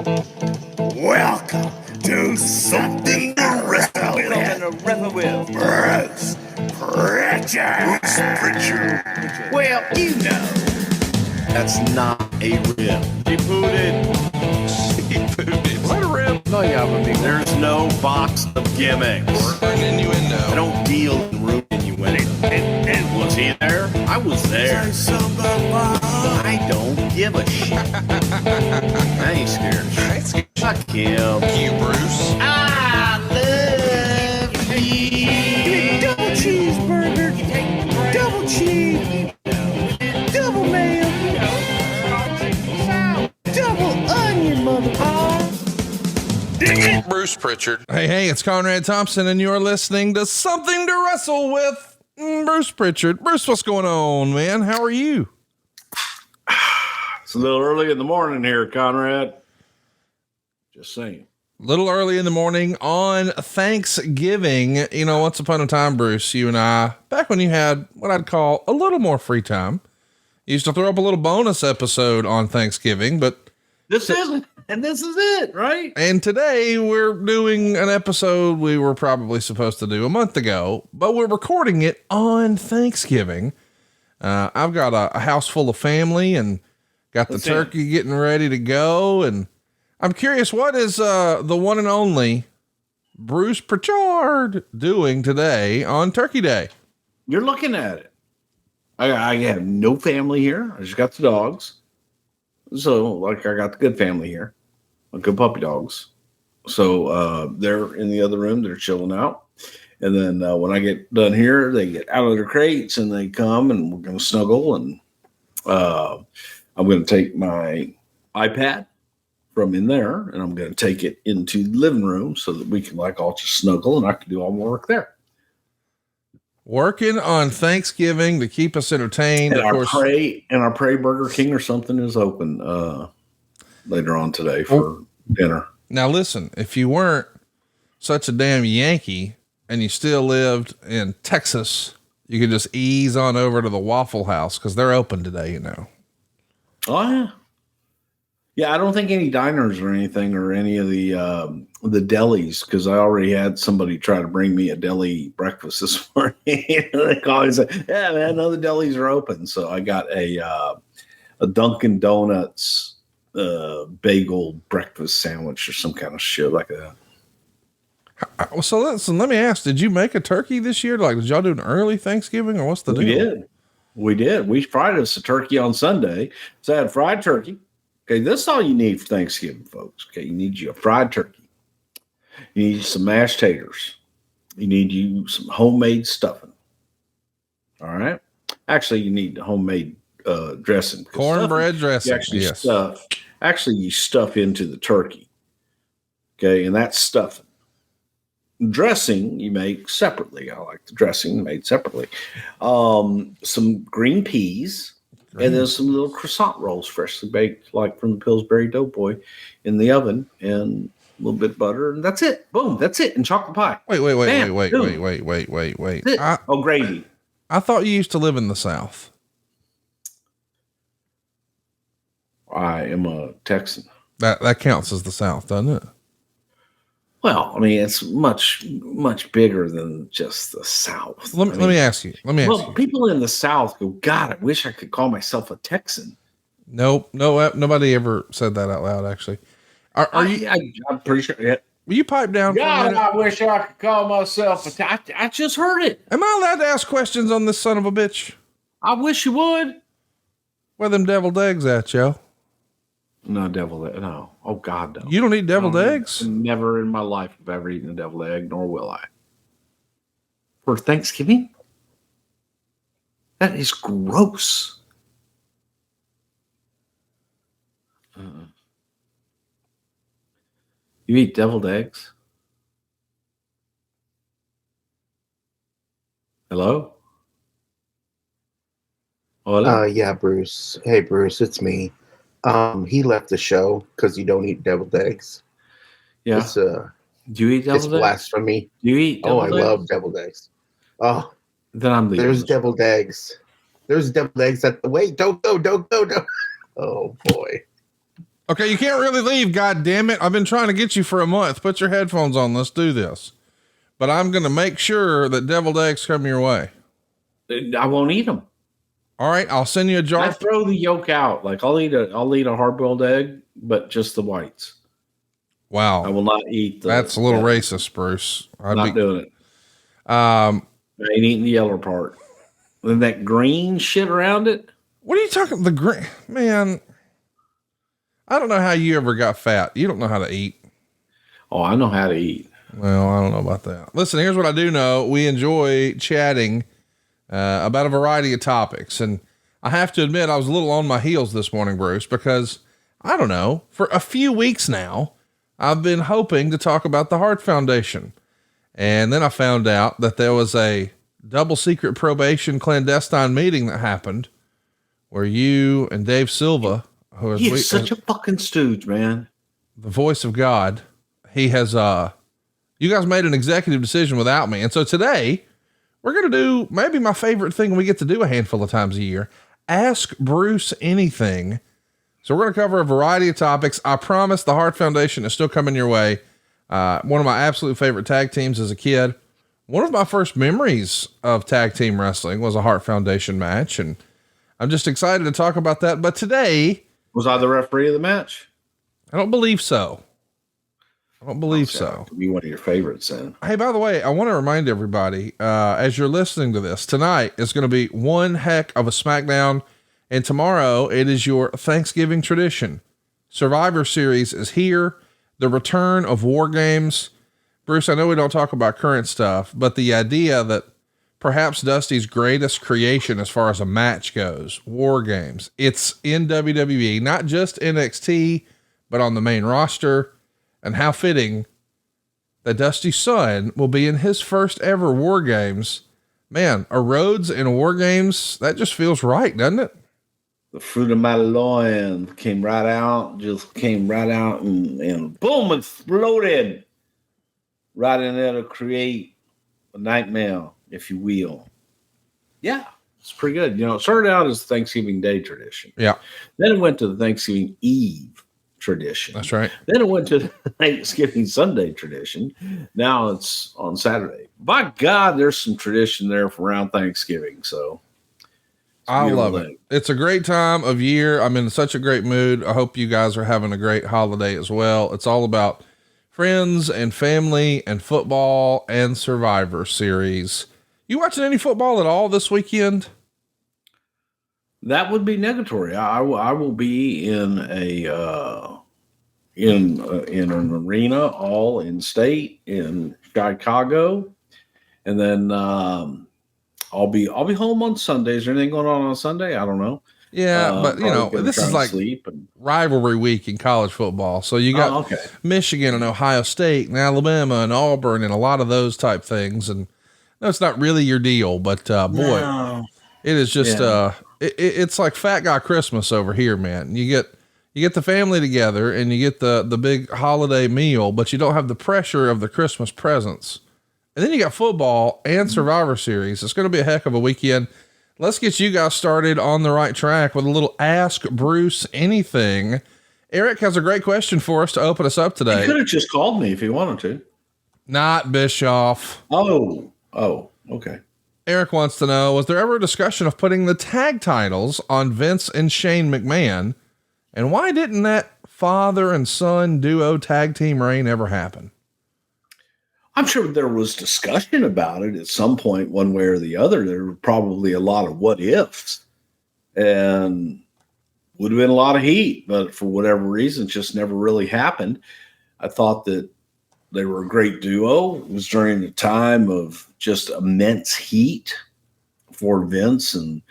Welcome to Something To Wrestle with Bruce Prichard. Well, you know. That's not a rib. He pooted. What a rib? No, yeah, I'm a There's no box of gimmicks. Or an innuendo. I don't deal in rude innuendo. And was he there? I was there. I don't give a shit. I ain't scared. Fuck him. Thank you, Bruce. I love you. double cheeseburger, double cheese, double mayo, double onion, motherfucker. Bruce Prichard. Hey, it's Conrad Thompson, and you're listening to Something to Wrestle with Bruce Prichard. Bruce, what's going on, man? How are you? It's a little early in the morning here, Conrad. Just saying. A little early in the morning on Thanksgiving. You know, once upon a time, Bruce, you and I, back when you had what I'd call a little more free time, you used to throw up a little bonus episode on Thanksgiving, but This is it, right? and today we're doing an episode we were probably supposed to do a month ago, but we're recording it on Thanksgiving. I've got a house full of family and got the turkey getting ready to go. And I'm curious, what is the one and only Bruce Prichard doing today on Turkey Day? You're looking at it. I have no family here. I just got the dogs. So, like, I got the good family here. Good puppy dogs. So, they're in the other room. They're chilling out. And then when I get done here, they get out of their crates and they come and we're going to snuggle. And I'm going to take my iPad from in there and I'm going to take it into the living room so that we can all just snuggle and I can do all my work there. Working on Thanksgiving to keep us entertained. And of course, our Pray Burger King or something is open later on today for dinner. Now listen, if you weren't such a damn Yankee and you still lived in Texas, you could just ease on over to the Waffle House because they're open today, you know. Oh yeah. Yeah, I don't think any diners or anything or any of the delis, because I already had somebody try to bring me a deli breakfast this morning. They call and say, "Yeah, man, no, the delis are open." So I got a Dunkin' Donuts bagel breakfast sandwich or some kind of shit like that. So listen, let me ask, did you make a turkey this year? Like, did y'all do an early Thanksgiving or what's the deal? We did. We fried us a turkey on Sunday. So I had fried turkey. Okay, this is all you need for Thanksgiving, folks. Okay, you need you a fried turkey. You need some mashed taters. You need you some homemade stuffing. All right. Actually, you need homemade dressing. Cornbread dressing. You stuff into the turkey. Okay, and that's stuffing. Dressing you make separately. I like the dressing made separately. Some green peas. And then some little croissant rolls freshly baked, like from the Pillsbury Doughboy in the oven, and a little bit of butter, and that's it. Boom, that's it. And chocolate pie. Wait. Gravy. I thought you used to live in the South. I am a Texan. That counts as the South, doesn't it? Well, I mean, it's much, much bigger than just the South. Let me ask you. People in the South go, God, I wish I could call myself a Texan. Nope. No, nobody ever said that out loud, actually. I'm pretty sure. Yeah. Will you pipe down? God, I wish I could call myself a Texan. I just heard it. Am I allowed to ask questions on this son of a bitch? I wish you would. Where them deviled eggs at, yo? No, deviled egg. No. Oh, God, no. You don't eat deviled eggs? Never in my life have I ever eaten a deviled egg, nor will I. For Thanksgiving? That is gross. You eat deviled eggs? Hello? Yeah, Bruce. Hey, Bruce, it's me. He left the show because you don't eat deviled eggs. Yeah. It's, do you eat deviled eggs? It's blasphemy. Do you eat deviled eggs? I love deviled eggs. Oh, then I'm leaving. There's deviled eggs. There's deviled eggs at the wait. Don't go. Oh boy. Okay, you can't really leave. God damn it! I've been trying to get you for a month. Put your headphones on. Let's do this. But I'm going to make sure that deviled eggs come your way. I won't eat them. All right, I'll send you a jar. I throw the yolk out. Like I'll eat a hard-boiled egg, but just the whites. Wow, I will not eat. That's a little racist, Bruce. I'm not doing it. I ain't eating the yellow part. And that green shit around it. What are you talking? The green man. I don't know how you ever got fat. You don't know how to eat. Oh, I know how to eat. Well, I don't know about that. Listen, here's what I do know. We enjoy chatting about a variety of topics. And I have to admit, I was a little on my heels this morning, Bruce, because I don't know, for a few weeks now, I've been hoping to talk about the Heart Foundation. And then I found out that there was a double secret probation clandestine meeting that happened where you and Dave Silva, who is He's such a fucking stooge, man. The voice of God, he has, you guys made an executive decision without me. And so today we're going to do maybe my favorite thing we get to do a handful of times a year. Ask Bruce anything. So we're going to cover a variety of topics. I promise the Heart Foundation is still coming your way. One of my absolute favorite tag teams as a kid. One of my first memories of tag team wrestling was a Heart Foundation match. And I'm just excited to talk about that. But today, was I the referee of the match? I don't believe so. So. Be one of your favorites then. Hey, by the way, I want to remind everybody, as you're listening to this, tonight is going to be one heck of a SmackDown, and tomorrow it is your Thanksgiving tradition. Survivor Series is here. The return of War Games. Bruce, I know we don't talk about current stuff, but the idea that perhaps Dusty's greatest creation as far as a match goes, War Games, it's in WWE, not just NXT, but on the main roster. And how fitting that Dusty's son will be in his first ever War Games. Man, a Rhodes in a War Games, that just feels right, doesn't it? The fruit of my loin came right out, and boom, exploded right in there to create a nightmare, if you will. Yeah, it's pretty good. You know, it started out as Thanksgiving Day tradition. Yeah. Then it went to the Thanksgiving Eve tradition. That's right. Then it went to the Thanksgiving Sunday tradition. Now it's on Saturday. By God, there's some tradition there for around Thanksgiving. So I love it. It's a great time of year. I'm in such a great mood. I hope you guys are having a great holiday as well. It's all about friends and family and football and Survivor Series. You watching any football at all this weekend? That would be negatory. I will be in in an arena, all in state in Chicago, and then I'll be home on Sunday. Is there anything going on Sunday? I don't know. Yeah, but you know, this is like rivalry week in college football. So you got Michigan and Ohio State and Alabama and Auburn and a lot of those type things. And no, it's not really your deal, but boy, it is just it's like Fat Guy Christmas over here, man. You get the family together and you get the big holiday meal, but you don't have the pressure of the Christmas presents. And then you got football and Survivor Series. It's going to be a heck of a weekend. Let's get you guys started on the right track with a little Ask Bruce Anything. Eric has a great question for us to open us up today. He could have just called me if he wanted to. Not Bischoff. Oh, okay. Eric wants to know, was there ever a discussion of putting the tag titles on Vince and Shane McMahon? And why didn't that father and son duo tag team reign ever happen? I'm sure there was discussion about it at some point, one way or the other. There were probably a lot of what ifs and would have been a lot of heat, but for whatever reason, it just never really happened. I thought that they were a great duo. It was during a time of just immense heat for Vince and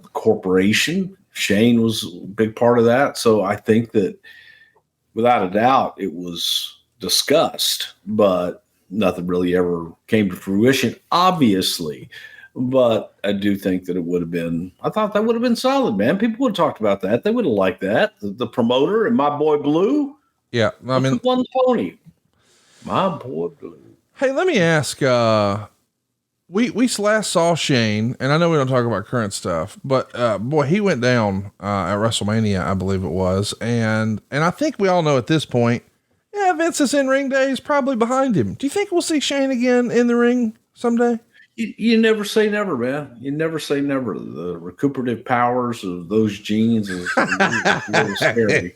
the corporation. Shane was a big part of that. So I think that without a doubt, it was discussed, but nothing really ever came to fruition, obviously. But I do think that I thought that would have been solid, man. People would have talked about that. They would have liked that. The promoter and my boy Blue. Yeah. I mean, one pony. My boy Blue. Hey, let me ask, we last saw Shane, and I know we don't talk about current stuff, but boy, he went down at WrestleMania, I believe it was, and I think we all know at this point, yeah, Vince's in-ring days probably behind him. Do you think we'll see Shane again in the ring someday? You never say never, man. You never say never. The recuperative powers of those genes is really scary.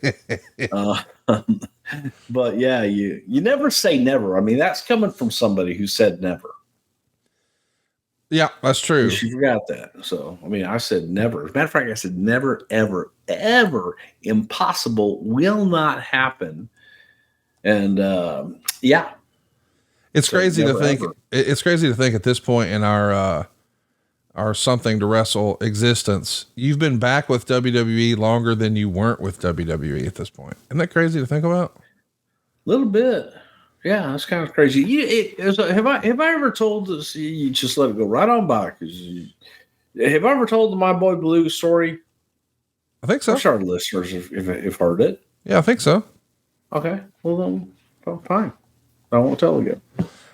But yeah, you never say never. I mean, that's coming from somebody who said never. Yeah, that's true. She forgot that. So, I mean, I said never. As a matter of fact, I said never, ever, ever. Impossible. Will not happen. And yeah. It's So crazy to never, think. ever. It's crazy to think at this point in our Something to Wrestle existence, you've been back with WWE longer than you weren't with WWE at this point. Isn't that crazy to think about? A little bit. Yeah, that's kind of crazy. Have I ever told this? You just let it go right on by. Have I ever told the My Boy Blue story? I think so. I'm sure our listeners have heard it. Yeah, I think so. Okay. Well, then, fine. I won't tell again.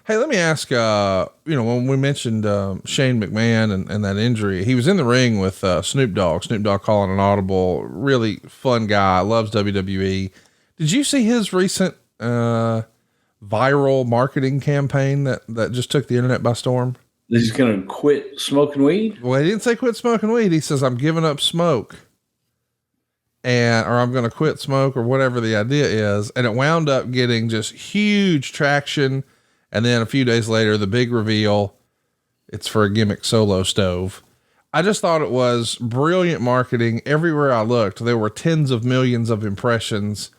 Hey, let me ask, when we mentioned Shane McMahon and that injury, he was in the ring with Snoop Dogg calling an audible, really fun guy, loves WWE. Did you see his recent viral marketing campaign that just took the internet by storm? He's going to quit smoking weed? Well, he didn't say quit smoking weed. He says, I'm giving up smoke. Or I'm going to quit smoke, or whatever the idea is. And it wound up getting just huge traction. And then a few days later, the big reveal, it's for a gimmick solo stove. I just thought it was brilliant marketing. Everywhere I looked, there were tens of millions of impressions.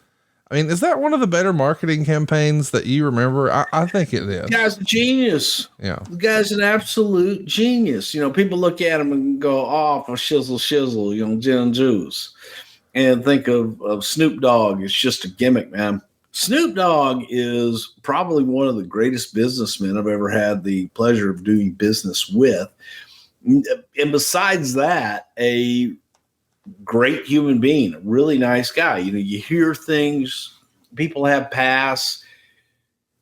I mean, is that one of the better marketing campaigns that you remember? I think it is. The guy's a genius. Yeah. The guy's an absolute genius. People look at him and go, oh, for shizzle, gin juice. And think of Snoop Dogg. It's just a gimmick, man. Snoop Dogg is probably one of the greatest businessmen I've ever had the pleasure of doing business with. And besides that, a great human being, a really nice guy. You hear things, people have passed.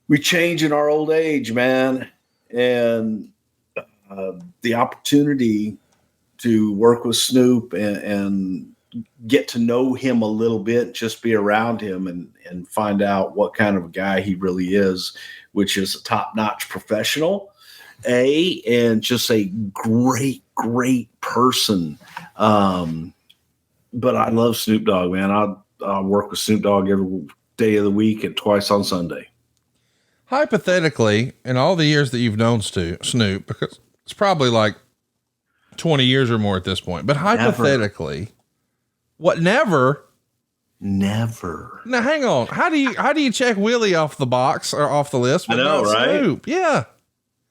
We change in our old age, man. And the opportunity to work with Snoop and get to know him a little bit, just be around him and find out what kind of a guy he really is, which is a top-notch professional, and just a great, great person. But I love Snoop Dogg, man. I work with Snoop Dogg every day of the week and twice on Sunday. Hypothetically, in all the years that you've known Snoop, because it's probably like 20 years or more at this point, but hypothetically, what never? Never. Now, hang on. How do you check Willie off the box or off the list? I know, right? Snoop? Yeah.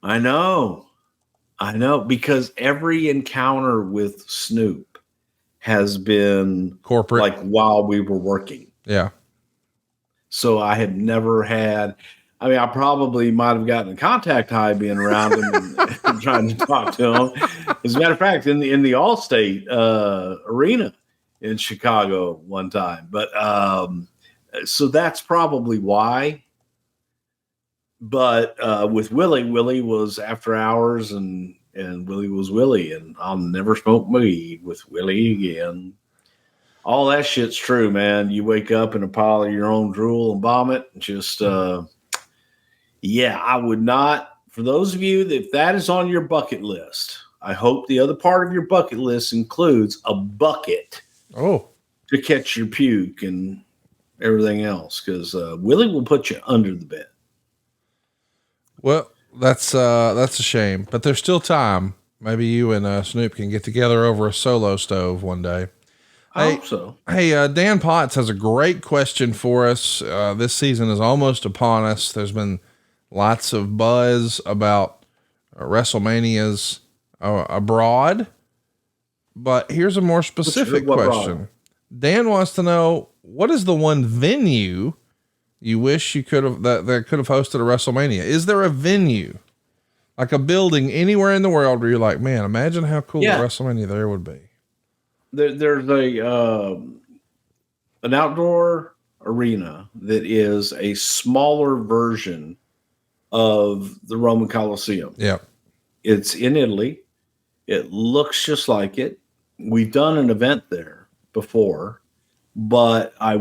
I know, because every encounter with Snoop has been corporate, like while we were working. Yeah. So I have never had, I probably might've gotten in contact high being around him and trying to talk to him. As a matter of fact, in the Allstate arena in Chicago one time, but so that's probably why. But with Willie was after hours, and Willie was Willie, and I'll never smoke weed with Willie again. All that shit's true, man. You wake up in a pile of your own drool and vomit. Just yeah, I would not. For those of you if that is on your bucket list, I hope the other part of your bucket list includes a bucket. Oh, to catch your puke and everything else, because Willie will put you under the bed. Well, that's a shame, but there's still time. Maybe you and Snoop can get together over a solo stove one day. I hope so. Hey, Dan Potts has a great question for us. This season is almost upon us. There's been lots of buzz about WrestleManias abroad. But here's a more specific question. Dan wants to know, what is the one venue you wish you could have that could have hosted a WrestleMania? Is there a venue, like a building anywhere in the world where you're like, man, imagine how cool a WrestleMania there would be? There's an outdoor arena that is a smaller version of the Roman Coliseum. Yeah. It's in Italy. It looks just like it. We've done an event there before, but man,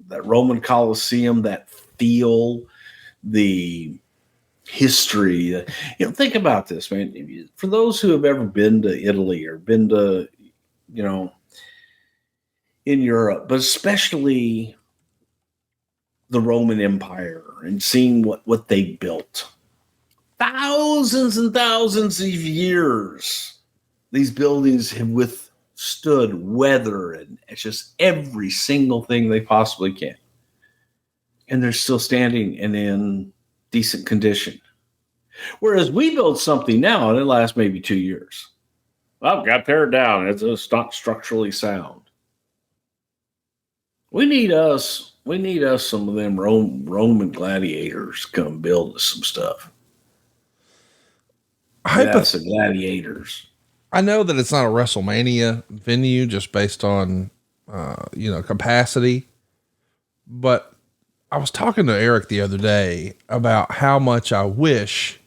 that Roman Colosseum, that feel, the history. Think about this, man. For those who have ever been to Italy or been to, in Europe, but especially the Roman Empire and seeing what they built. Thousands and thousands of years, these buildings have withstood weather and it's just every single thing they possibly can. And they're still standing and in decent condition. Whereas we build something now and it lasts maybe 2 years. Well, got teared down. It's not structurally sound. We need us some of them Roman gladiators come build us some stuff. That's the gladiators. I know that it's not a WrestleMania venue just based on, capacity, but I was talking to Eric the other day about how much I wish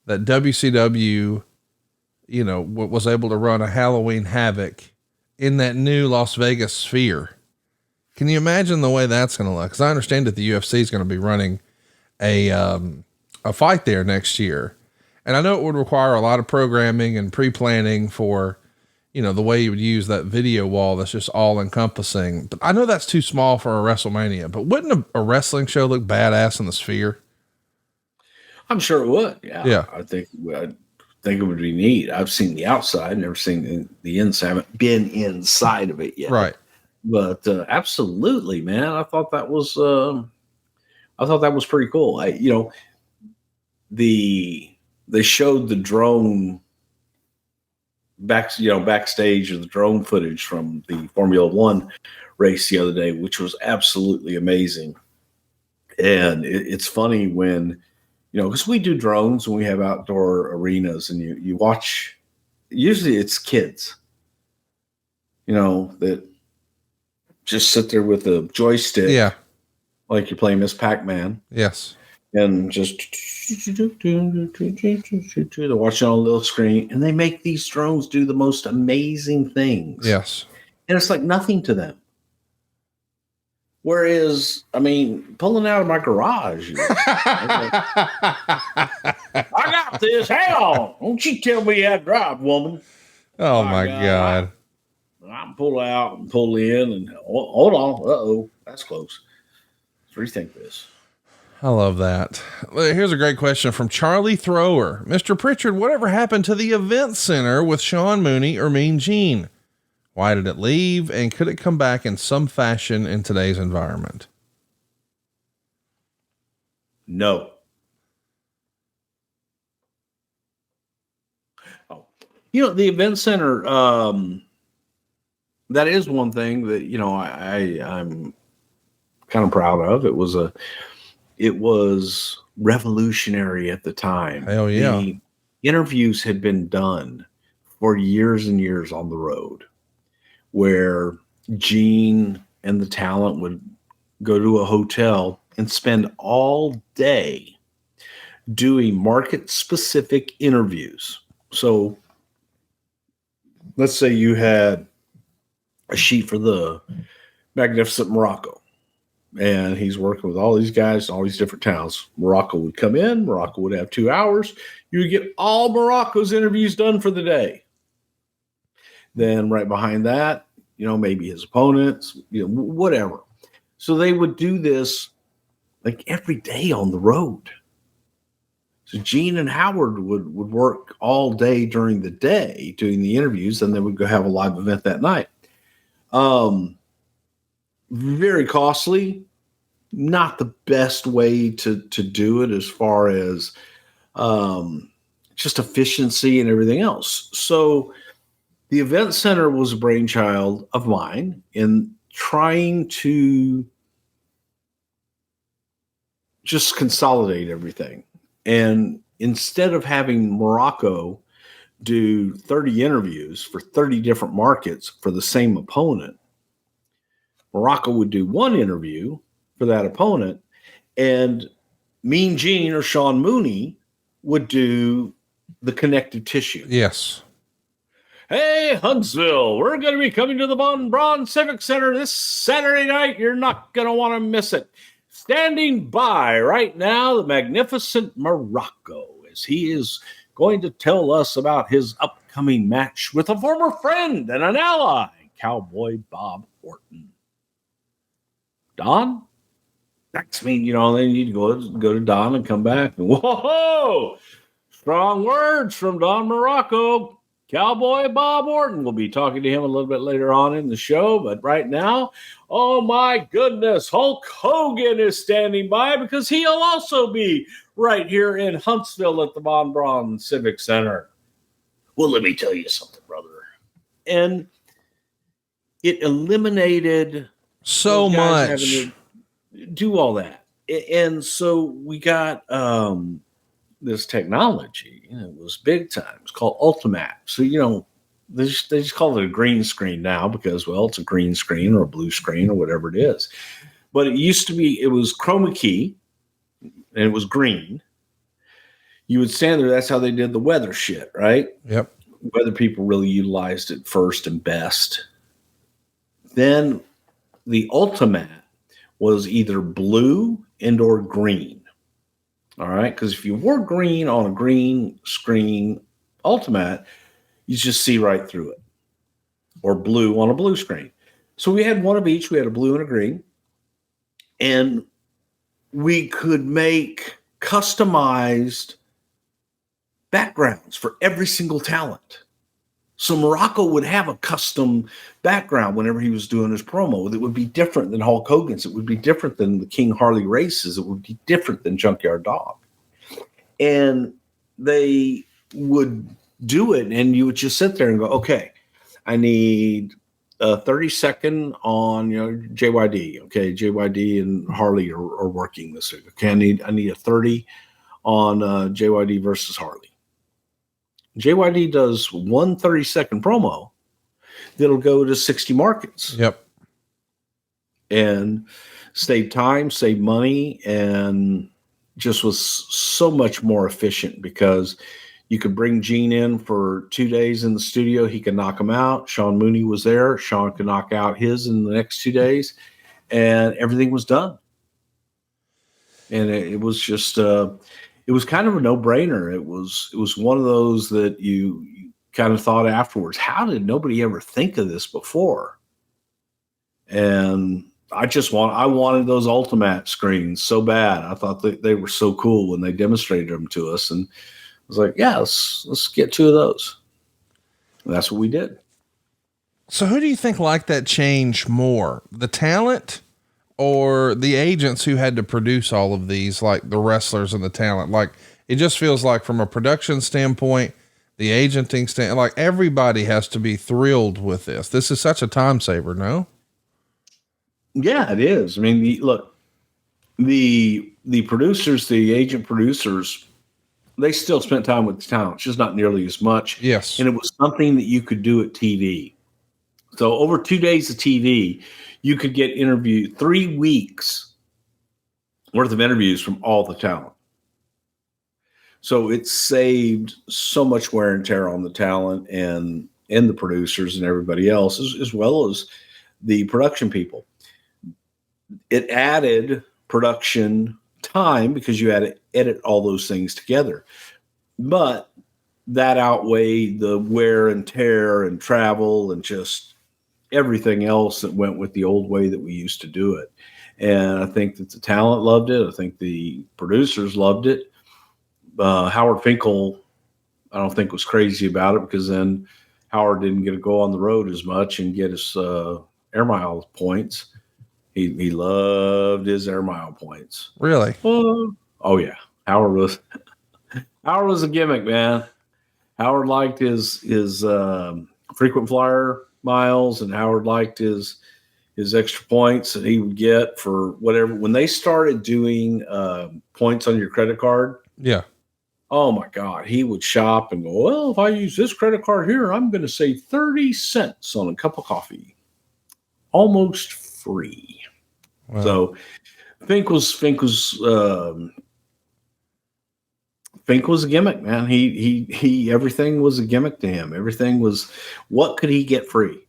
that WCW, was able to run a Halloween Havoc in that new Las Vegas Sphere. Can you imagine the way that's going to look? Cause I understand that the UFC is going to be running a fight there next year. And I know it would require a lot of programming and pre-planning for, the way you would use that video wall that's just all encompassing. But I know that's too small for a WrestleMania, but wouldn't a wrestling show look badass in the Sphere? I'm sure it would. Yeah. Yeah. I think it would be neat. I've seen the outside, never seen the inside. I haven't been inside of it yet. Right. But absolutely, man. I thought that was pretty cool. They showed the drone backstage of the drone footage from the Formula One race the other day, which was absolutely amazing. And it's funny when, because we do drones when we have outdoor arenas and you watch, usually it's kids, that just sit there with a joystick. Yeah. Like you're playing Miss Pac-Man. Yes. And just they're watching on a little screen and they make these drones do the most amazing things. Yes. And it's like nothing to them. Whereas, pulling out of my garage, I got this. Hang on. Don't you tell me how to drive, woman. Oh my God. I'm pull out and pull in and hold on. Uh-oh. That's close. Let's rethink this. I love that. Here's a great question from Charlie Thrower. Mr. Prichard, whatever happened to the event center with Sean Mooney or Mean Gene? Why did it leave? And could it come back in some fashion in today's environment? No. Oh, the event center, that is one thing that, I'm kind of proud of. It was revolutionary at the time. Hell yeah. The interviews had been done for years and years on the road where Gene and the talent would go to a hotel and spend all day doing market specific interviews. So let's say you had a sheet for the Magnificent Morocco. And he's working with all these guys, all these different towns. Morocco would come in. Morocco would have 2 hours. You would get all Morocco's interviews done for the day. Then right behind that, maybe his opponents, whatever. So they would do this like every day on the road. So Gene and Howard would work all day during the day doing the interviews, and they would go have a live event that night. Very costly, not the best way to do it as far as just efficiency and everything else. So the event center was a brainchild of mine in trying to just consolidate everything. And instead of having Morocco do 30 interviews for 30 different markets for the same opponent, Morocco would do one interview for that opponent. And Mean Gene or Sean Mooney would do the connective tissue. Yes. Hey, Huntsville, we're going to be coming to the Von Braun Civic Center this Saturday night. You're not going to want to miss it. Standing by right now, the magnificent Morocco, as he is going to tell us about his upcoming match with a former friend and an ally, Cowboy Bob Orton. Don? That's mean, then you need to go to Don and come back. Whoa! Strong words from Don Morocco. Cowboy Bob Orton. We'll be talking to him a little bit later on in the show, but right now, oh my goodness, Hulk Hogan is standing by because he'll also be right here in Huntsville at the Von Braun Civic Center. Well, let me tell you something, brother. And it eliminated so much having to do all that. And so we got this technology, it was big time. It's called Ultimate. So, they just call it a green screen now because, well, it's a green screen or a blue screen or whatever it is. But it used to be, it was chroma key and it was green. You would stand there. That's how they did the weather shit, right? Yep. Weather people really utilized it first and best. Then the Ultimate was either blue and or green. All right, because if you wore green on a green screen Ultimate, you just see right through it. Or blue on a blue screen. So we had one of each. We had a blue and a green. And we could make customized backgrounds for every single talent. So Morocco would have a custom background whenever he was doing his promo. It would be different than Hulk Hogan's. It would be different than the King Harley races. It would be different than Junkyard Dog. And they would do it, and you would just sit there and go, okay, I need a 30-second on JYD. Okay, JYD and Harley are working this week. Okay, I need a 30 on JYD versus Harley. JYD does one 30-second promo that'll go to 60 markets. Yep. And save time, save money, and just was so much more efficient because you could bring Gene in for 2 days in the studio. He could knock him out. Sean Mooney was there. Sean could knock out his in the next 2 days, and everything was done. And it was just it was kind of a no-brainer. It was one of those that you kind of thought afterwards, how did nobody ever think of this before? And I wanted those Ultimate screens so bad. I thought they were so cool when they demonstrated them to us. And I was like, yeah, let's get 2 of those. And that's what we did. So who do you think liked that change more, the talent or the agents who had to produce all of these, like the wrestlers and the talent? Like, it just feels like from a production standpoint, the agenting stand, like everybody has to be thrilled with this. This is such a time saver, no? Yeah, it is. I mean, the producers, the agent producers, they still spent time with the talent, just not nearly as much. Yes. And it was something that you could do at TV. So over 2 days of TV, you could get 3 weeks worth of interviews from all the talent. So it saved so much wear and tear on the talent and the producers and everybody else, as well as the production people. It added production time because you had to edit all those things together. But that outweighed the wear and tear and travel and just everything else that went with the old way that we used to do it. And I think that the talent loved it. I think the producers loved it. Howard Finkel, I don't think was crazy about it because then Howard didn't get to go on the road as much and get his air mile points. He loved his air mile points. Really? Oh yeah. Howard was a gimmick, man. Howard liked his frequent flyer miles, and Howard liked his extra points that he would get for whatever. When they started doing points on your credit card. Yeah. Oh my God. He would shop and go, well, if I use this credit card here, I'm going to save 30 cents on a cup of coffee. Almost free. Wow. So Fink was Fink was a gimmick, man. He everything was a gimmick to him. Everything was, what could he get free?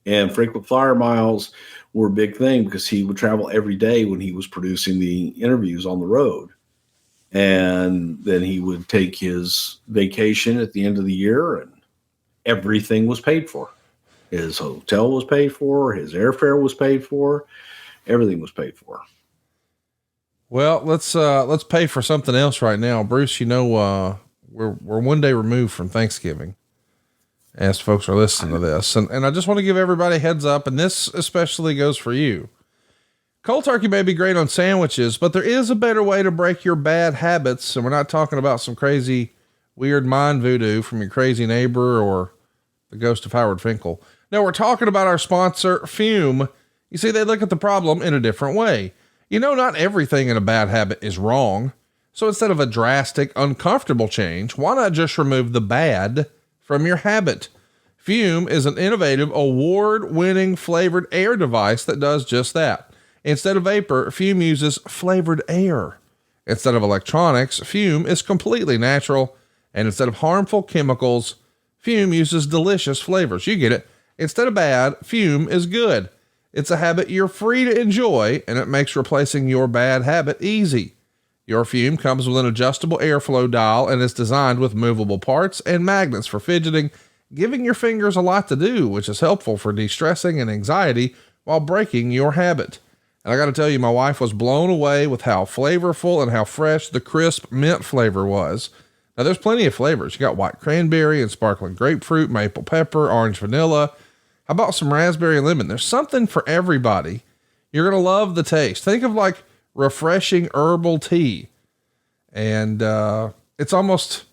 And frequent flyer miles were a big thing because he would travel every day when he was producing the interviews on the road. And then he would take his vacation at the end of the year, and everything was paid for. His hotel was paid for, his airfare was paid for, everything was paid for. Well, let's pay for something else right now. Bruce, you know, we're one day removed from Thanksgiving as folks are listening to this. And I just want to give everybody a heads up, and this especially goes for you. Cold turkey may be great on sandwiches, but there is a better way to break your bad habits. And we're not talking about some crazy, weird mind voodoo from your crazy neighbor or the ghost of Howard Finkel. No, we're talking about our sponsor, Fume. You see, they look at the problem in a different way. You know, not everything in a bad habit is wrong. So instead of a drastic, uncomfortable change, why not just remove the bad from your habit? Fume is an innovative, award-winning flavored air device that does just that. Instead of vapor, Fume uses flavored air. Instead of electronics, Fume is completely natural. And instead of harmful chemicals, Fume uses delicious flavors. You get it. Instead of bad, Fume is good. It's a habit you're free to enjoy, and it makes replacing your bad habit easy. Your Fume comes with an adjustable airflow dial and is designed with movable parts and magnets for fidgeting, giving your fingers a lot to do, which is helpful for de-stressing and anxiety while breaking your habit. And I got to tell you, my wife was blown away with how flavorful and how fresh the crisp mint flavor was. Now there's plenty of flavors. You got white cranberry and sparkling grapefruit, maple pepper, orange vanilla. How about some raspberry and lemon? There's something for everybody. You're going to love the taste. Think of like refreshing herbal tea. And, it's almost,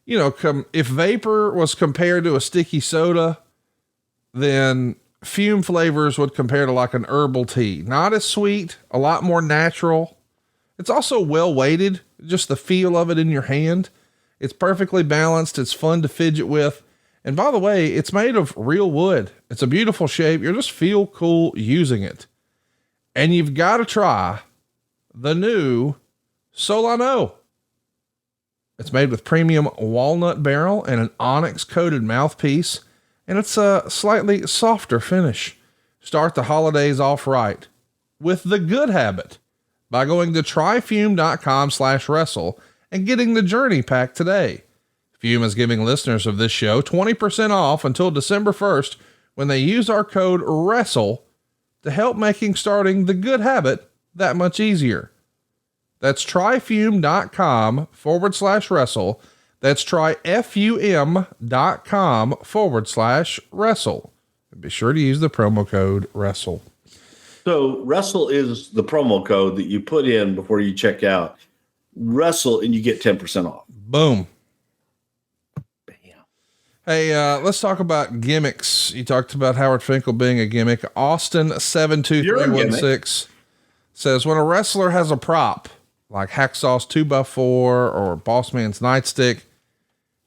you know, if vapor was compared to a sticky soda, then Fume flavors would compare to like an herbal tea. Not as sweet, a lot more natural. It's also well weighted, just the feel of it in your hand. It's perfectly balanced. It's fun to fidget with. And by the way, it's made of real wood. It's a beautiful shape. You'll just feel cool using it. And you've got to try the new Solano. It's made with premium walnut barrel and an onyx coated mouthpiece. And it's a slightly softer finish. Start the holidays off right with the good habit by going to tryfume.com/wrestle and getting the journey pack today. Fume is giving listeners of this show 20% off until December 1st when they use our code WRESTLE to help making starting the good habit that much easier. That's tryfume.com/wrestle. That's tryfum.com/wrestle. And be sure to use the promo code WRESTLE. So WRESTLE is the promo code that you put in before you check out. WRESTLE and you get 10% off. Boom. Hey, let's talk about gimmicks. You talked about Howard Finkel being a gimmick. Austin72316 says, when a wrestler has a prop like Hacksaw's 2x4 or Bossman's nightstick,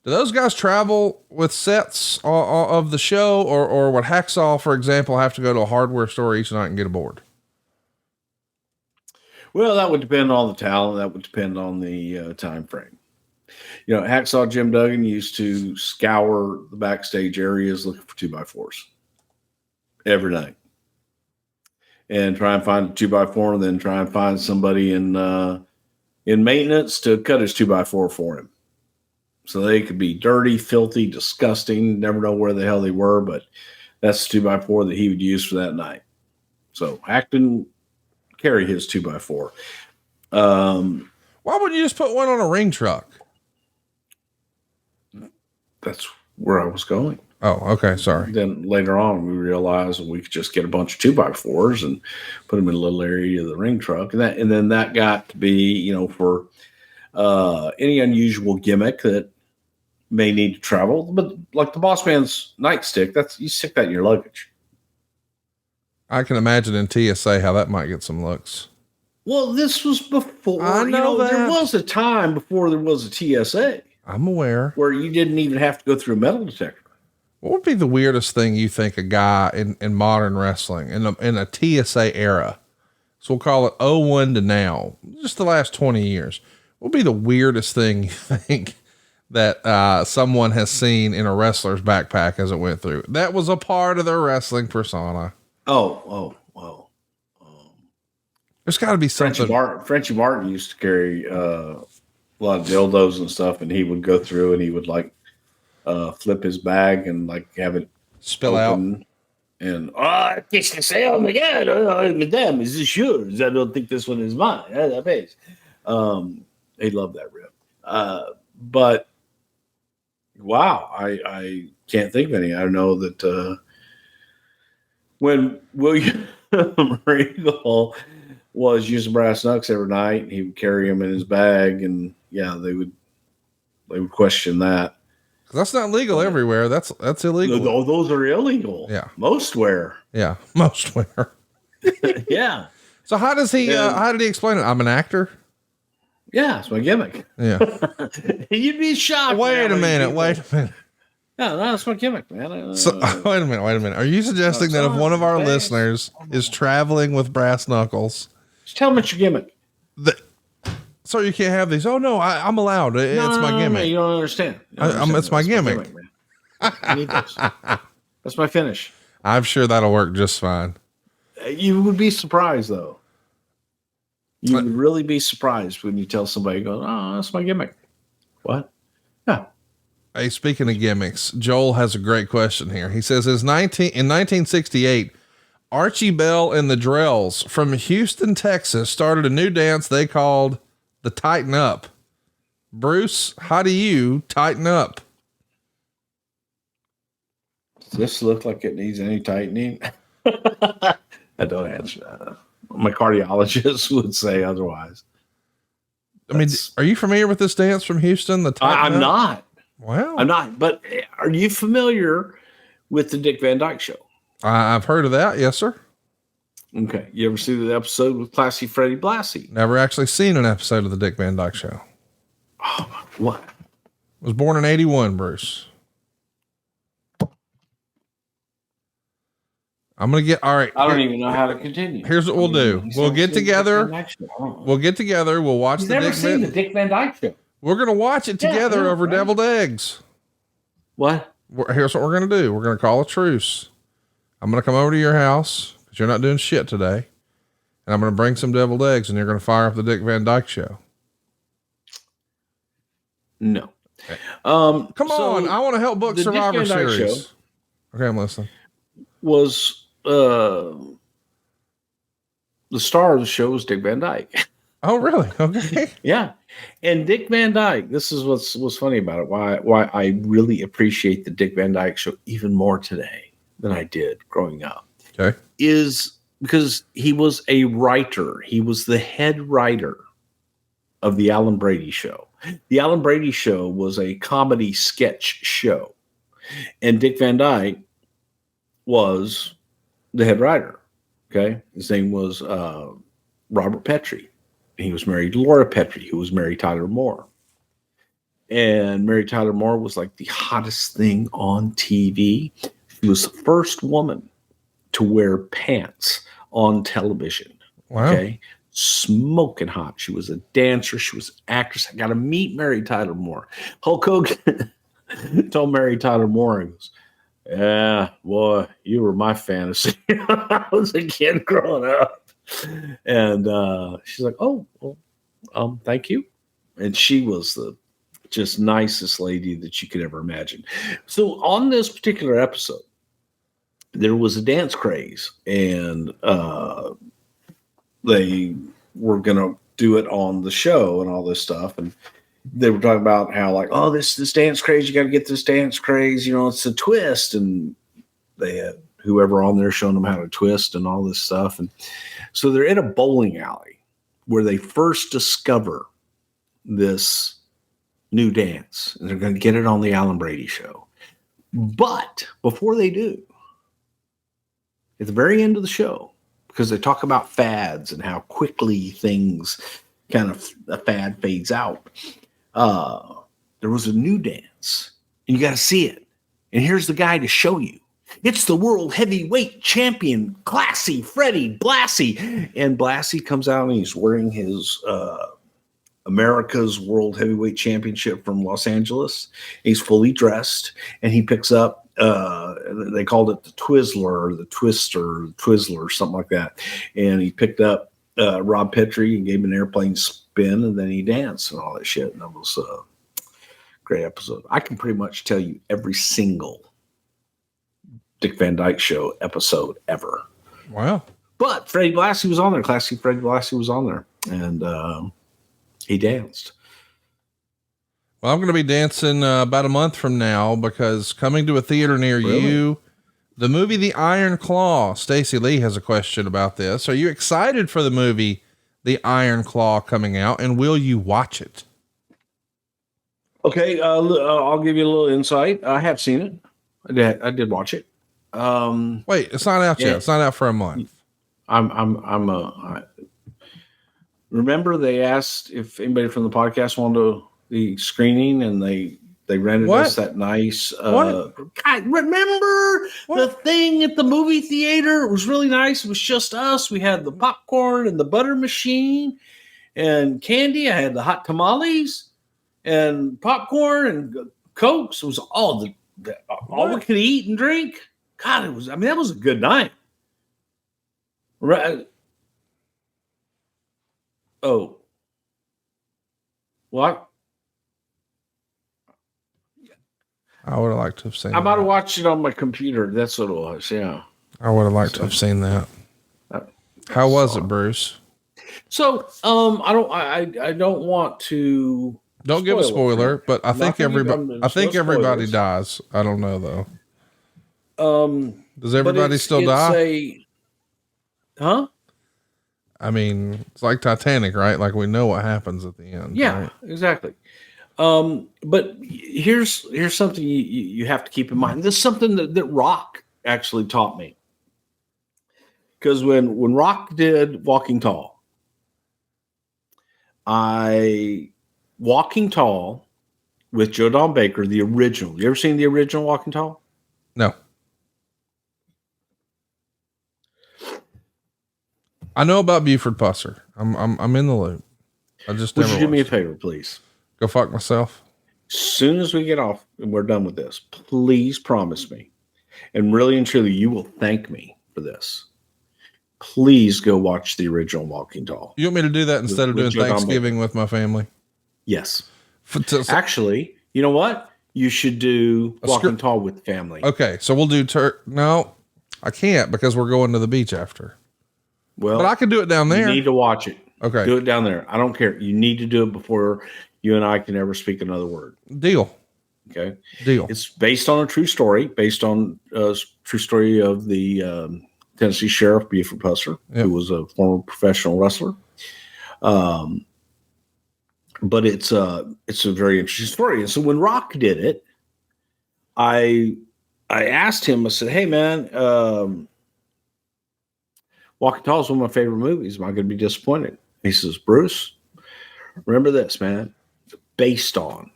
do those guys travel with sets of the show, or would Hacksaw, for example, have to go to a hardware store each night and get a board? Well, that would depend on the talent. That would depend on the time frame. You know, Hacksaw Jim Duggan used to scour the backstage areas looking for 2x4s every night and try and find a 2x4 and then try and find somebody in maintenance to cut his 2x4 for him. So they could be dirty, filthy, disgusting, never know where the hell they were, but that's the 2x4 that he would use for that night. So Hack didn't carry his 2x4. Why wouldn't you just put one on a ring truck? That's where I was going. Oh, okay. Sorry. Then later on, we realized we could just get a bunch of 2x4s and put them in a little area of the ring truck. And then that got to be, you know, for any unusual gimmick that may need to travel. But like the Boss Man's nightstick, you stick that in your luggage. I can imagine in TSA how that might get some looks. Well, this was before. I know that. There was a time before there was a TSA. I'm aware. Where you didn't even have to go through a metal detector. What would be the weirdest thing you think a guy in modern wrestling in a TSA era? So we'll call it 01 to now, just the last 20 years. What would be the weirdest thing you think that someone has seen in a wrestler's backpack as it went through? That was a part of their wrestling persona. Oh. There's got to be something. Frenchie Martin used to carry a lot of dildos and stuff, and he would go through and he would like flip his bag and like have it Spill out. And it's the sale. Oh my God, madame, is this yours? I don't think this one is mine. He loved that rip. But wow, I can't think of any. I know that when William Regal was using brass knucks every night, he would carry them in his bag, and yeah, they would question that. That's not legal everywhere. That's illegal. No, those are illegal. Yeah. Most wear. Yeah. Most wear. Yeah. So how did he explain it? I'm an actor. Yeah. It's my gimmick. Yeah. You'd be shocked. Wait a minute. No, that's my gimmick, man. So wait a minute. Are you suggesting that if one of our listeners is traveling with brass knuckles, just tell them it's your gimmick. So you can't have these. Oh no, I'm allowed. It's my gimmick. No, you don't understand. It's my gimmick. Man. I need this. That's my finish. I'm sure that'll work just fine. You would be surprised, though. You would really be surprised when you tell somebody, "Go, oh, that's my gimmick." What? Yeah. Hey, speaking of gimmicks, Joel has a great question here. He says, in 1968, Archie Bell and the Drells from Houston, Texas, started a new dance they called the Tighten Up. Bruce, how do you tighten up? Does this look like it needs any tightening? I don't answer that. My cardiologist would say otherwise. I mean, are you familiar with this dance from Houston? The Tighten I'm Up? not. Wow. I'm not. But are you familiar with the Dick Van Dyke Show? I've heard of that. Yes, sir. Okay. You ever see the episode with Classy Freddie Blassie? Never actually seen an episode of the Dick Van Dyke Show. Oh, what? Was born in 81, Bruce. I'm going to get, all right. I don't even know how to continue. Here's what we'll do. We'll get together. We'll get together. We'll watch the Dick Van Dyke Show. We're going to watch it together over deviled eggs. What? Here's what we're going to do. We're going to call a truce. I'm going to come over to your house because you're not doing shit today. And I'm going to bring some deviled eggs and you're going to fire up the Dick Van Dyke Show. No. Okay. Come on. I want to help book Survivor Series. Okay, I'm listening. Was the star of the show was Dick Van Dyke. Oh, really? Okay. Yeah. And Dick Van Dyke, this is what's funny about it. Why I really appreciate the Dick Van Dyke Show even more today than I did growing up. Okay. Is because he was a writer. He was the head writer of the Alan Brady Show. The Alan Brady Show was a comedy sketch show. And Dick Van Dyke was the head writer. Okay. His name was Robert Petrie. He was married to Laura Petrie, who was Mary Tyler Moore. And Mary Tyler Moore was like the hottest thing on TV. She was the first woman to wear pants on television. Wow. Okay. Smoking hot. She was a dancer. She was an actress. I got to meet Mary Tyler Moore. Hulk Hogan told Mary Tyler Moore, he goes, yeah, boy, you were my fantasy. I was a kid growing up. And she's like, oh, well, thank you. And she was the just nicest lady that you could ever imagine. So on this particular episode, there was a dance craze, and they were going to do it on the show and all this stuff. And they were talking about how like, oh, this dance craze, you got to get this dance craze, it's a twist. And they had whoever on there showing them how to twist and all this stuff. And so they're in a bowling alley where they first discover this new dance, and they're going to get it on the Alan Brady Show. But before they do, at the very end of the show, because they talk about fads and how quickly things kind of a fad fades out, there was a new dance, and you got to see it. And here's the guy to show you. It's the world heavyweight champion, Classy Freddie Blassie. And Blassie comes out and he's wearing his America's World Heavyweight Championship from Los Angeles. He's fully dressed, and he picks up, they called it the Twizzler, or the Twister, Twizzler, something like that. And he picked up Rob Petrie and gave him an airplane spin, and then he danced and all that shit. And that was a great episode. I can pretty much tell you every single Dick Van Dyke Show episode ever. Wow. But Freddie Blassie was on there. Classy Freddie Blassie was on there. And he danced. Well, I'm going to be dancing about a month from now, because coming to a theater near you, the movie The Iron Claw. Stacey Lee has a question about this. Are you excited for the movie The Iron Claw coming out, and will you watch it? Okay, I'll give you a little insight. I have seen it. I did watch it. Wait, it's not out yet. It's not out for a month. Remember they asked if anybody from the podcast wanted to the screening, and they rented us that nice, God, remember the thing at the movie theater? It was really nice. It was just us. We had the popcorn and the butter machine and candy. I had the hot tamales and popcorn and Cokes. It was all all we could eat and drink. God, that was a good night. Right. Oh. What? I would have liked to have seen I might that. have watched it on my computer. That's what it was. Yeah. I would have liked to have seen that. How was it, Bruce? So, I don't want to. Don't give a spoiler, but I think everybody spoilers. dies. I don't know though. Does everybody still die? Huh? I mean, it's like Titanic, right? Like we know what happens at the end. Yeah, right? exactly. But here's something you have to keep in mind. This is something that Rock actually taught me. Because when Rock did Walking Tall, Walking Tall with Joe Don Baker, the original. You ever seen the original Walking Tall? No. I know about Buford Pusser. I'm in the loop. I just Would never you do me a watched it. favor, please? Go fuck myself. As soon as we get off and we're done with this, please promise me, and really and truly, you will thank me for this. Please go watch the original Walking Tall. You want me to do that instead of doing Joe Don Thanksgiving with my family? Yes. Actually, you know what? You should do Walking Tall with family. Okay, so we'll do no, I can't because we're going to the beach after. Well, but I can do it down there. You need to watch it. Okay. Do it down there. I don't care. You need to do it before you and I can ever speak another word. Deal. Okay. Deal. It's based on a true story, based on a true story of the Tennessee Sheriff Buford Pusser, who was a former professional wrestler. But it's a very interesting story. And so when Rock did it, I asked him, I said, hey man, Walking Tall is one of my favorite movies. Am I going to be disappointed? He says, Bruce, remember this, man. It's based on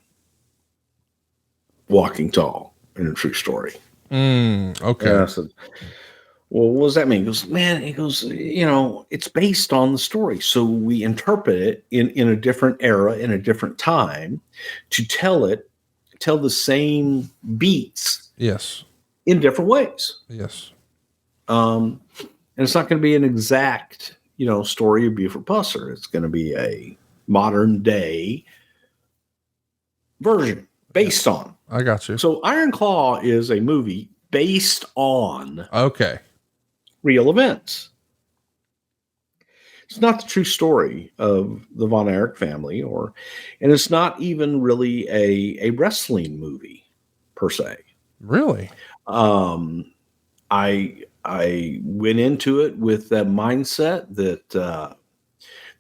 Walking Tall in a true story. Okay. And I said, well, what does that mean? He goes, man, it's based on the story. So we interpret it in a different era, in a different time to tell the same beats. Yes. In different ways. Yes. And it's not going to be an exact, story of Buford Pusser. It's going to be a modern day version based on. I got you. So Iron Claw is a movie based on real events. It's not the true story of the Von Erich family, and it's not even really a wrestling movie per se. Really? I went into it with that mindset that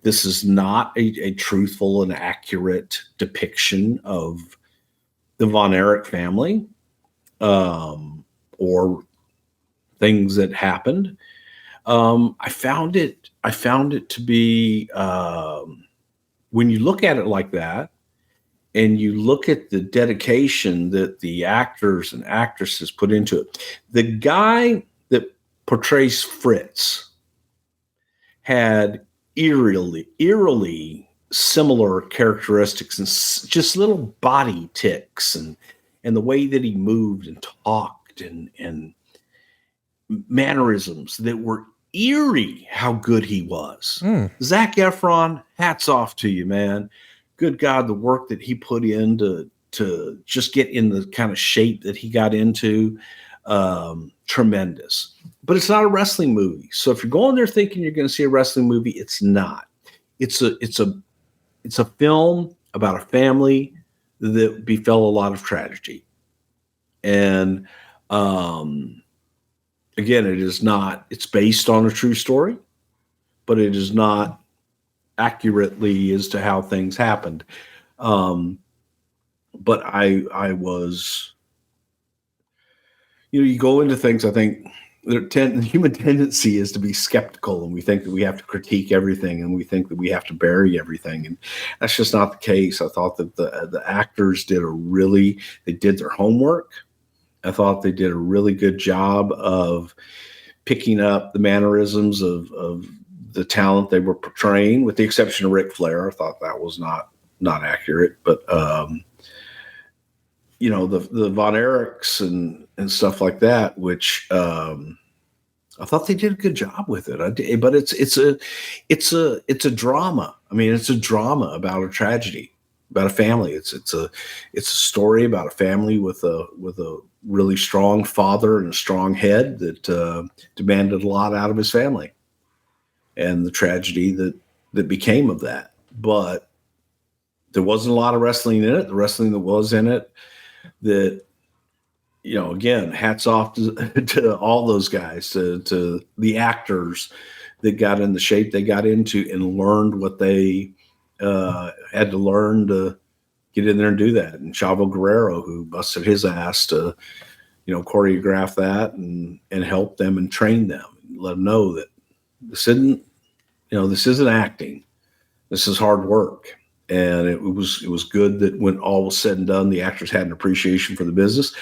this is not a truthful and accurate depiction of the Von Erich family or things that happened. I found it to be when you look at it like that, and you look at the dedication that the actors and actresses put into it. The guy that portrays Fritz had eerily similar characteristics and just little body ticks and the way that he moved and talked and mannerisms that were eerie how good he was. Zac Efron, hats off to you, man. Good God, the work that he put in to just get in the kind of shape that he got into, tremendous. But it's not a wrestling movie. So if you're going there thinking you're going to see a wrestling movie, it's not. It's a film about a family that befell a lot of tragedy. And again, it's based on a true story, but it is not accurately as to how things happened. But I was, you go into things, I think the human tendency is to be skeptical, and we think that we have to critique everything, and we think that we have to bury everything. And that's just not the case. I thought that the actors they did their homework. I thought they did a really good job of picking up the mannerisms of the talent they were portraying, with the exception of Ric Flair. I thought that was not accurate, but the Von Erichs and stuff like that, which I thought they did a good job with it. But it's a drama. I mean, it's a drama about a tragedy, about a family. It's a story about a family with a really strong father and a strong head that demanded a lot out of his family, and the tragedy that became of that. But there wasn't a lot of wrestling in it. The wrestling that was in it, that, again, hats off to all those guys, to the actors that got in the shape they got into and learned what they had to learn to get in there and do that. And Chavo Guerrero, who busted his ass to, choreograph that and help them and train them, and let them know that this isn't acting. This is hard work. And it was good that when all was said and done, the actors had an appreciation for the business.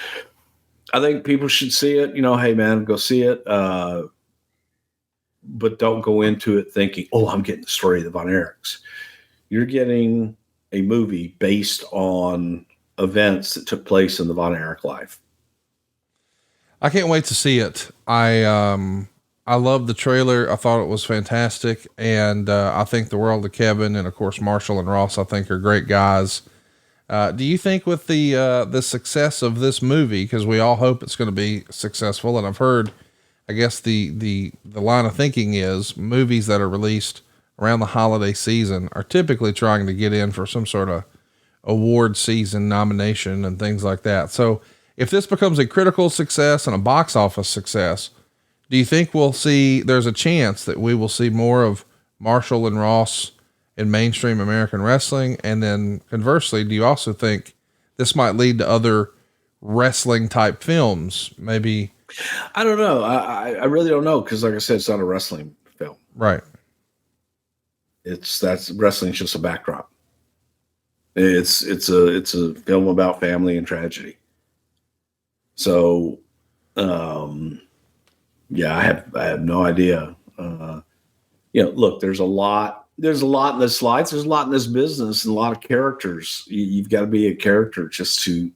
I think people should see it. Hey, man, go see it. But don't go into it thinking, oh, I'm getting the story of the Von Erichs. You're getting a movie based on events that took place in the Von Erich life. I can't wait to see it. I love the trailer. I thought it was fantastic. And, I think the world of Kevin, and of course, Marshall and Ross, I think are great guys. Do you think with the success of this movie, cause we all hope it's going to be successful. And I've heard, I guess the line of thinking is movies that are released around the holiday season are typically trying to get in for some sort of award season nomination and things like that. So if this becomes a critical success and a box office success, do you think there's a chance that we will see more of Marshall and Ross in mainstream American wrestling? And then conversely, do you also think this might lead to other wrestling type films? Maybe. I don't know. I really don't know. Cause like I said, it's not a wrestling film. Right. Wrestling's just a backdrop. It's a film about family and tragedy. So, yeah, I have no idea. Look, there's a lot in this life. There's a lot in this business and a lot of characters. You've got to be a character just to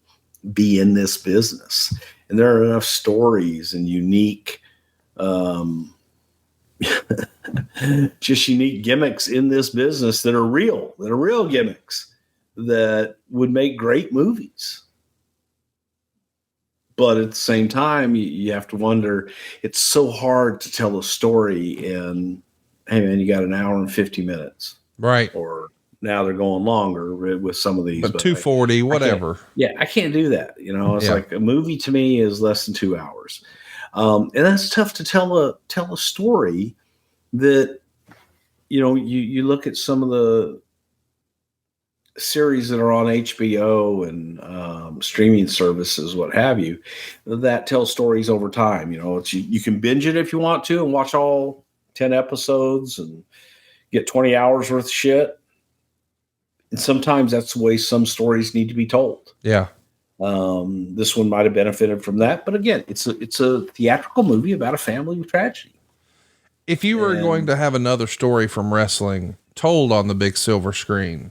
be in this business. And there are enough stories and unique, just unique gimmicks in this business that are real gimmicks that would make great movies. But at the same time, you have to wonder, it's so hard to tell a story in, hey man, you got an hour and 50 minutes. Right. Or now they're going longer with some of these. But 240, whatever. I can't do that. It's like a movie to me is less than 2 hours. And that's tough to tell a story that, you look at some of the series that are on HBO and streaming services, what have you, that tell stories over time. You can binge it if you want to and watch all 10 episodes and get 20 hours worth of shit. And sometimes that's the way some stories need to be told. Yeah. This one might have benefited from that, but again, it's a theatrical movie about a family with tragedy. If you were going to have another story from wrestling told on the big silver screen?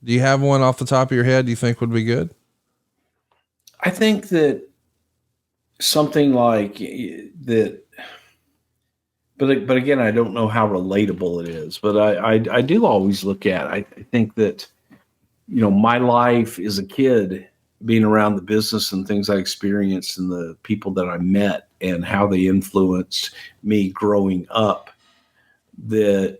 Do you have one off the top of your head you think would be good? I think that something like that, but again, I don't know how relatable it is, but I do always look at, I think that, my life as a kid, being around the business and things I experienced and the people that I met and how they influenced me growing up, that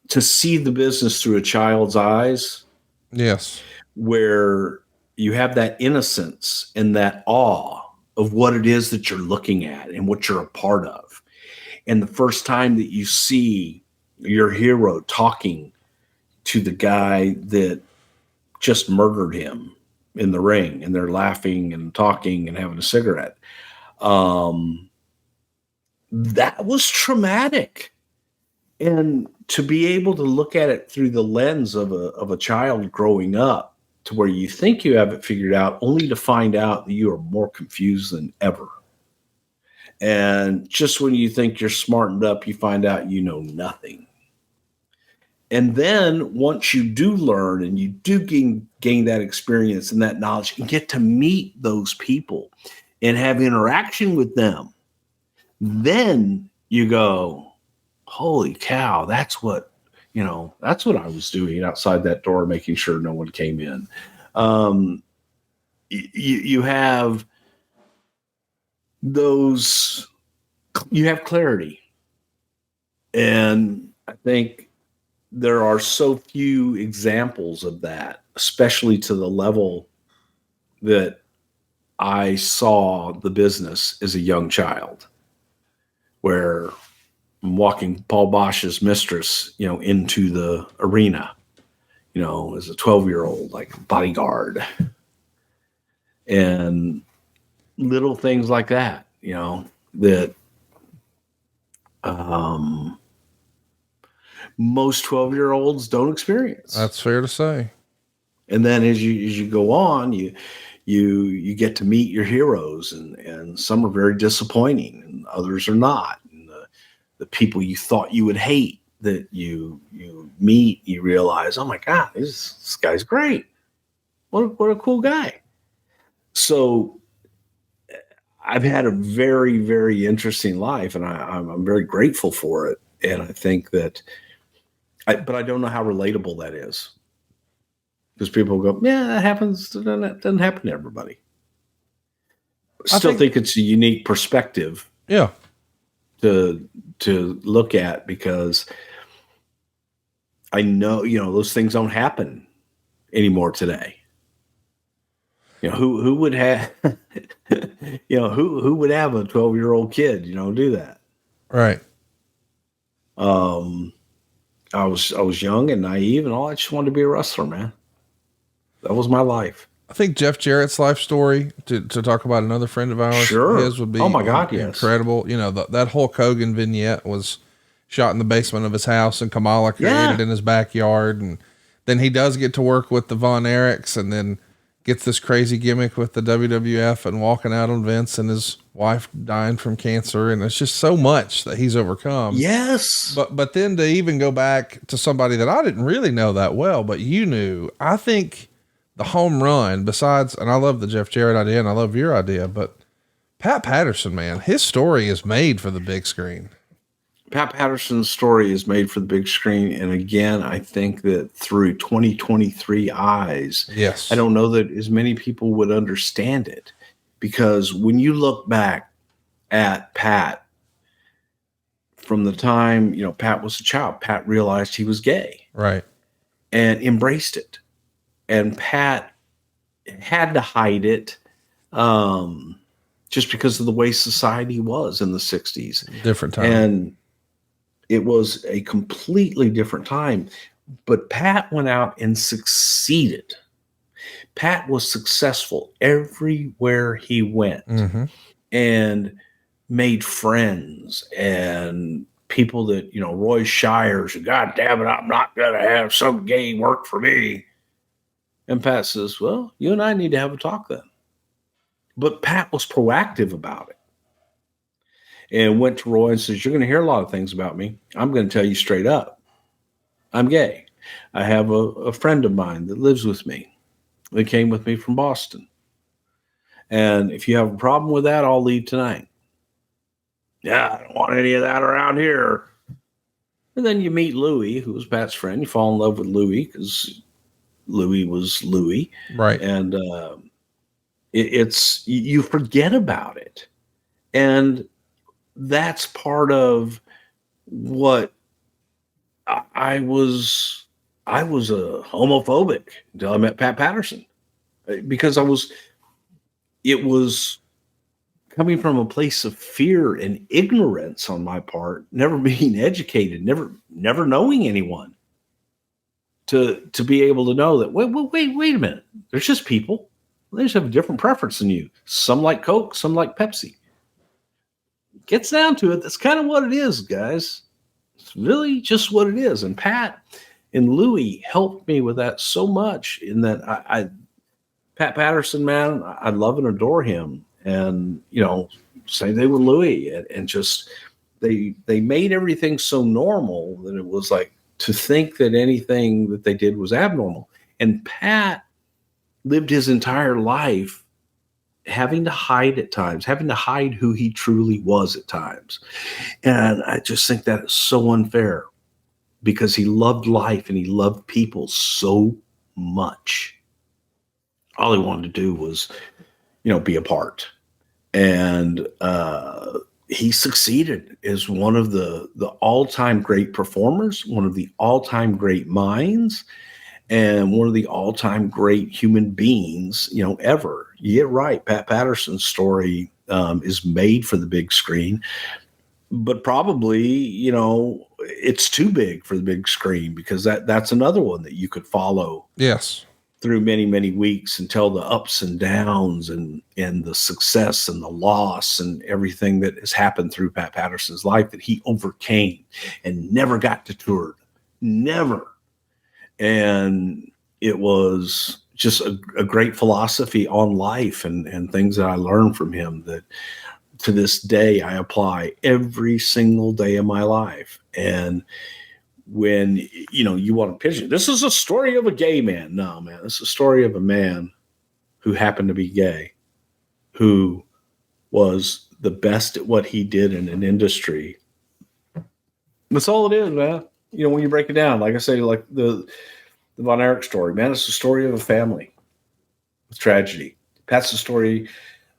to see the business through a child's eyes. Yes. Where you have that innocence and that awe of what it is that you're looking at and what you're a part of. And the first time that you see your hero talking to the guy that just murdered him in the ring, and they're laughing and talking and having a cigarette. That was traumatic. And to be able to look at it through the lens of a child growing up, to where you think you have it figured out, only to find out that you are more confused than ever. And just when you think you're smartened up, you find out you know nothing. And then once you do learn and you do gain that experience and that knowledge and get to meet those people and have interaction with them, then you go, holy cow, that's what I was doing outside that door, making sure no one came in. You have clarity. And I think there are so few examples of that, especially to the level that I saw the business as a young child, where I'm walking Paul Bosch's mistress, into the arena, as a 12-year-old, like bodyguard, and little things like that, that most 12-year-olds don't experience. That's fair to say. And then as you go on, you get to meet your heroes, and some are very disappointing and others are not. And the people you thought you would hate, that you meet, you realize, oh my God, this guy's great. What a cool guy. So I've had a very, very interesting life, and I'm very grateful for it. And I think that, but I don't know how relatable that is. Because people go, yeah, that happens. That doesn't happen to everybody. I still think it's a unique perspective. Yeah. To look at, because I know, those things don't happen anymore today. Who would have, who would have a 12-year-old kid, do that? Right. I was young and naive and all. I just wanted to be a wrestler, man. That was my life. I think Jeff Jarrett's life story, to talk about another friend of ours, sure, his would be, oh my God, yes, incredible. That Hulk Hogan vignette was shot in the basement of his house, and Kamala created in his backyard. And then he does get to work with the Von Erichs, and then gets this crazy gimmick with the WWF and walking out on Vince and his wife dying from cancer. And it's just so much that he's overcome. Yes. But then to even go back to somebody that I didn't really know that well, but you knew, I think the home run, besides, and I love the Jeff Jarrett idea and I love your idea, but Pat Patterson, man, his story is made for the big screen. Pat Patterson's story is made for the big screen. And again, I think that through 2023 eyes, yes, I don't know that as many people would understand it, because when you look back at Pat from the time, Pat was a child, Pat realized he was gay, right, and embraced it. And Pat had to hide it, just because of the way society was in the 60s. Different time. And it was a completely different time. But Pat went out and succeeded. Pat was successful everywhere he went, and made friends and people that, Roy Shires, God damn it, I'm not going to have some gay work for me. And Pat says, well, you and I need to have a talk then. But Pat was proactive about it. And went to Roy and says, you're going to hear a lot of things about me. I'm going to tell you straight up. I'm gay. I have a friend of mine that lives with me. They came with me from Boston. And if you have a problem with that, I'll leave tonight. Yeah, I don't want any of that around here. And then you meet Louie, who was Pat's friend. You fall in love with Louie because Louie was Louie. Right. And you forget about it. And that's part of what I was a homophobic until I met Pat Patterson, because it was coming from a place of fear and ignorance on my part, never being educated, never knowing anyone, to be able to know that, wait a minute. There's just people. They just have a different preference than you. Some like Coke, some like Pepsi. Gets down to it. That's kind of what it is, guys. It's really just what it is. And Pat and Louie helped me with that so much, in that Pat Patterson, man, I love and adore him. And, same thing with Louie, and just, they made everything so normal that it was like to think that anything that they did was abnormal. And Pat lived his entire life having to hide at times, having to hide who he truly was at times. And I just think that is so unfair, because he loved life and he loved people so much. All he wanted to do was, be a part. And he succeeded as one of the all-time great performers, one of the all-time great minds, and one of the all-time great human beings, ever. You get right. Pat Patterson's story is made for the big screen, but probably, it's too big for the big screen, because that's another one that you could follow. Yes. Through many, many weeks, and tell the ups and downs and the success and the loss and everything that has happened through Pat Patterson's life that he overcame and never got detoured. Never. And it was just a great philosophy on life and things that I learned from him that to this day I apply every single day of my life. And when, you want to picture, this is a story of a gay man. No, man, this is a story of a man who happened to be gay, who was the best at what he did in an industry. That's all it is, man. When you break it down, like I say, like the Von Erich story, man, it's the story of a family with tragedy. Pat's the story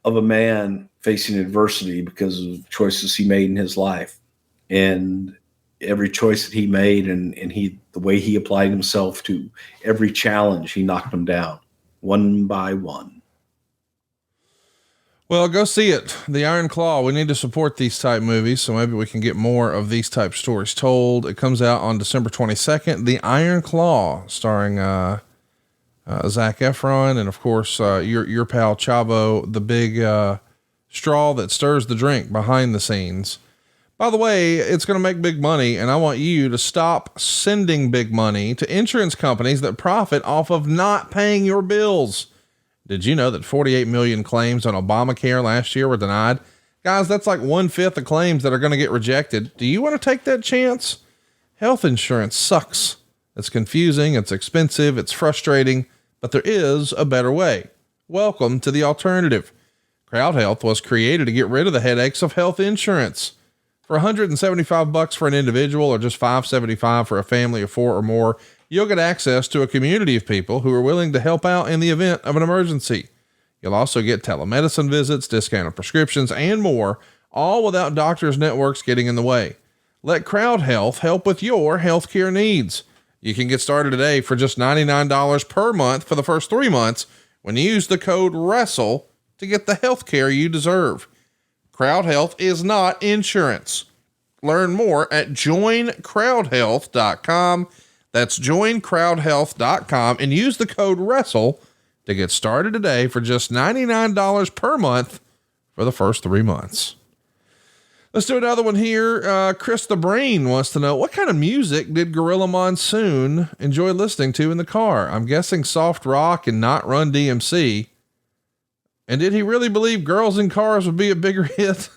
of a man facing adversity because of choices he made in his life. And every choice that he made and the way he applied himself to every challenge, he knocked them down one by one. Well, go see it. The Iron Claw. We need to support these type movies, so maybe we can get more of these type stories told. It comes out on December 22nd. The Iron Claw, starring Zac Efron, and of course your pal Chavo, the big straw that stirs the drink behind the scenes. By the way, it's going to make big money, and I want you to stop sending big money to insurance companies that profit off of not paying your bills. Did you know that 48 million claims on Obamacare last year were denied? Guys, that's like 1/5 of claims that are going to get rejected. Do you want to take that chance? Health insurance sucks. It's confusing. It's expensive. It's frustrating, but there is a better way. Welcome to the alternative. Crowd Health was created to get rid of the headaches of health insurance. For $175 for an individual, or just $575 for a family of 4 or more, you'll get access to a community of people who are willing to help out in the event of an emergency. You'll also get telemedicine visits, discounted prescriptions, and more, all without doctors' networks getting in the way. Let Crowd Health help with your healthcare needs. You can get started today for just $99 per month for the first 3 months when you use the code WRESTLE to get the healthcare you deserve. Crowd Health is not insurance. Learn more at joincrowdhealth.com. That's joincrowdhealth.com, and use the code WRESTLE to get started today for just $99 per month for the first 3 months. Let's do another one here. Chris the Brain wants to know, what kind of music did Gorilla Monsoon enjoy listening to in the car? I'm guessing soft rock and not Run DMC. And did he really believe Girls in Cars would be a bigger hit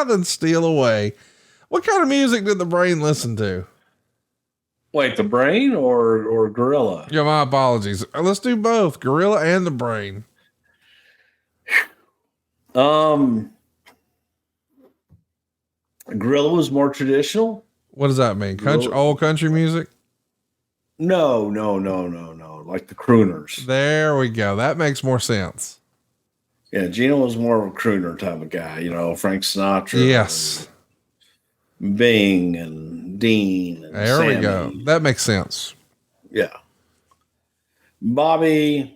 than Steal Away? What kind of music did the Brain listen to? Wait, the Brain or Gorilla? Yeah, my apologies. Let's do both, Gorilla and the Brain. Gorilla was more traditional. What does that mean? Old country music? No. Like the crooners. There we go. That makes more sense. Yeah, Gino was more of a crooner type of guy. Frank Sinatra. Yes. And Bing and Dean. And There Sammy. we go. That makes sense. Yeah. Bobby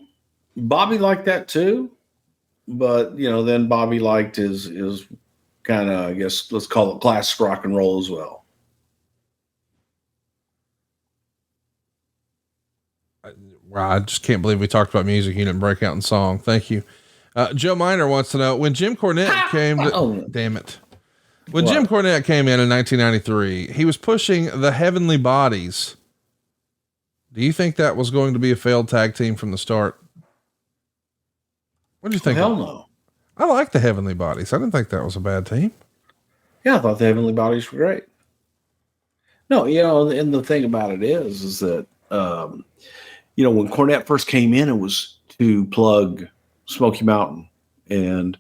liked that too. But, then Bobby liked his kind of, I guess, let's call it classic rock and roll as well. Wow, I just can't believe we talked about music. You didn't break out in song. Thank you. Joe Miner wants to know when Jim Cornette came to, damn it. When Jim Cornette came in 1993, he was pushing the Heavenly Bodies. Do you think that was going to be a failed tag team from the start? What do you think? Hell no. I like the Heavenly Bodies. I didn't think that was a bad team. Yeah, I thought the Heavenly Bodies were great. No, and the thing about it is that, when Cornette first came in, it was to plug Smoky Mountain. And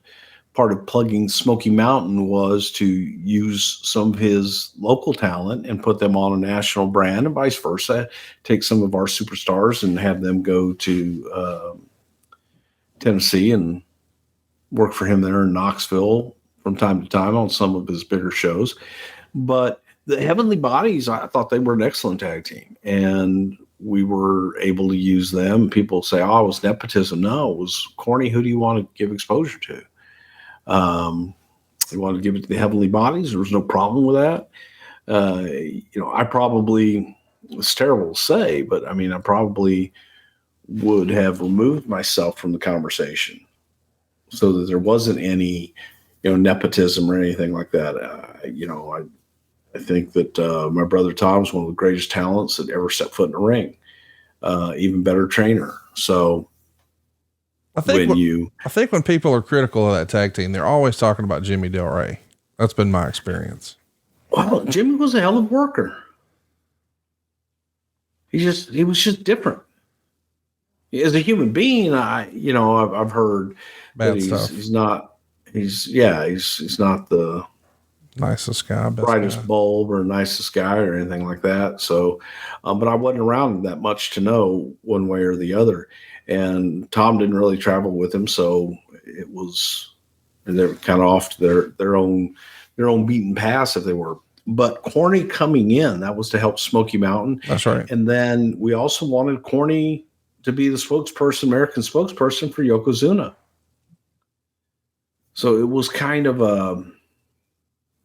part of plugging Smoky Mountain was to use some of his local talent and put them on a national brand and vice versa. Take some of our superstars and have them go to Tennessee and work for him there in Knoxville from time to time on some of his bigger shows. But the Heavenly Bodies, I thought they were an excellent tag team. And we were able to use them. People say, oh, it was nepotism. No, it was corny. Who do you want to give exposure to? You want to give it to the Heavenly Bodies. There was no problem with that. I probably, it's terrible to say, but I mean, I probably would have removed myself from the conversation so that there wasn't any, nepotism or anything like that. I think that my brother Tom is one of the greatest talents that ever set foot in a ring. Even better trainer. So I think when people are critical of that tag team, they're always talking about Jimmy Del Rey. That's been my experience. Well, Jimmy was a hell of a worker. He was just different. As a human being, I've heard bad that stuff. He's not the Nicest guy, brightest guy. bulb or nicest guy or anything like that. So, but I wasn't around that much to know one way or the other. And Tom didn't really travel with him. So it was, they're kind of off to their own beaten path if they were. But Corny coming in, that was to help Smoky Mountain. That's right. And then we also wanted Corny to be the American spokesperson for Yokozuna. So it was kind of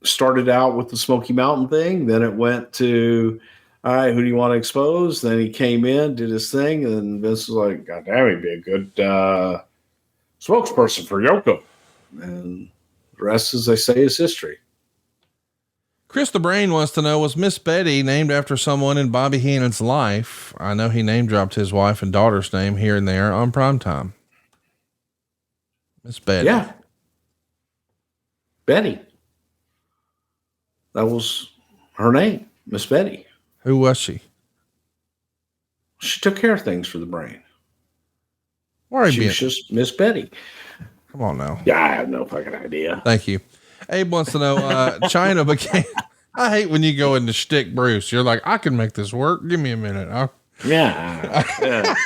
started out with the Smoky Mountain thing. Then it went to, all right, who do you want to expose? Then he came in, did his thing. And Vince was like, God damn, he'd be a good spokesperson for Yoko. And the rest, as they say, is history. Chris the Brain wants to know, was Miss Betty named after someone in Bobby Heenan's life? I know he name dropped his wife and daughter's name here and there on Primetime. Miss Betty. Yeah. Betty. That was her name, Miss Betty. Who was she? She took care of things for the Brain. She was just Miss Betty. Come on now. Yeah, I have no fucking idea. Thank you. Abe wants to know, China became, I hate when you go into shtick, Bruce. You're like, I can make this work. Give me a minute. Yeah,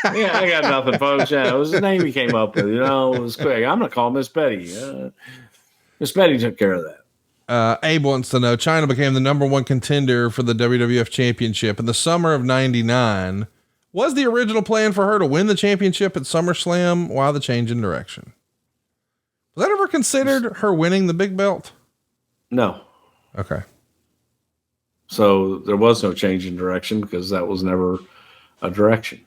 I got nothing, folks. Yeah, it was the name he came up with. It was quick. I'm going to call Miss Betty. Miss Betty took care of that. Abe wants to know, China became the number one contender for the WWF championship in the summer of 99. Was the original plan for her to win the championship at SummerSlam? Why the change in direction? Was that ever considered her winning the big belt? No. Okay. So there was no change in direction because that was never a direction.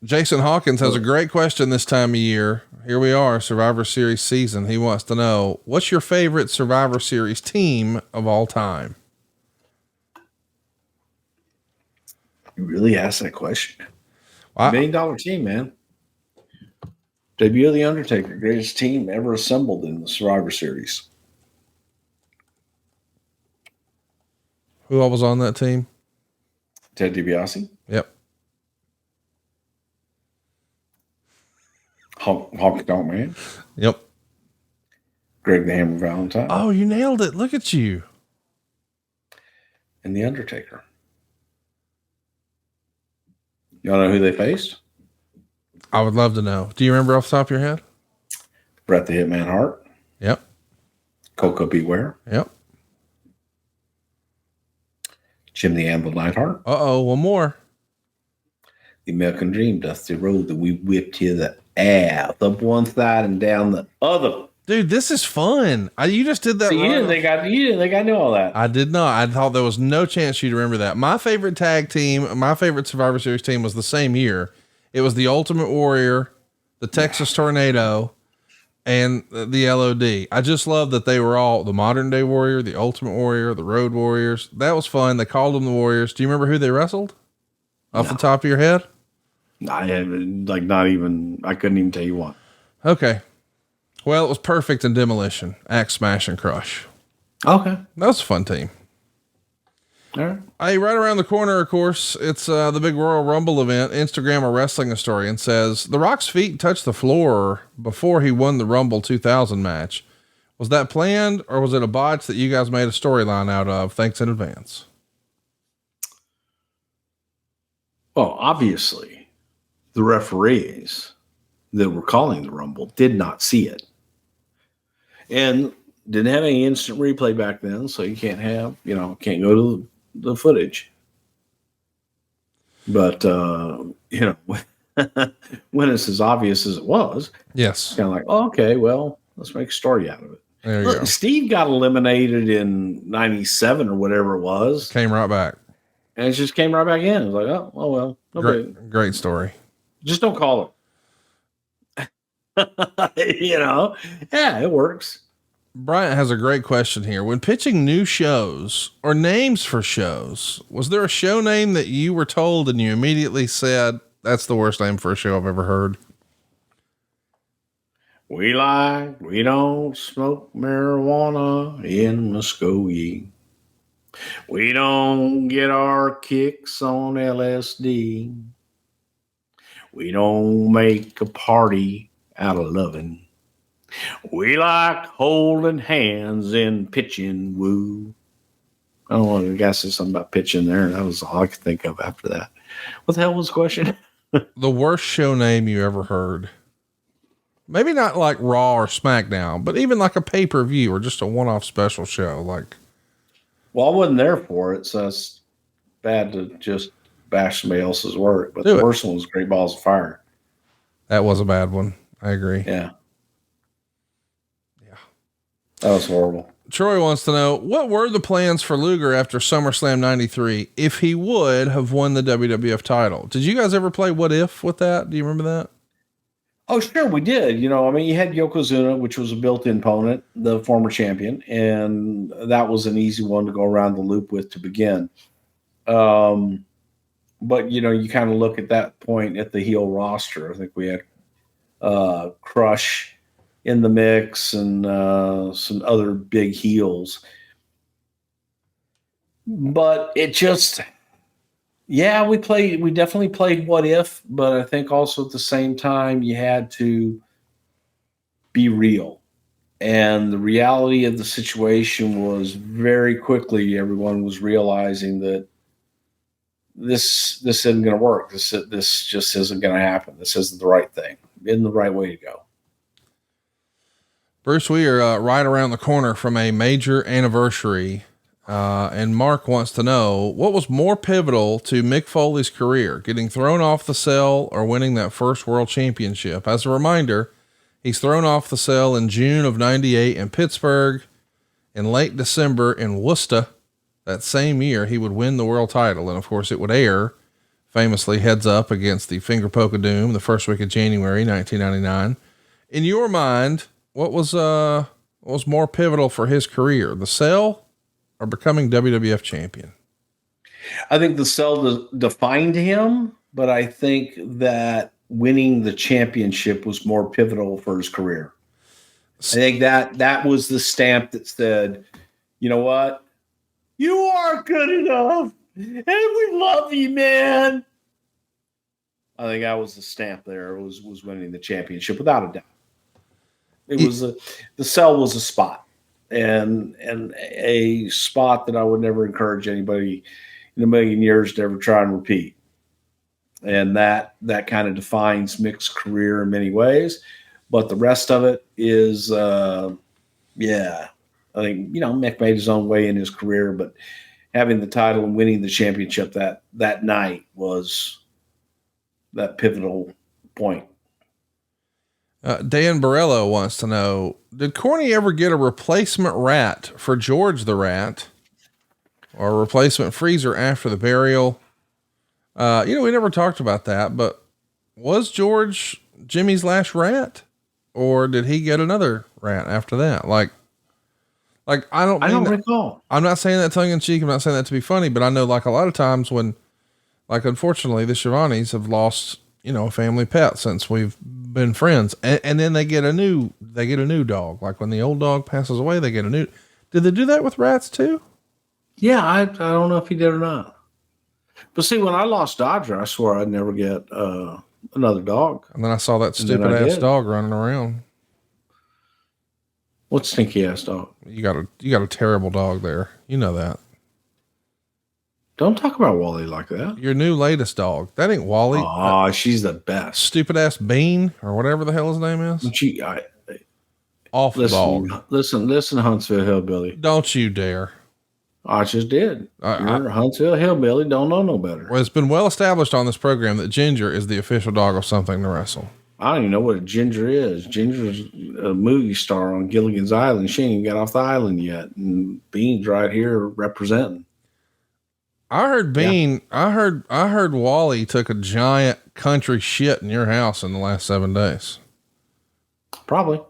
Jason Hawkins has a great question this time of year. Here we are, Survivor Series season. He wants to know, what's your favorite Survivor Series team of all time? You really asked that question. Well, $1 million team, man. Debut of The Undertaker, greatest team ever assembled in the Survivor Series. Who all was on that team? Ted DiBiase. Yep. Honky Tonk Man. Yep. Greg the Hammer Valentine. Oh, you nailed it. Look at you. And The Undertaker. Y'all know who they faced? I would love to know. Do you remember off the top of your head? Bret the Hitman Hart. Yep. Coco Beware. Yep. Jim the Anvil Neidhart. Uh-oh, one more. The American Dream, Dusty Road, that we whipped to the ass up one side and down the other. Dude, this is fun. You just did that. So you didn't think I knew all that. I did not. I thought there was no chance you'd remember that. My favorite tag team, my favorite Survivor Series team was the same year. It was the Ultimate Warrior, the Texas Tornado, and the LOD. I just love that they were all the Modern Day Warrior, the Ultimate Warrior, the Road Warriors. That was fun. They called them the Warriors. Do you remember who they wrestled off the top of your head? I had I couldn't even tell you one. Okay. Well, it was Perfect and Demolition, Axe, Smash, and Crush. Okay. That was a fun team. All right. Hey, right around the corner, of course, it's the big Royal Rumble event. Instagram a wrestling historian says The Rock's feet touched the floor before he won the Rumble 2000 match. Was that planned, or was it a botch that you guys made a storyline out of? Thanks in advance. Well, obviously, the referees that were calling the Rumble did not see it. And didn't have any instant replay back then, so you can't can't go to the footage. But, when it's as obvious as it was, Yes. kind of like, oh, okay, well, let's make a story out of it. There you Look, go. Steve got eliminated in 97 or whatever it was. Came right back. And it just came right back in. It was like, oh well. Okay. Great story. Just don't call it. Yeah, it works. Bryant has a great question here. When pitching new shows or names for shows, was there a show name that you were told and you immediately said, that's the worst name for a show I've ever heard? We don't smoke marijuana in Muskogee. We don't get our kicks on LSD. We don't make a party out of loving. We like holding hands and pitching woo. I don't know. I guess there's something about pitching there. That was all I could think of after that. What the hell was the question? The worst show name you ever heard. Maybe not like Raw or SmackDown, but even like a pay-per-view or just a one-off special show. Like, Well, I wasn't there for it, so it's bad to just bash somebody else's work. But Do the it. worst one was Great Balls of Fire. that was a bad one. I agree. Yeah. That was horrible. Troy wants to know, what were the plans for Luger after SummerSlam 93 if he would have won the WWF title? Did you guys ever play What If with that? Do you remember that? Oh, sure, we did. You had Yokozuna, which was a built-in opponent, the former champion, and that was an easy one to go around the loop with to begin. But, you kind of look at that point at the heel roster. I think we had Crush in the mix and some other big heels. But it just... Yeah, we definitely played What If, but I think also at the same time you had to be real. And the reality of the situation was very quickly everyone was realizing that this isn't going to work. This just isn't going to happen. This isn't the right thing. Isn't the right way to go. Bruce, we are right around the corner from a major anniversary. And Mark wants to know, what was more pivotal to Mick Foley's career, getting thrown off the cell or winning that first world championship? As a reminder, he's thrown off the cell in June of 98 in Pittsburgh. In late December in Worcester, that same year, he would win the world title. And of course it would air famously heads up against the Finger Poke of Doom, the first week of January, 1999. In your mind, what was more pivotal for his career, the cell or becoming WWF champion? I think the cell defined him, but I think that winning the championship was more pivotal for his career. I think that was the stamp that said, you know what? You are good enough. and we love you, man. I think I was the stamp there. Was winning the championship without a doubt. It was the cell was a spot, and a spot that I would never encourage anybody in a million years to ever try and repeat. And that kind of defines Mick's career in many ways, but the rest of it is, I think Mick made his own way in his career, but having the title and winning the championship that night was that pivotal point. Dan Borello wants to know, did Corny ever get a replacement rat for George the Rat or a replacement freezer after the burial? We never talked about that, but was George Jimmy's last rat, or did he get another rat after that? Like I don't recall. I'm not saying that tongue in cheek. I'm not saying that to be funny, but I know like a lot of times when, like, unfortunately the Shivani's have lost, a family pet since we've been friends, and then they get a new dog. Like when the old dog passes away, they get a new. Did they do that with rats too? Yeah. I don't know if he did or not, but see, when I lost Dodger, I swore I'd never get, another dog. And then I saw that stupid ass dog running around. What stinky ass dog? You got a terrible dog there. You know that. Don't talk about Wally like that. Your new latest dog. That ain't Wally. Oh, she's the best. Stupid ass Bean or whatever the hell his name is. Awful dog. Listen, Huntsville Hillbilly. Don't you dare. I just did. You're a Huntsville Hillbilly. Don't know no better. Well, it's been well established on this program that Ginger is the official dog of Something to Wrestle. I don't even know what a Ginger is. Ginger's a movie star on Gilligan's Island. She ain't even got off the island yet. And Bean's right here representing. I heard Bean, yeah. I heard Wally took a giant country shit in your house in the last 7 days. Probably.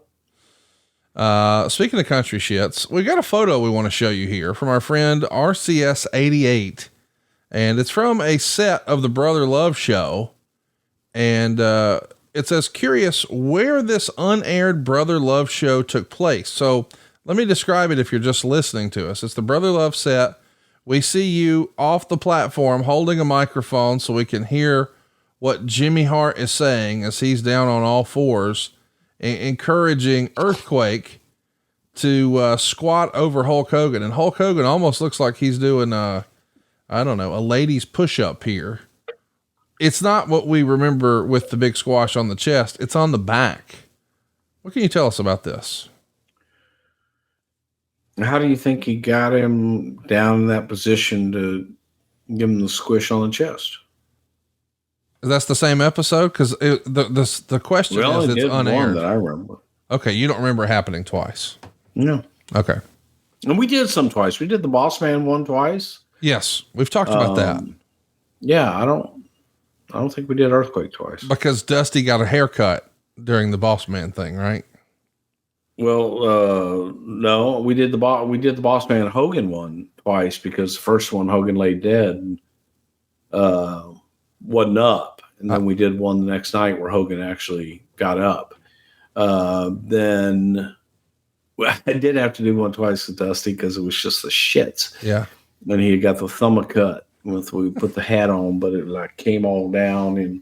Speaking of country shits, we got a photo we want to show you here from our friend RCS88. And it's from a set of the Brother Love show. And, it says, curious where this unaired Brother Love show took place. So let me describe it if you're just listening to us. It's the Brother Love set. We see you off the platform holding a microphone so we can hear what Jimmy Hart is saying as he's down on all fours, encouraging Earthquake to squat over Hulk Hogan. And Hulk Hogan almost looks like he's doing a ladies push-up here. It's not what we remember with the big squash on the chest. It's on the back. What can you tell us about this? How do you think he got him down in that position to give him the squish on the chest? That's the same episode? Cause the question is it's unaired. That I remember. Okay. You don't remember it happening twice. No. Okay. And we did some twice. We did the Boss Man one twice. Yes. We've talked about that. Yeah. I don't think we did Earthquake twice. Because Dusty got a haircut during the Boss Man thing, right? Well, no, we did the Boss Man Hogan one twice because the first one Hogan lay dead, wasn't up, and then we did one the next night where Hogan actually got up. Then I did have to do one twice with Dusty because it was just the shits. Yeah. Then he got the thumb cut we put the hat on, but it like came all down and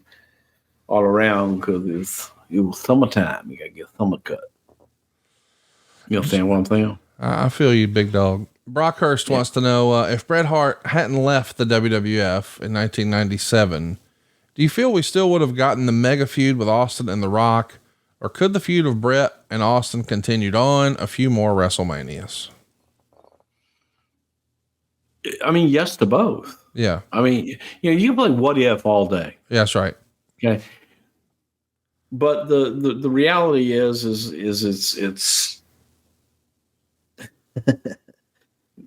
all around because it was summertime. You got to get a thumb cut. You understand what I'm saying? I feel you, big dog. Brockhurst wants to know, if Bret Hart hadn't left the WWF in 1997, do you feel we still would have gotten the mega feud with Austin and The Rock, or could the feud of Bret and Austin continued on a few more WrestleManias? I mean, yes to both. Yeah. I mean, you can play what if all day. Yeah, that's right. Okay. But the reality is it's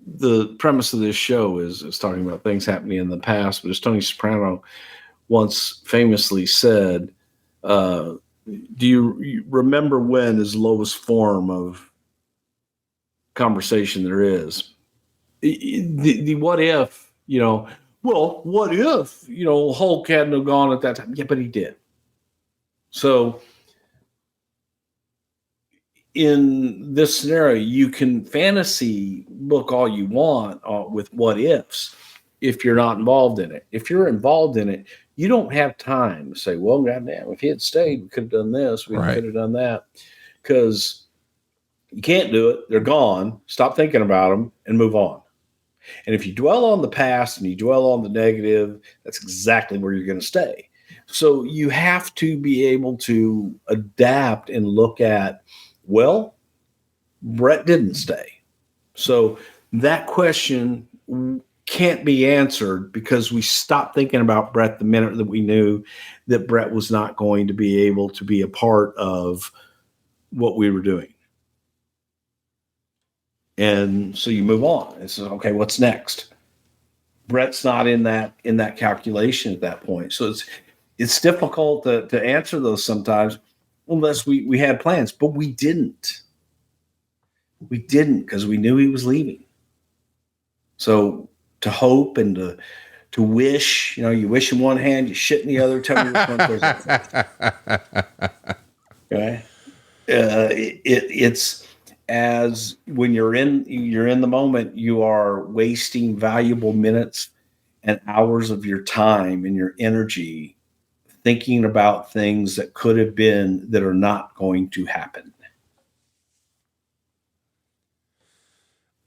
the premise of this show is talking about things happening in the past, but as Tony Soprano once famously said, do you remember when is the lowest form of conversation there is? The what if, what if, Hulk hadn't have gone at that time? Yeah, but he did. So in this scenario, you can fantasy book all you want with what ifs, if you're not involved in it. If you're involved in it, you don't have time to say, well, goddamn, if he had stayed, we could have done this, we Right. could have done that. Because you can't do it. They're gone. Stop thinking about them and move on. And if you dwell on the past and you dwell on the negative, that's exactly where you're going to stay. So you have to be able to adapt and look at, well, Brett didn't stay. So that question can't be answered because we stopped thinking about Brett the minute that we knew that Brett was not going to be able to be a part of what we were doing. And so you move on. It's okay, what's next? Brett's not in that calculation at that point. So it's difficult to answer those sometimes unless we had plans, but we didn't. We didn't because we knew he was leaving. So to hope and to wish, you wish in one hand, you shit in the other. Tell me which one goes up. Okay. It's as when you're in the moment, you are wasting valuable minutes and hours of your time and your energy thinking about things that could have been that are not going to happen.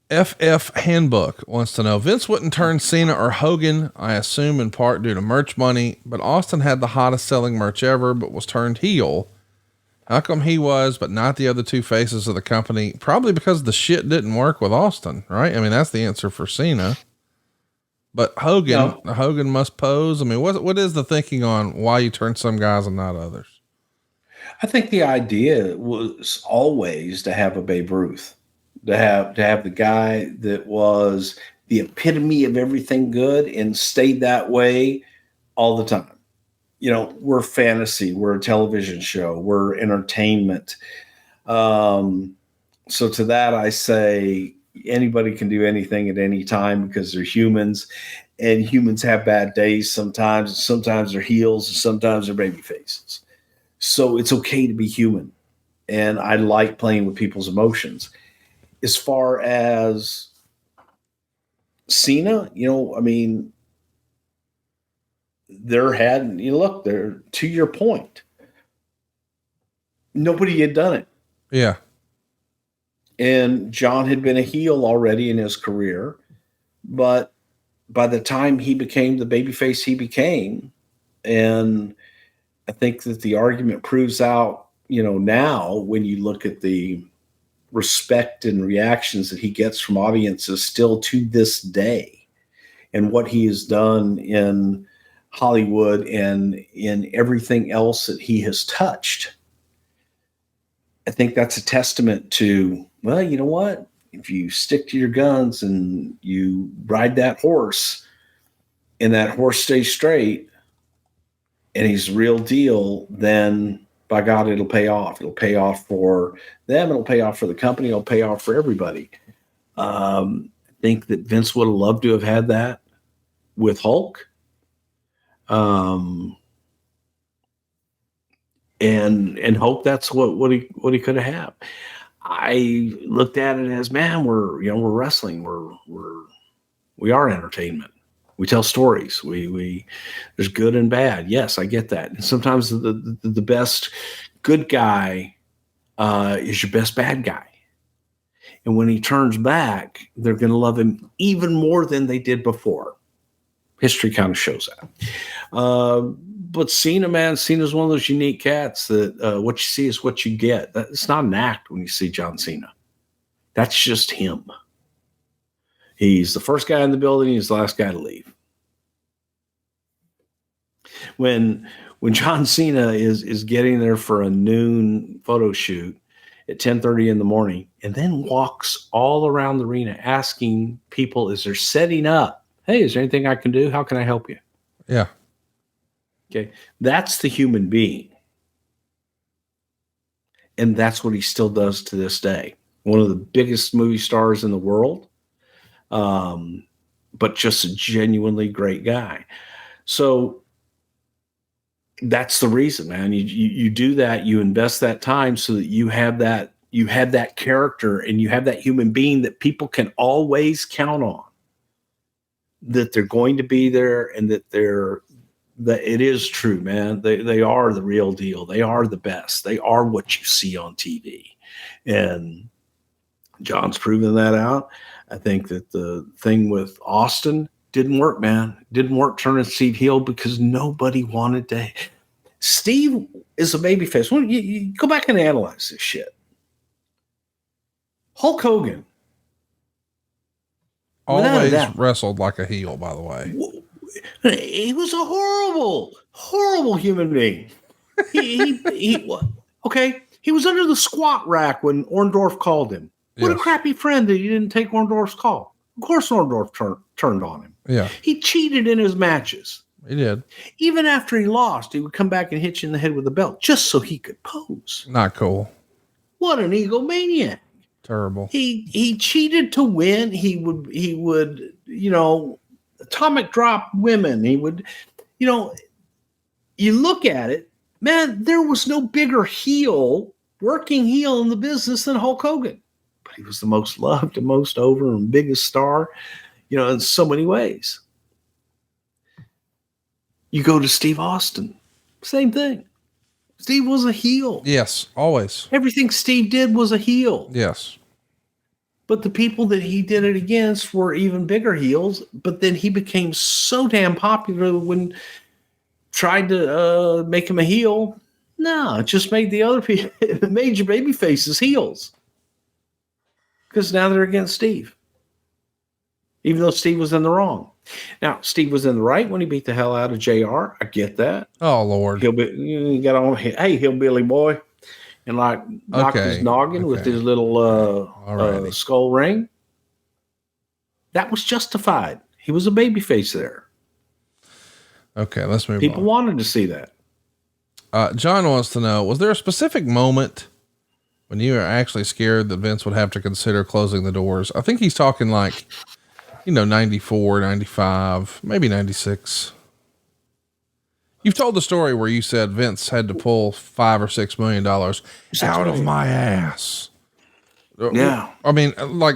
FF Handbook wants to know, Vince wouldn't turn Cena or Hogan, I assume in part due to merch money, but Austin had the hottest selling merch ever, but was turned heel. How come he was, but not the other two faces of the company? Probably because the shit didn't work with Austin, right? I mean, that's the answer for Cena. But Hogan must pose. I mean, what is the thinking on why you turn some guys and not others? I think the idea was always to have a Babe Ruth, to have the guy that was the epitome of everything good and stayed that way all the time. We're fantasy, we're a television show, we're entertainment. So to that, I say anybody can do anything at any time because they're humans, and humans have bad days sometimes. Sometimes they're heels, and sometimes they're baby faces. So it's okay to be human. And I like playing with people's emotions. As far as Cena, there, to your point, nobody had done it. Yeah. And John had been a heel already in his career, but by the time he became the babyface he became, and I think that the argument proves out, now when you look at the respect and reactions that he gets from audiences still to this day, and what he has done in Hollywood and in everything else that he has touched. I think that's a testament to, well, you know what? If you stick to your guns and you ride that horse and that horse stays straight and he's the real deal, then by God, it'll pay off. It'll pay off for them. It'll pay off for the company. It'll pay off for everybody. I think that Vince would have loved to have had that with Hulk. And hope that's what he could have had. I looked at it as, man, we're wrestling. We are entertainment. We tell stories. We there's good and bad. Yes, I get that. And sometimes the best good guy is your best bad guy. And when he turns back, they're going to love him even more than they did before. History kind of shows that. But Cena's one of those unique cats that what you see is what you get. It's not an act when you see John Cena. That's just him. He's the first guy in the building. He's the last guy to leave. When John Cena is getting there for a noon photo shoot at 10:30 in the morning, and then walks all around the arena asking people, "Is there setting up? Hey, is there anything I can do? How can I help you?" Yeah. Okay, that's the human being. And that's what he still does to this day. One of the biggest movie stars in the world, but just a genuinely great guy. So that's the reason, man. You do that, you invest that time so that you have that character and you have that human being that people can always count on. that they're going to be there and that it is true, man. They are the real deal. They are the best. They are what you see on TV. And John's proven that out. I think that the thing with Austin didn't work, man. Didn't work turning Steve heel because nobody wanted to. Steve is a babyface. Well, you go back and analyze this shit. Hulk Hogan always wrestled like a heel, by the way. He was a horrible human being. He okay. He was under the squat rack when Orndorff called him. What a crappy friend that he didn't take Orndorff's call. Of course, Orndorff turned on him. Yeah. He cheated in his matches. He did. Even after he lost, he would come back and hit you in the head with a belt just so he could pose. Not cool. What an egomaniac. Terrible. He cheated to win. He would, atomic drop women. He would, you look at it, man, there was no bigger working heel in the business than Hulk Hogan. But he was the most loved and most over and biggest star, in so many ways. You go to Steve Austin, same thing. Steve was a heel. Yes, always. Everything Steve did was a heel. Yes. But the people that he did it against were even bigger heels. But then he became so damn popular when tried to make him a heel. No, it just made the other people, it made your baby faces heels. Because now they're against Steve. Even though Steve was in the wrong. Now, Steve was in the right when he beat the hell out of JR. I get that. Oh, Lord. You got on, hey, hillbilly boy. And knocked his noggin with his little skull ring. That was justified. He was a babyface there. Okay, let's move on. People wanted to see that. John wants to know, was there a specific moment when you were actually scared that Vince would have to consider closing the doors? I think he's talking 94, 95, maybe 96. You've told the story where you said Vince had to pull $5 or $6 million out of my ass. Yeah. I mean,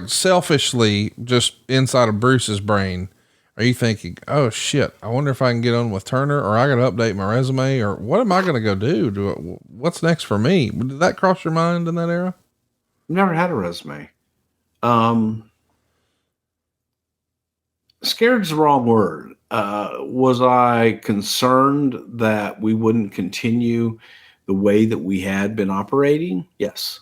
selfishly, just inside of Bruce's brain, are you thinking, oh shit, I wonder if I can get on with Turner, or I got to update my resume, or what am I going to go do? What's next for me? Did that cross your mind in that era? Never had a resume. Scared's the wrong word. Was I concerned that we wouldn't continue the way that we had been operating? Yes.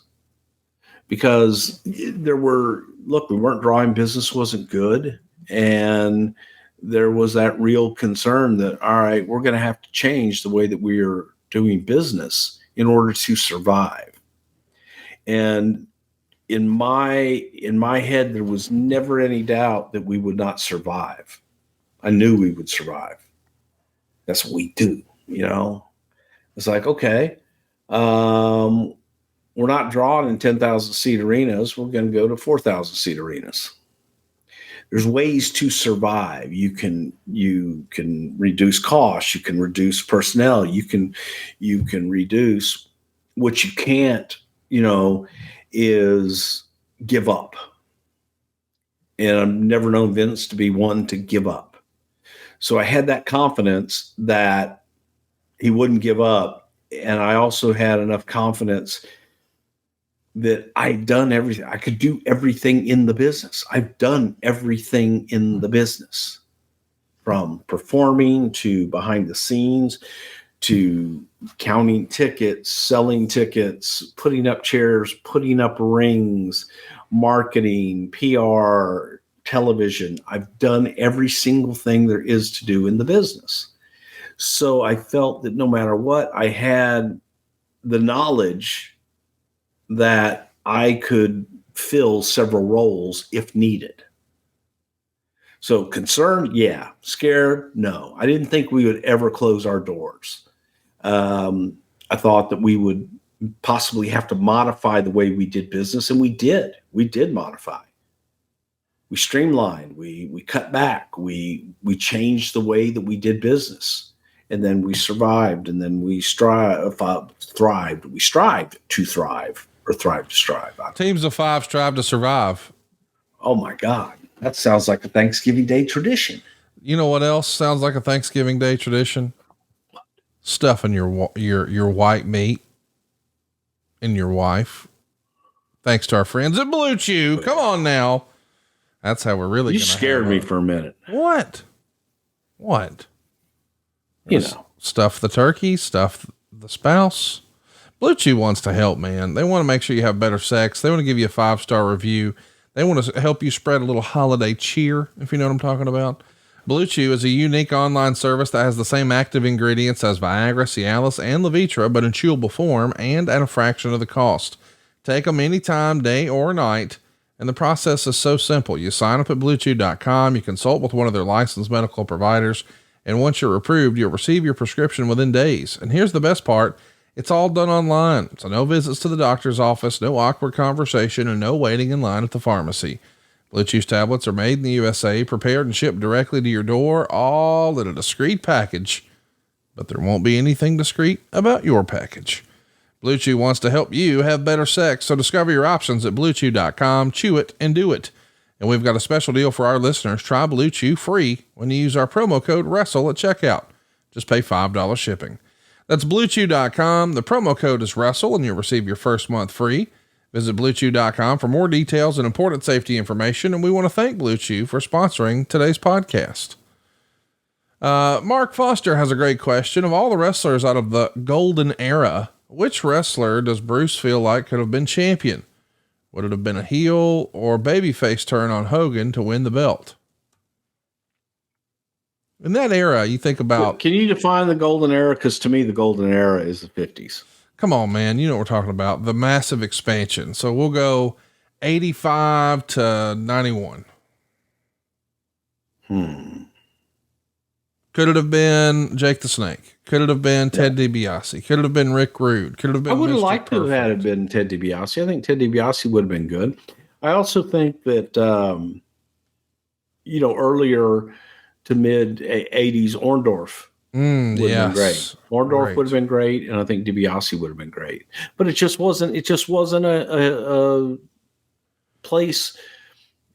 Because we weren't drawing, business wasn't good. And there was that real concern that, all right, we're going to have to change the way that we are doing business in order to survive. And in my head, there was never any doubt that we would not survive. I knew we would survive. That's what we do, It's like, okay, we're not drawing in 10,000 seat arenas. We're going to go to 4,000 seat arenas. There's ways to survive. You can reduce costs. You can reduce personnel. You can reduce. What you can't, is give up. And I've never known Vince to be one to give up. So I had that confidence that he wouldn't give up. And I also had enough confidence that I'd done everything. I could do everything in the business. I've done everything in the business, from performing to behind the scenes to counting tickets, selling tickets, putting up chairs, putting up rings, marketing, PR, television. I've done every single thing there is to do in the business. So I felt that no matter what, I had the knowledge that I could fill several roles if needed. So concerned, yeah. Scared, no. I didn't think we would ever close our doors. I thought that we would possibly have to modify the way we did business, and we did. We did modify. We streamlined. We cut back. We changed the way that we did business, and then we survived, and then we thrived. We strived to thrive, or thrive to strive. Teams of 5 strive to survive. Oh my God. That sounds like a Thanksgiving Day tradition. You know what else sounds like a Thanksgiving Day tradition? Stuffing your white meat in your wife. Thanks to our friends at Blue Chew. Come on now. That's how we're really You going to scared me for a minute. What? You know. Stuff the turkey, stuff the spouse. Blue Chew wants to help, man. They want to make sure you have better sex. They want to give you a 5-star review. They want to help you spread a little holiday cheer, if you know what I'm talking about. Blue Chew is a unique online service that has the same active ingredients as Viagra, Cialis, and Levitra, but in chewable form and at a fraction of the cost. Take them anytime, day or night, and the process is so simple. You sign up at BlueChew.com, you consult with one of their licensed medical providers, and once you're approved, you'll receive your prescription within days. And here's the best part. It's all done online, so no visits to the doctor's office, no awkward conversation, and no waiting in line at the pharmacy. Blue Chew's tablets are made in the USA, prepared and shipped directly to your door, all in a discreet package. But there won't be anything discreet about your package. Blue Chew wants to help you have better sex, so discover your options at BlueChew.com. Chew it and do it. And we've got a special deal for our listeners. Try Blue Chew free when you use our promo code WRESTLE at checkout. Just pay $5 shipping. That's BlueChew.com. The promo code is WRESTLE and you'll receive your first month free. Visit BlueChew.com for more details and important safety information. And we want to thank Blue Chew for sponsoring today's podcast. Mark Foster has a great question. Of all the wrestlers out of the golden era, which wrestler does Bruce feel like could have been champion? Would it have been a heel or babyface turn on Hogan to win the belt? In that era, you think about... Can you define the golden era? Because to me, the golden era is the 50s. Come on, man. You know what we're talking about. The massive expansion. So we'll go 85 to 91. Could it have been Jake the Snake? Could it have been Ted DiBiase? Could it have been Rick Rude? Could it have been... I would have Mr. liked to have had it been Ted DiBiase. I think Ted DiBiase would have been good. I also think that, earlier to mid 80s, Orndorff would have been great. Orndorff would have been great. And I think DiBiase would have been great, but it just wasn't a place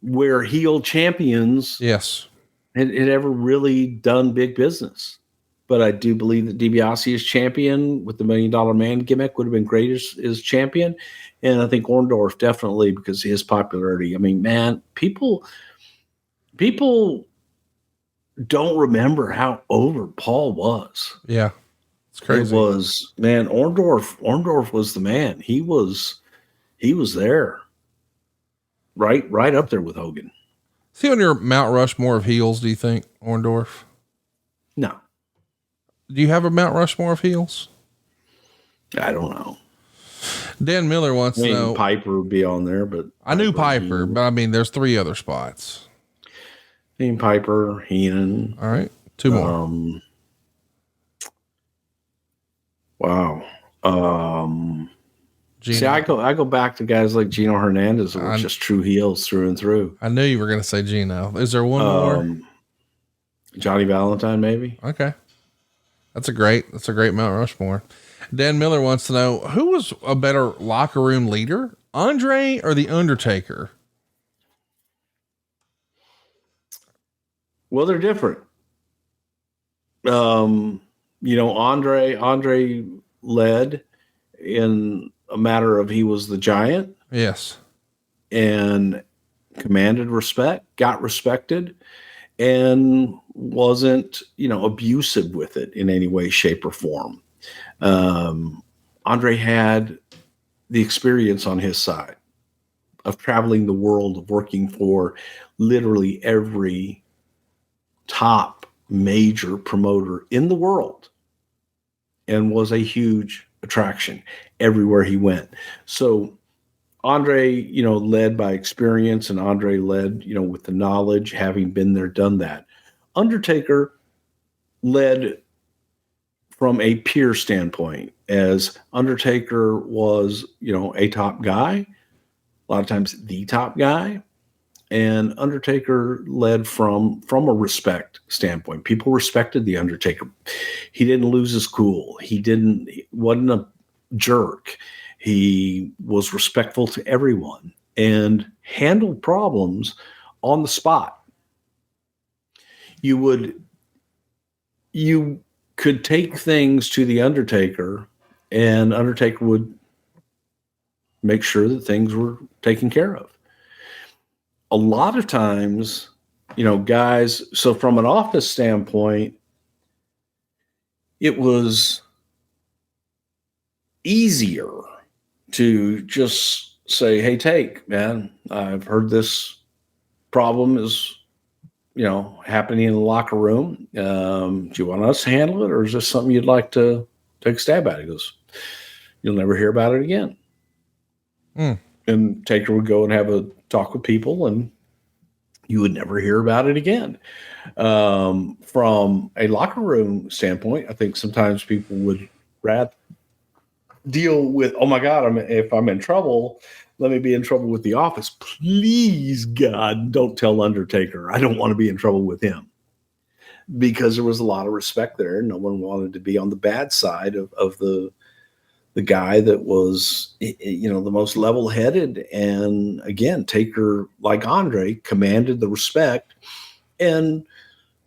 where heel champions had ever really done big business. But I do believe that DiBiase as champion with the $1 Million Man gimmick would have been great as champion. And I think Orndorff definitely, because of his popularity. I mean, man, people don't remember how over Paul was. Yeah. It's crazy. It was, man, Orndorff was the man. He was there. Right up there with Hogan. Is he on your Mount Rushmore of heels, do you think, Orndorff? No. Do you have a Mount Rushmore of heels? I don't know. Dan Miller wants to know. Piper would be on there, but I knew Piper, but I mean, there's 3 other spots. Piper, Heenan. All right. 2 more. Wow. Gino. See, I go back to guys like Gino Hernandez that were just true heels through and through. I knew you were going to say Gino. Is there one more? Johnny Valentine, maybe. Okay. That's a great Mount Rushmore. Dan Miller wants to know, who was a better locker room leader, Andre or the Undertaker? Well, they're different. Andre led in a matter of he was the giant. Yes. And commanded respect, got respected, and wasn't, abusive with it in any way, shape, or form. Andre had the experience on his side of traveling the world, of working for literally every top major promoter in the world, and was a huge attraction everywhere he went. So Andre, led by experience, and Andre led, with the knowledge, having been there, done that. Undertaker led from a peer standpoint, as Undertaker was, a top guy, a lot of times the top guy. And Undertaker led from a respect standpoint. People respected the Undertaker. He didn't lose his cool. He wasn't a jerk. He was respectful to everyone and handled problems on the spot. you could take things to the Undertaker, and Undertaker would make sure that things were taken care of. A lot of times, guys, so from an office standpoint, it was easier to just say, hey, Take, man, I've heard this problem is, happening in the locker room. Do you want us to handle it, or is this something you'd like to take a stab at? He goes, you'll never hear about it again. And Taker would go and have a talk with people, and you would never hear about it again. From a locker room standpoint, I think sometimes people would rather deal with, oh my God, if I'm in trouble, let me be in trouble with the office. Please, God, don't tell Undertaker. I don't want to be in trouble with him. Because there was a lot of respect there. No one wanted to be on the bad side of the guy that was, the most level-headed. And again, Taker, like Andre, commanded the respect and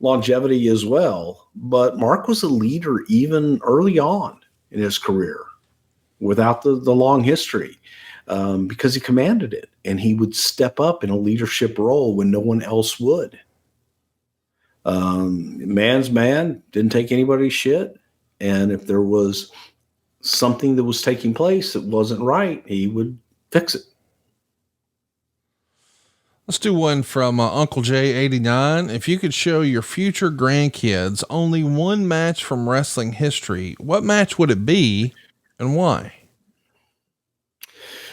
longevity as well. But Mark was a leader even early on in his career without the long history, because he commanded it, and he would step up in a leadership role when no one else would. Man's man, didn't take anybody's shit. And if there was something that was taking place that wasn't right, he would fix it. Let's do one from Uncle J 89. If you could show your future grandkids only one match from wrestling history, what match would it be and why?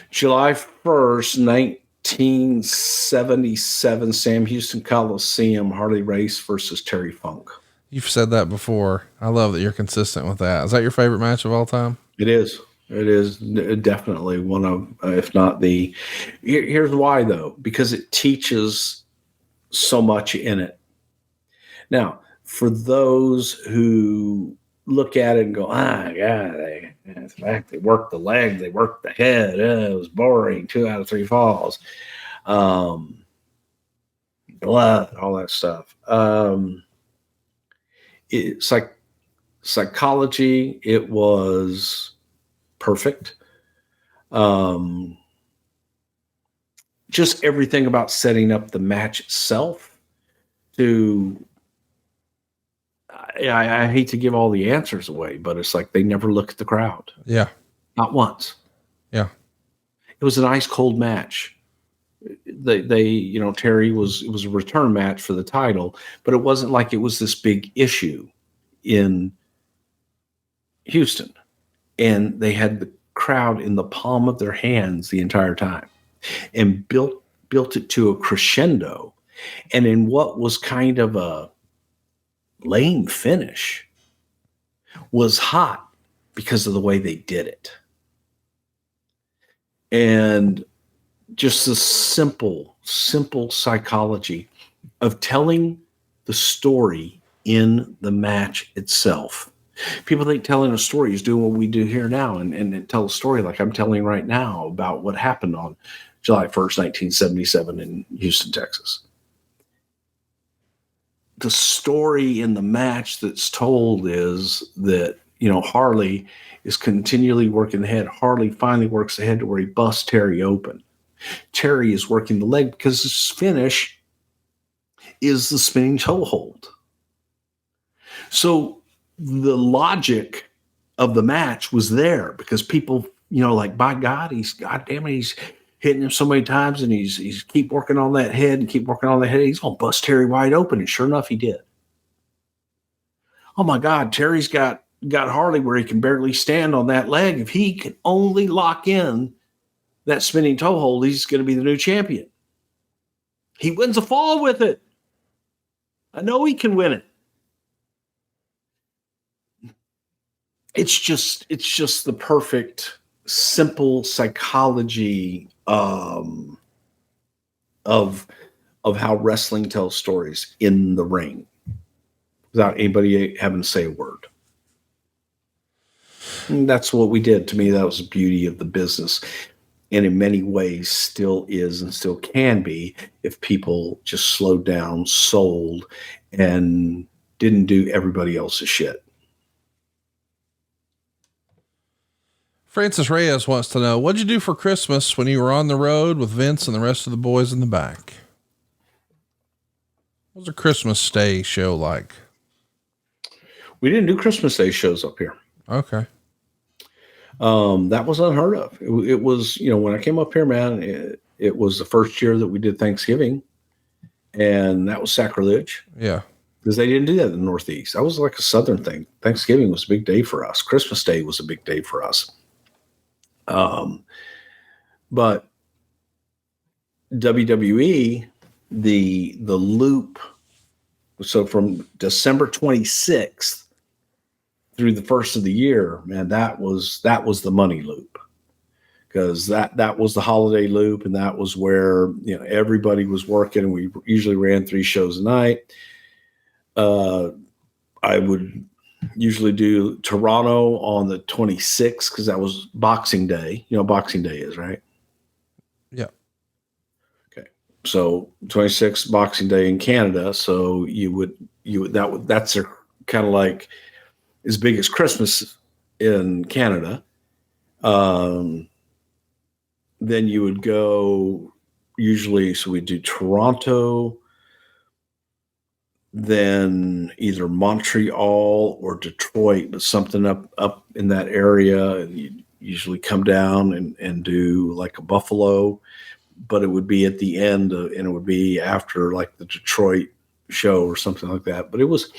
July 1st, 1977, Sam Houston Coliseum, Harley Race versus Terry Funk. You've said that before. I love that you're consistent with that. Is that your favorite match of all time? It is. It is definitely one of, if not the. Here's why, though, because it teaches so much in it. Now, for those who look at it and go, God, they worked the leg, they worked the head. It was boring. 2 out of 3 falls. Blood, all that stuff. It's like psychology. It was perfect. Just everything about setting up the match itself to, I hate to give all the answers away, but it's like they never look at the crowd. Yeah. Not once. Yeah. It was an ice cold match. Terry it was a return match for the title, but it wasn't like it was this big issue in Houston. And they had the crowd in the palm of their hands the entire time and built it to a crescendo. And in what was kind of a lame finish was hot because of the way they did it. And just the simple psychology of telling the story in the match itself. People think telling a story is doing what we do here now and tell a story like I'm telling right now about what happened on July 1st, 1977 in Houston, Texas. The story in the match that's told is that, Harley is continually working the head. Harley finally works the head to where he busts Terry open. Terry is working the leg because his finish is the spinning toe hold. So the logic of the match was there because people, by God, he's hitting him so many times and he's keep working on that head and keep working on that head. He's going to bust Terry wide open. And sure enough, he did. Oh my God, Terry's got Harley where he can barely stand on that leg. If he can only lock in that spinning toe hold, he's going to be the new champion. He wins a fall with it. I know he can win it. It's just the perfect, simple psychology of how wrestling tells stories in the ring without anybody having to say a word. And that's what we did. To me, that was the beauty of the business. And in many ways still is and still can be if people just slowed down, sold, and didn't do everybody else's shit. Francis Reyes wants to know, what'd you do for Christmas when you were on the road with Vince and the rest of the boys in the back? What was a Christmas Day show like? We didn't do Christmas Day shows up here. Okay. That was unheard of. It was, when I came up here, man, it was the first year that we did Thanksgiving, and that was sacrilege. Yeah. Because they didn't do that in the Northeast. That was like a Southern thing. Thanksgiving was a big day for us. Christmas Day was a big day for us. But WWE, the loop, so from December 26th through the first of the year, man, that was the money loop, because that was the holiday loop, and that was where everybody was working, and we usually ran 3 shows a night. I would usually do Toronto on the 26th because that was Boxing Day. Boxing Day is, right? Yeah. Okay. So 26th Boxing Day in Canada. So that's kind of like as big as Christmas in Canada. Then you would go usually, so we do Toronto, then either Montreal or Detroit, but something up in that area. And you usually come down and do like a Buffalo, but it would be at the end and it would be after like the Detroit show or something like that. But it was,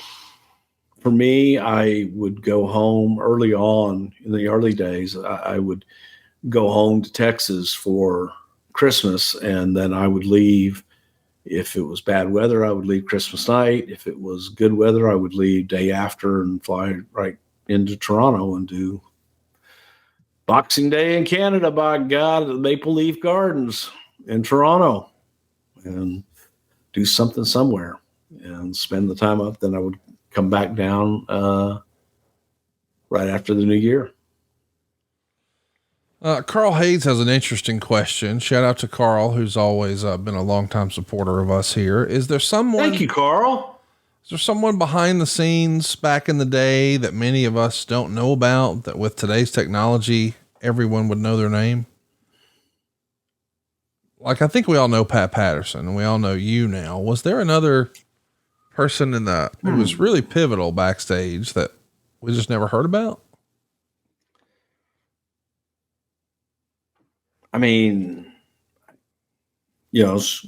for me, I would go home early on in the early days. I would go home to Texas for Christmas, and then I would leave. If it was bad weather, I would leave Christmas night. If it was good weather, I would leave day after and fly right into Toronto and do Boxing Day in Canada, by God, at the Maple Leaf Gardens in Toronto, and do something somewhere and spend the time up. Then I would come back down right after the new year. Carl Hayes has an interesting question. Shout out to Carl, who's always been a longtime supporter of us here. Is there someone? Thank you, Carl. Is there someone behind the scenes back in the day that many of us don't know about, that with today's technology, everyone would know their name? Like, I think we all know Pat Patterson, and we all know you now. Was there another person who was really pivotal backstage that we just never heard about? I mean, it's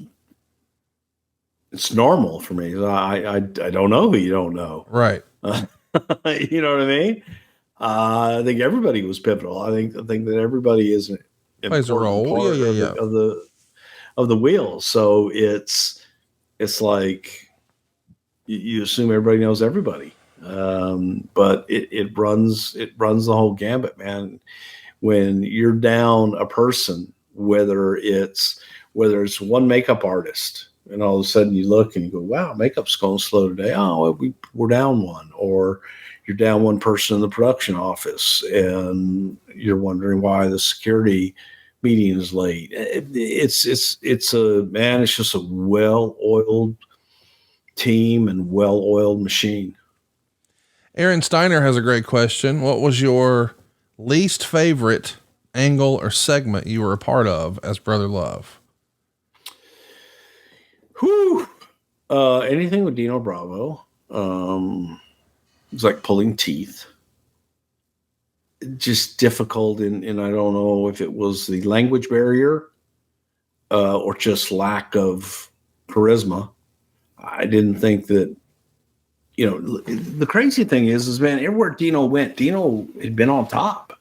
normal for me. I don't know who you don't know. Right. You know what I mean? I think everybody was pivotal. I think that everybody is an Plays a role. Part of the wheel. So it's like you assume everybody knows everybody. But it runs the whole gambit, man. When you're down a person, whether it's one makeup artist, and all of a sudden you look and you go, wow, makeup's going slow today. Oh, we're down one. Or you're down one person in the production office and you're wondering why the security meeting is late. It's just a well-oiled team and well-oiled machine. Aaron Steiner has a great question. What was your least favorite angle or segment you were a part of as Brother Love? Anything with Dino Bravo. It's like pulling teeth. Just difficult, and I don't know if it was the language barrier or just lack of charisma. I didn't think that, the crazy thing is man, everywhere Dino went, Dino had been on top.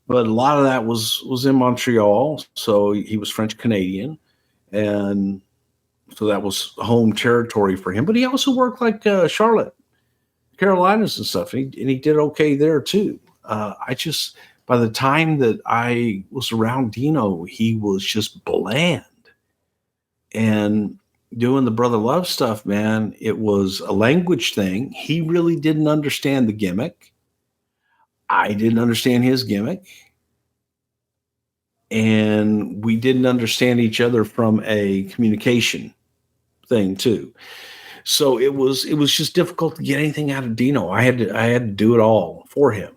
But a lot of that was in Montreal, so he was French Canadian, and so that was home territory for him. But he also worked like Charlotte, Carolinas, and stuff, and he did okay there too. By the time that I was around Dino, he was just bland, and doing the Brother Love stuff, man, it was a language thing. He really didn't understand the gimmick. I didn't understand his gimmick, and we didn't understand each other from a communication thing too. So it was just difficult to get anything out of Dino. I had to do it all for him.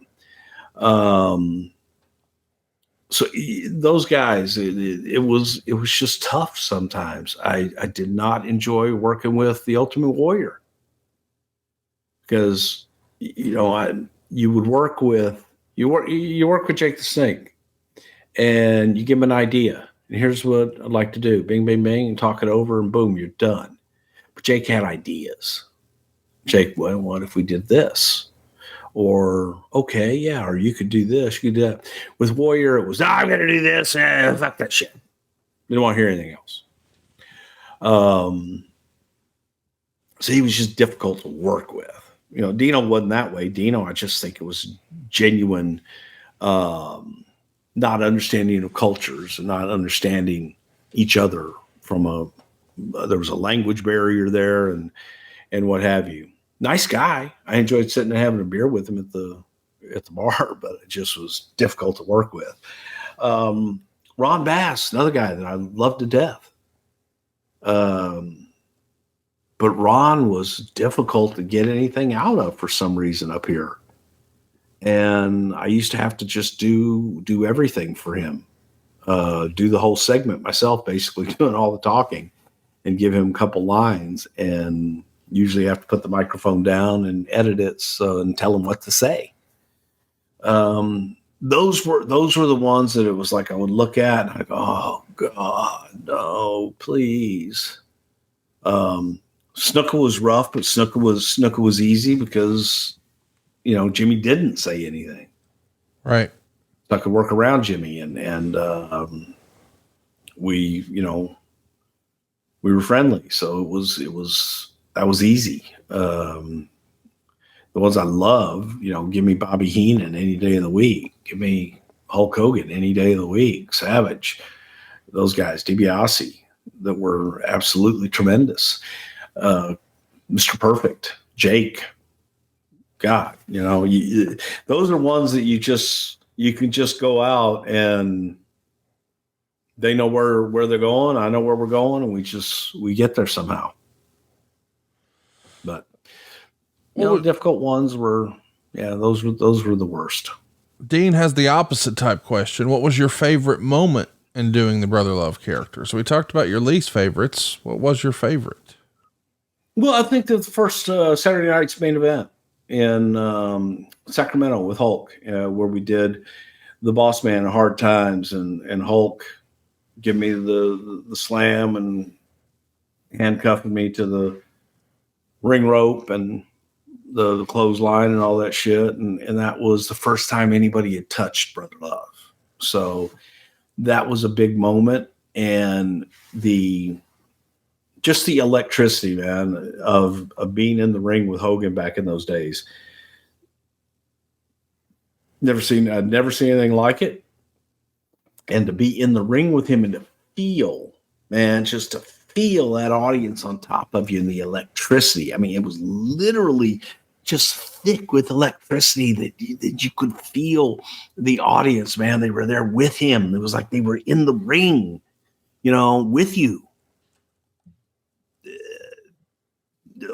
So those guys, it was just tough sometimes. I did not enjoy working with the Ultimate Warrior because you work with Jake the Snake, and you give him an idea. And here's what I'd like to do: bing, bing, bing, and talk it over, and boom, you're done. But Jake had ideas. Jake, well, what if we did this? Or, okay, yeah, or you could do this, you could do that. With Warrior, it was, I'm going to do this, fuck that shit. Didn't want to hear anything else. So he was just difficult to work with. Dino wasn't that way. Dino, I just think it was genuine, not understanding of cultures and not understanding each other there was a language barrier there and what have you. Nice guy. I enjoyed sitting and having a beer with him at the bar, but it just was difficult to work with. Ron Bass, another guy that I loved to death. But Ron was difficult to get anything out of for some reason up here. And I used to have to just do everything for him. Do the whole segment myself, basically doing all the talking and give him a couple lines, and usually have to put the microphone down and edit it and tell him what to say. Those were the ones that it was like I would look at and I go, oh God, no, please. Snooker was rough, but Snooker was easy because Jimmy didn't say anything. Right. So I could work around Jimmy and we were friendly. So that was easy. The ones I love, give me Bobby Heenan any day of the week. Give me Hulk Hogan any day of the week. Savage, those guys, DiBiase, that were absolutely tremendous. Mr. Perfect, Jake. God, those are ones that you can just go out and they know where they're going. I know where we're going, and we get there somehow. But difficult ones were, those were the worst. Dean has the opposite type question. What was your favorite moment in doing the Brother Love character? So we talked about your least favorites. What was your favorite? Well, I think the first Saturday night's main event in Sacramento with Hulk, where we did the Boss Man at Hard Times, and Hulk give me the slam and handcuffing me to the ring rope and the clothesline and all that shit. And that was the first time anybody had touched Brother Love. So that was a big moment. And just the electricity, man, of being in the ring with Hogan back in those days. I'd never seen anything like it. And to be in the ring with him and to feel, man, just to feel that audience on top of you and the electricity. I mean, it was literally just thick with electricity that you could feel the audience, man. They were there with him. It was like they were in the ring, with you.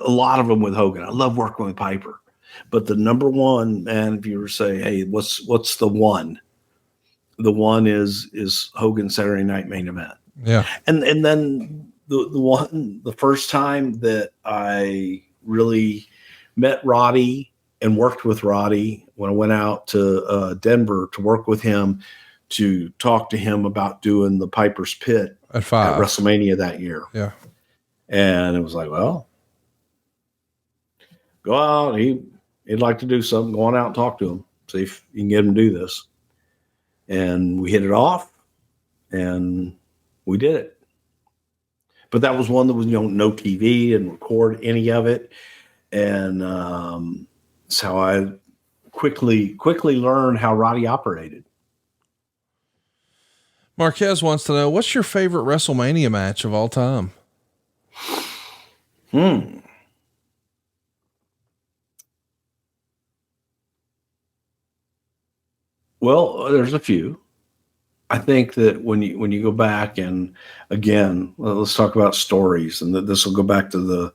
A lot of them with Hogan. I love working with Piper. But the number one, man, if you were to say, hey, what's the one? The one is Hogan Saturday Night Main Event. Yeah. And then the first time that I really met Roddy and worked with Roddy, when I went out to Denver to work with him, to talk to him about doing the Piper's Pit at WrestleMania that year. Yeah. And it was like, well, go out. He'd like to do something. Go on out and talk to him. See if you can get him to do this. And we hit it off, and we did it. But that was one that was, no TV and record any of it. And that's how I quickly learned how Roddy operated. Marquez wants to know, what's your favorite WrestleMania match of all time? Well, there's a few. I think that when you go back, and again, let's talk about stories, and this will go back to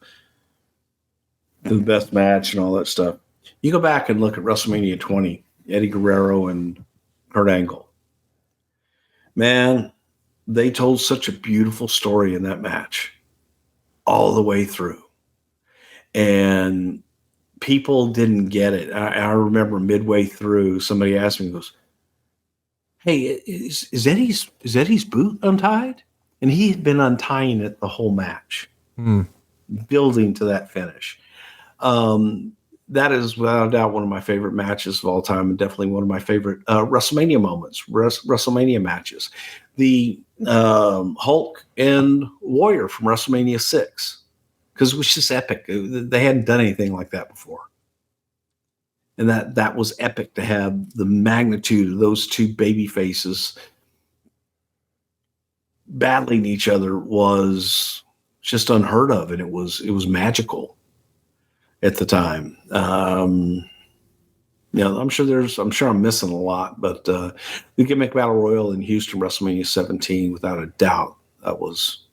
the best match and all that stuff. You go back and look at WrestleMania 20, Eddie Guerrero and Kurt Angle. Man, they told such a beautiful story in that match all the way through. And people didn't get it. I remember midway through, somebody asked me, goes, "Hey, is Eddie's boot untied?" And he had been untying it the whole match, building to that finish. That is without a doubt one of my favorite matches of all time, and definitely one of my favorite WrestleMania moments, WrestleMania matches. The Hulk and Warrior from WrestleMania 6, because it was just epic. They hadn't done anything like that before. And that was epic to have the magnitude of those two baby faces battling each other was just unheard of, and it was magical at the time. I'm sure I'm missing a lot, but the Gimmick Battle Royal in Houston, WrestleMania 17, without a doubt, that was,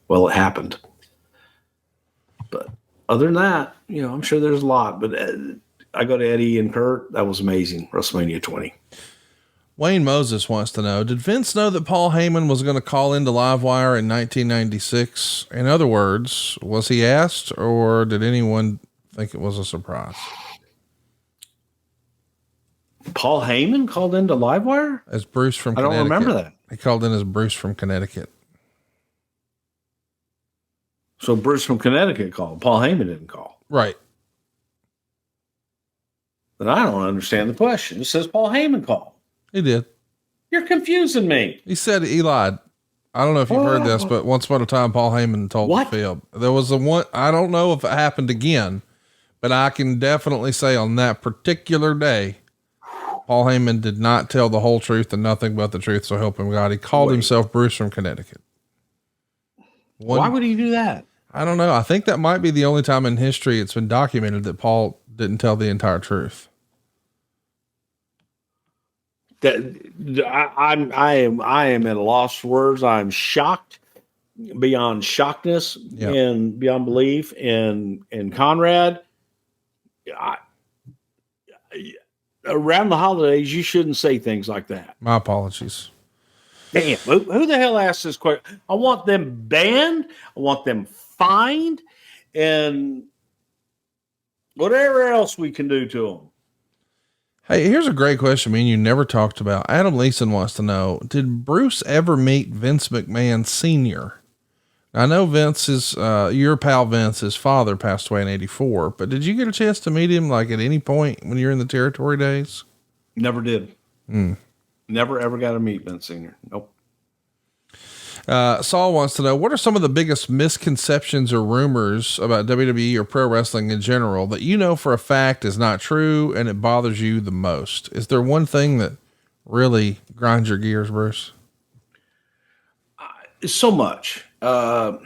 well, it happened. But other than that, I'm sure there's a lot, but I go to Eddie and Kurt. That was amazing. WrestleMania 20. Wayne Moses wants to know, did Vince know that Paul Heyman was going to call into Livewire in 1996? In other words, was he asked, or did anyone think it was a surprise? Paul Heyman called into Livewire? As Bruce from Connecticut. I don't remember that. He called in as Bruce from Connecticut. So Bruce from Connecticut called. Paul Heyman didn't call. Right. Then I don't understand the question. It says Paul Heyman called. He did. You're confusing me. He said he lied. I don't know if you've heard this, but once upon a time, Paul Heyman told the field. There was one, I don't know if it happened again, but I can definitely say on that particular day, Paul Heyman did not tell the whole truth and nothing but the truth. So help him God. He called himself Bruce from Connecticut. Why would he do that? I don't know. I think that might be the only time in history it's been documented that Paul didn't tell the entire truth. I am at a loss for words. I'm shocked beyond shockedness and beyond belief. And Conrad, around the holidays, you shouldn't say things like that. My apologies. Damn, who the hell asked this question? I want them banned. I want them fined, and whatever else we can do to them. Hey, here's a great question. Me and you never talked about. Adam Leeson wants to know, did Bruce ever meet Vince McMahon Sr.? I know Vince's, your pal Vince, his father passed away in 1984, but did you get a chance to meet him like at any point when you're in the territory days? Never did. Never ever got to meet Vince Sr. Nope. Saul wants to know, what are some of the biggest misconceptions or rumors about WWE or pro wrestling in general that you know for a fact is not true and it bothers you the most? Is there one thing that really grinds your gears, Bruce? So much. Actually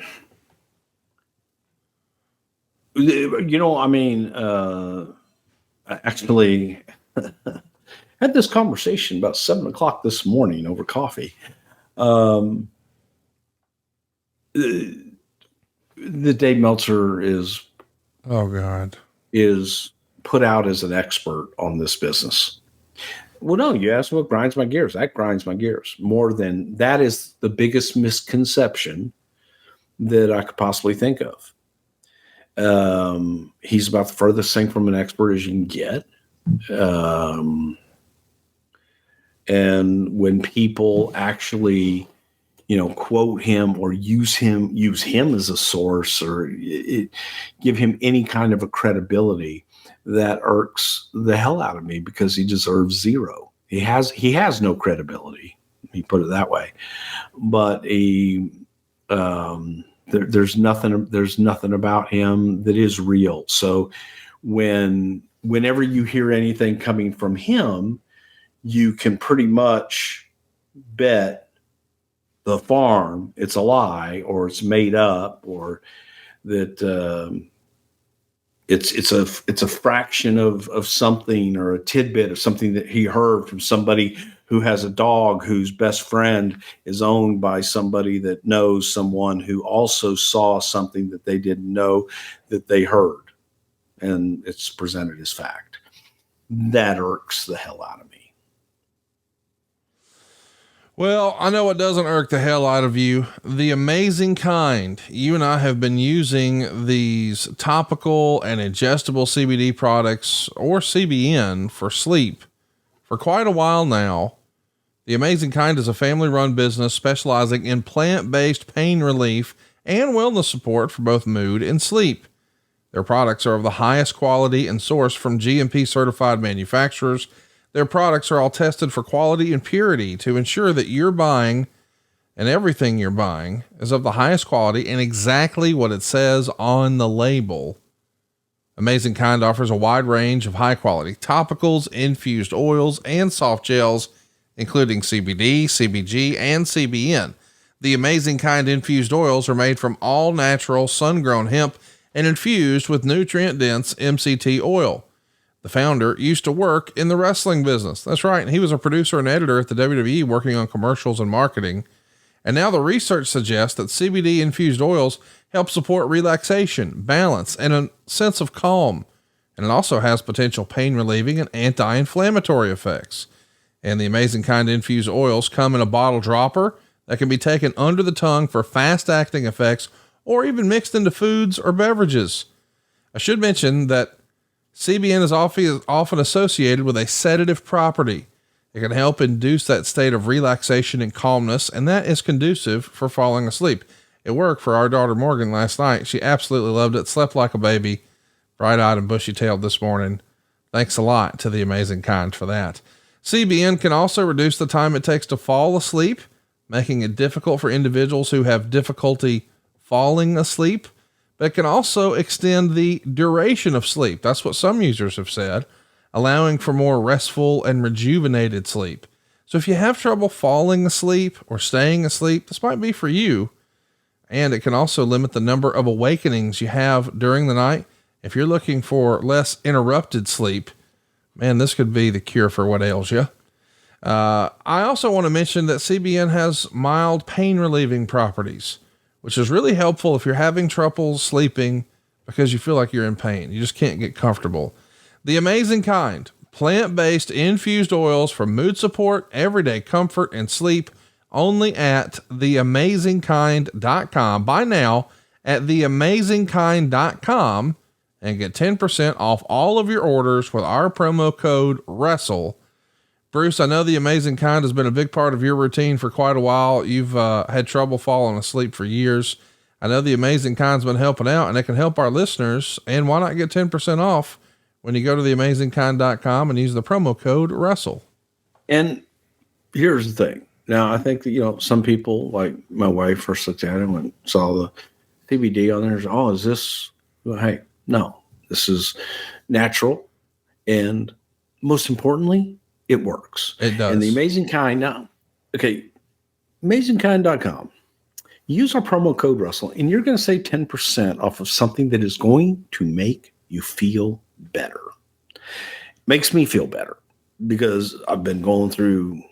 had this conversation about 7:00 this morning over coffee. The Dave Meltzer is put out as an expert on this business. Well, no, you asked what grinds my gears. That grinds my gears more than that is the biggest misconception that I could possibly think of. He's about the furthest thing from an expert as you can get. And when people actually, quote him or use him as a source or give him any kind of a credibility, that irks the hell out of me because he deserves zero. He has no credibility. Let me put it that way. But there's nothing about him that is real. So whenever you hear anything coming from him, you can pretty much bet the farm it's a lie or it's made up or that it's a fraction of something or a tidbit of something that he heard from somebody who has a dog whose best friend is owned by somebody that knows someone who also saw something that they didn't know that they heard. and it's presented as fact. That irks the hell out of me. Well, I know it doesn't irk the hell out of you. The Amazing Kind. You and I have been using these topical and ingestible CBD products, or CBN, for sleep for quite a while now. The Amazing Kind is a family-run business specializing in plant-based pain relief and wellness support for both mood and sleep. Their products are of the highest quality and sourced from GMP certified manufacturers. Their products are all tested for quality and purity to ensure that you're buying and everything you're buying is of the highest quality and exactly what it says on the label. Amazing Kind offers a wide range of high quality topicals, infused oils, and soft gels, including CBD, CBG, and CBN. The Amazing Kind infused oils are made from all natural sun-grown hemp and infused with nutrient-dense MCT oil. The founder used to work in the wrestling business. That's right. He was a producer and editor at the WWE, working on commercials and marketing. And now the research suggests that CBD infused oils help support relaxation, balance, and a sense of calm. And it also has potential pain relieving and anti-inflammatory effects. And the Amazing Kind infused oils come in a bottle dropper that can be taken under the tongue for fast acting effects, or even mixed into foods or beverages. I should mention that CBN is often associated with a sedative property. It can help induce that state of relaxation and calmness, and that is conducive for falling asleep. It worked for our daughter Morgan last night. She absolutely loved it, slept like a baby, bright-eyed and bushy-tailed this morning. Thanks a lot to the Amazing Kind for that. CBN can also reduce the time it takes to fall asleep, making it difficult for individuals who have difficulty falling asleep. But it can also extend the duration of sleep. That's what some users have said, allowing for more restful and rejuvenated sleep. So if you have trouble falling asleep or staying asleep, this might be for you. And it can also limit the number of awakenings you have during the night. If you're looking for less interrupted sleep, man, this could be the cure for what ails you. I also want to mention that CBN has mild pain relieving properties, which is really helpful if you're having trouble sleeping because you feel like you're in pain. You just can't get comfortable. The Amazing Kind, plant-based infused oils for mood support, everyday comfort, and sleep, only at theamazingkind.com. Buy now at theamazingkind.com and get 10% off all of your orders with our promo code WRESTLE. Bruce, I know the Amazing Kind has been a big part of your routine for quite a while. You've had trouble falling asleep for years. I know the Amazing Kind's been helping out, and it can help our listeners. And why not get 10% off when you go to theamazingkind.com and use the promo code WRESTLE? And here's the thing. Now, I think that, some people, like my wife, first looked at it and saw the CBD on there. Oh, is this? Well, hey, no, this is natural. And most importantly, it works. It does. And the Amazing Kind now, amazingkind.com. Use our promo code Russell, and you're going to save 10% off of something that is going to make you feel better. Makes me feel better because I've been going through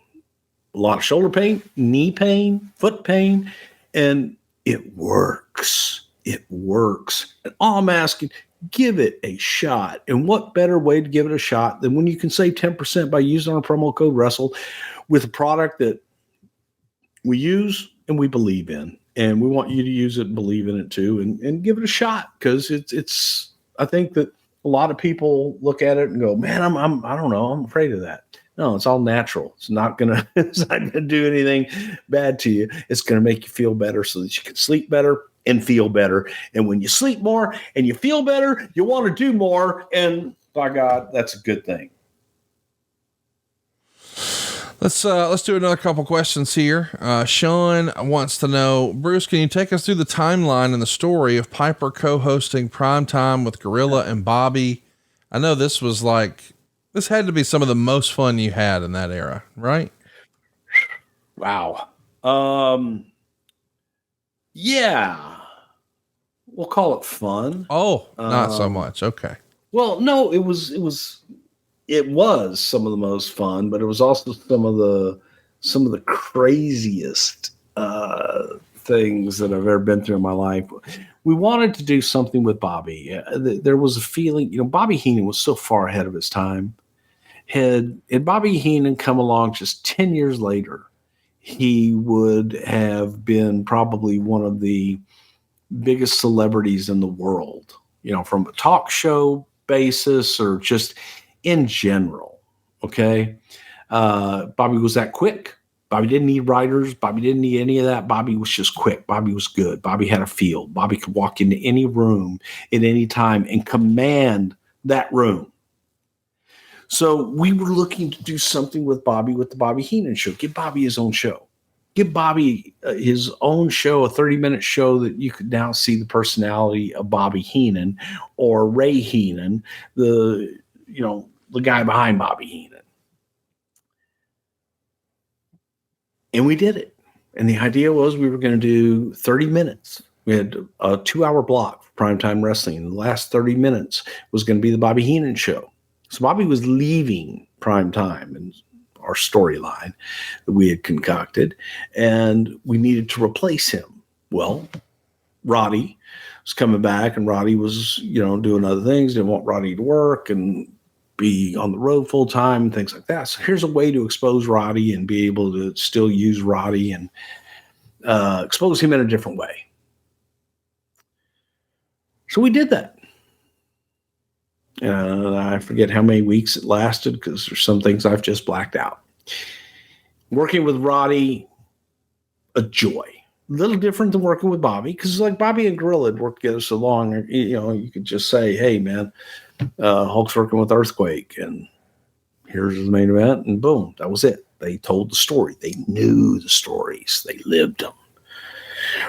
a lot of shoulder pain, knee pain, foot pain, and it works. It works. And all I'm asking, give it a shot. And what better way to give it a shot than when you can save 10% by using our promo code Russell with a product that we use and we believe in. And we want you to use it and believe in it too, and give it a shot. Cause it's, I think that a lot of people look at it and go, man, I don't know. I'm afraid of that. No, it's all natural. It's not going to do anything bad to you. It's going to make you feel better so that you can sleep better and feel better. And when you sleep more and you feel better, you want to do more. And by God, that's a good thing. Let's do another couple questions here. Sean wants to know, Bruce, can you take us through the timeline and the story of Piper co-hosting Primetime with Gorilla and Bobby? I know this had to be some of the most fun you had in that era, right? Wow. Yeah, we'll call it fun. Oh, not so much. Okay. Well, no, it was some of the most fun, but it was also some of the craziest things that I've ever been through in my life. We wanted to do something with Bobby. There was a feeling, Bobby Heenan was so far ahead of his time. Had Bobby Heenan come along just 10 years later, he would have been probably one of the biggest celebrities in the world, from a talk show basis or just in general. Okay. Bobby was that quick. Bobby didn't need writers. Bobby didn't need any of that. Bobby was just quick. Bobby was good. Bobby had a feel. Bobby could walk into any room at any time and command that room. So we were looking to do something with Bobby with the Bobby Heenan show. Give Bobby his own show. Give Bobby his own show, a 30-minute show that you could now see the personality of Bobby Heenan or Ray Heenan, the guy behind Bobby Heenan. And we did it. And the idea was we were going to do 30 minutes. We had a 2-hour block for primetime wrestling. And the last 30 minutes was going to be the Bobby Heenan show. So Bobby was leaving primetime and our storyline that we had concocted, and we needed to replace him. Well, Roddy was coming back, and Roddy was, doing other things. Didn't want Roddy to work and be on the road full time and things like that. So here's a way to expose Roddy and be able to still use Roddy and expose him in a different way. So we did that. I forget how many weeks it lasted because there's some things I've just blacked out. Working with Roddy, a joy. A little different than working with Bobby because like Bobby and Gorilla had worked together so long, you could just say, hey, man, Hulk's working with Earthquake and here's the main event, and boom, that was it. They told the story. They knew the stories. They lived them.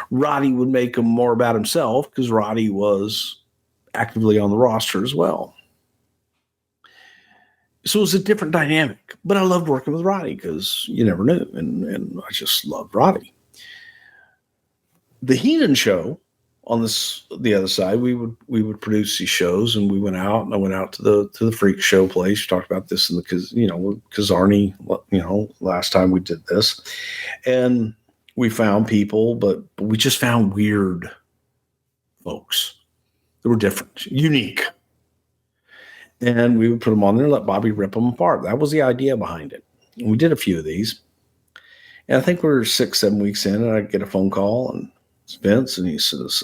Roddy would make them more about himself because Roddy was actively on the roster as well. So it was a different dynamic, but I loved working with Roddy because you never knew, and I just loved Roddy. The Heenan show on the other side, we would produce these shows, and we went out, and I went out to the freak show place. We talked about this in the Kazarni, last time we did this, and we found people, but we just found weird folks that were different, unique. And we would put them on there and let Bobby rip them apart. That was the idea behind it. And we did a few of these. And I think we were 6-7 weeks in, and I get a phone call, and it's Vince, and he says,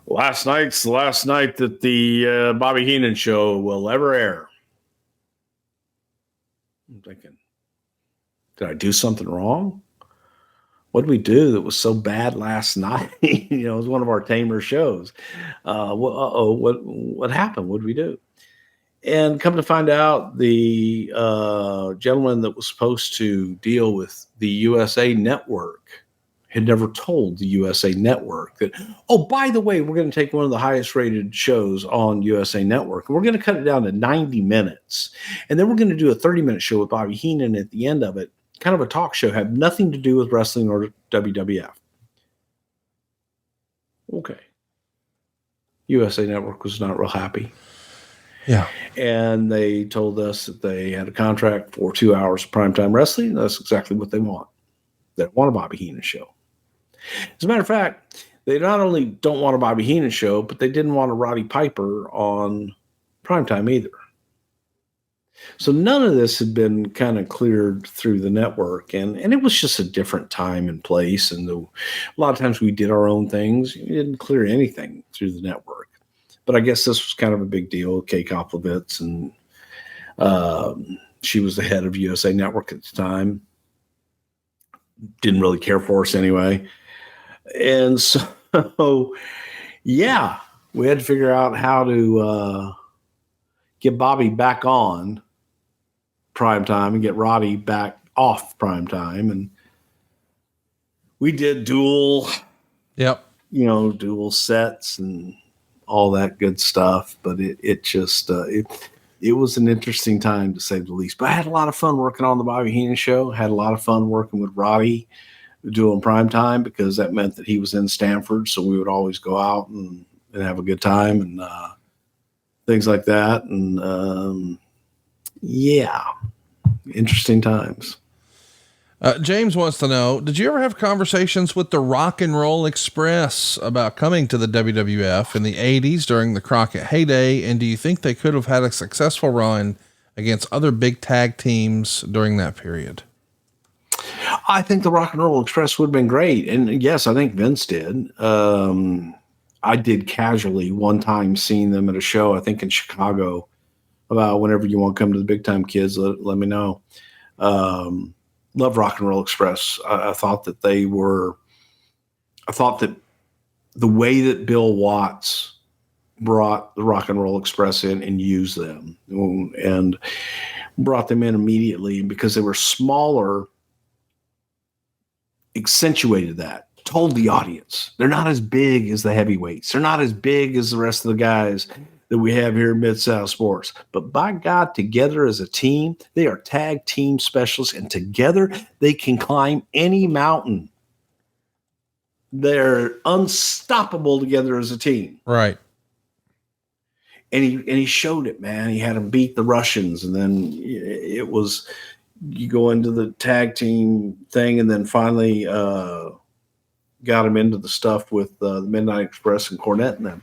last night's the last night that the Bobby Heenan show will ever air. I'm thinking, did I do something wrong? What did we do that was so bad last night? It was one of our tamer shows. What happened? What did we do? And come to find out, the gentleman that was supposed to deal with the USA Network had never told the USA Network that, oh, by the way, we're going to take one of the highest rated shows on USA Network, and we're going to cut it down to 90 minutes. And then we're going to do a 30-minute show with Bobby Heenan at the end of it. Kind of a talk show, had nothing to do with wrestling or WWF. Okay. USA Network was not real happy. Yeah. And they told us that they had a contract for 2 hours of primetime wrestling. That's exactly what they want. They want a Bobby Heenan show. As a matter of fact, they not only don't want a Bobby Heenan show, but they didn't want a Roddy Piper on primetime either. So none of this had been kind of cleared through the network, and it was just a different time and place. And a lot of times we did our own things. We didn't clear anything through the network. But I guess this was kind of a big deal. Kay Koplovitz, and she was the head of USA Network at the time. Didn't really care for us anyway. And so, yeah, we had to figure out how to get Bobby back on primetime and get Roddy back off primetime. And we did dual sets and all that good stuff. But it was an interesting time, to say the least. But I had a lot of fun working on the Bobby Heenan show. Had a lot of fun working with Roddy doing primetime, because that meant that he was in Stanford. So we would always go out and have a good time and things like that. And yeah, interesting times. James wants to know, did you ever have conversations with the Rock and Roll Express about coming to the WWF in the 80s during the Crockett heyday? And do you think they could have had a successful run against other big tag teams during that period? I think the Rock and Roll Express would have been great. And yes, I think Vince did. I did casually one time seeing them at a show, I think in Chicago, about whenever you want to come to the Big Time Kids, let me know. Love Rock and Roll Express. I thought that the way that Bill Watts brought the Rock and Roll Express in and used them and brought them in immediately because they were smaller, accentuated that, told the audience they're not as big as the heavyweights. They're not as big as the rest of the guys that we have here in Mid-South Sports. But by God, together as a team, they are tag team specialists, and together they can climb any mountain. They're unstoppable together as a team. Right. And he showed it, man. He had them beat the Russians, and then it was you go into the tag team thing, and then finally got him into the stuff with the Midnight Express and Cornette and them.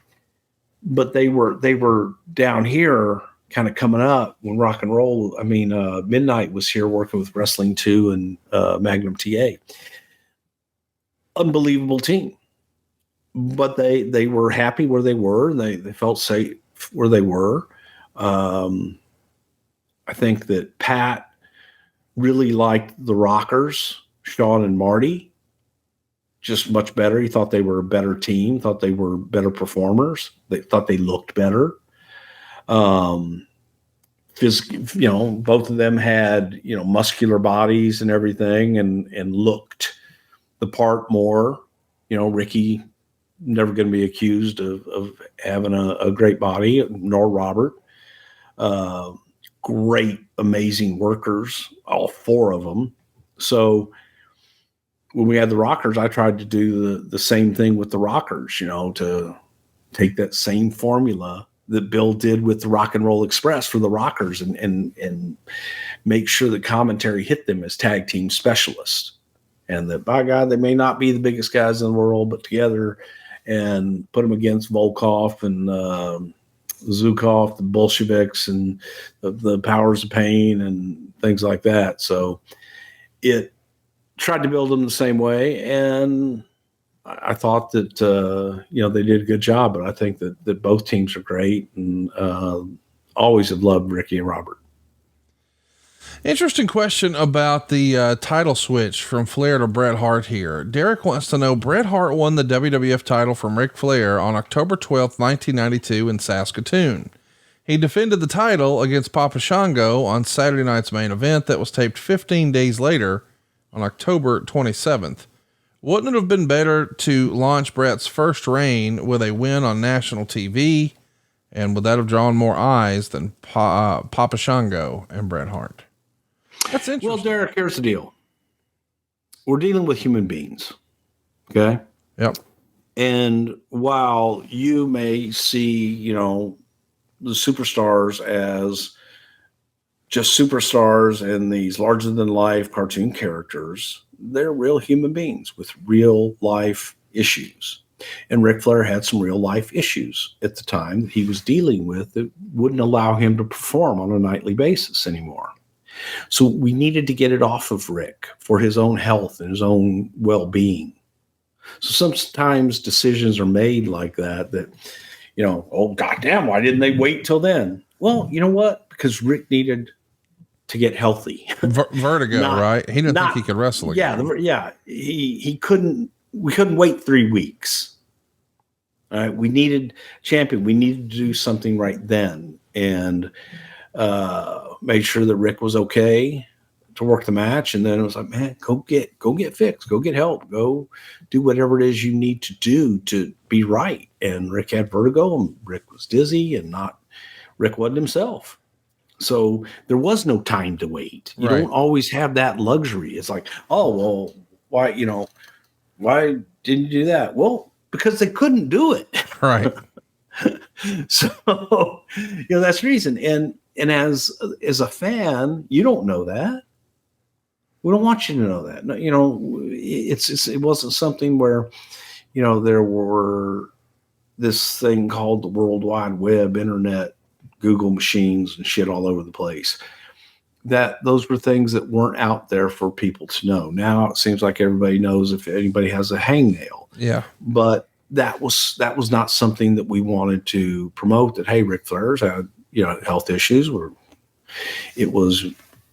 But they were down here kind of coming up when rock and roll. I mean, Midnight was here working with Wrestling 2 and Magnum TA. Unbelievable team. But they were happy where they were, and they felt safe where they were. I think that Pat really liked the Rockers, Sean and Marty, just much better. He thought they were a better team, thought they were better performers. They thought they looked better. Both of them had, muscular bodies and everything and looked the part more. Ricky, never going to be accused of having a great body, nor Robert. Great, amazing workers, all four of them. So when we had the Rockers, I tried to do the same thing with the Rockers, to take that same formula that Bill did with the Rock and Roll Express for the Rockers and make sure that commentary hit them as tag team specialists. And that, by God, they may not be the biggest guys in the world, but together and put them against Volkov and Zukov, the Bolsheviks, and the Powers of Pain and things like that. So it tried to build them the same way, and I thought that they did a good job. But I think that both teams are great, and always have loved Ricky and Robert. Interesting question about the title switch from Flair to Bret Hart here. Derek wants to know, Bret Hart won the WWF title from Ric Flair on October 12th, 1992 in Saskatoon. He defended the title against Papa Shango on Saturday night's main event that was taped 15 days later on October 27th. Wouldn't it have been better to launch Bret's first reign with a win on national TV? And would that have drawn more eyes than Papa Shango and Bret Hart? That's interesting. Well, Derek, here's the deal. We're dealing with human beings. Okay. Yep. And while you may see, the superstars as just superstars and these larger than life cartoon characters, they're real human beings with real life issues. And Ric Flair had some real life issues at the time that he was dealing with that wouldn't allow him to perform on a nightly basis anymore. So we needed to get it off of Rick for his own health and his own well-being. So sometimes decisions are made like that, oh, goddamn, why didn't they wait till then? Well, you know what? Because Rick needed to get healthy. Vertigo, right? He didn't think he could wrestle again. Yeah. He couldn't, we couldn't wait 3 weeks. All right. We needed champion. We needed to do something right then. And, made sure that Rick was okay to work the match. And then it was like, man, go get fixed, go get help, go do whatever it is you need to do to be right. And Rick had vertigo and Rick was dizzy and Rick wasn't himself. So there was no time to wait. You don't always have that luxury. It's like, oh, well, why didn't you do that? Well, because they couldn't do it. Right. So, that's the reason. And as a fan, you don't know that. We don't want you to know that. No, it wasn't something where, there were this thing called the World Wide Web, internet, Google machines and shit all over the place. That those were things that weren't out there for people to know. Now it seems like everybody knows if anybody has a hangnail. Yeah. But that was not something that we wanted to promote, that, hey, Ric Flair's had, health issues, where it was,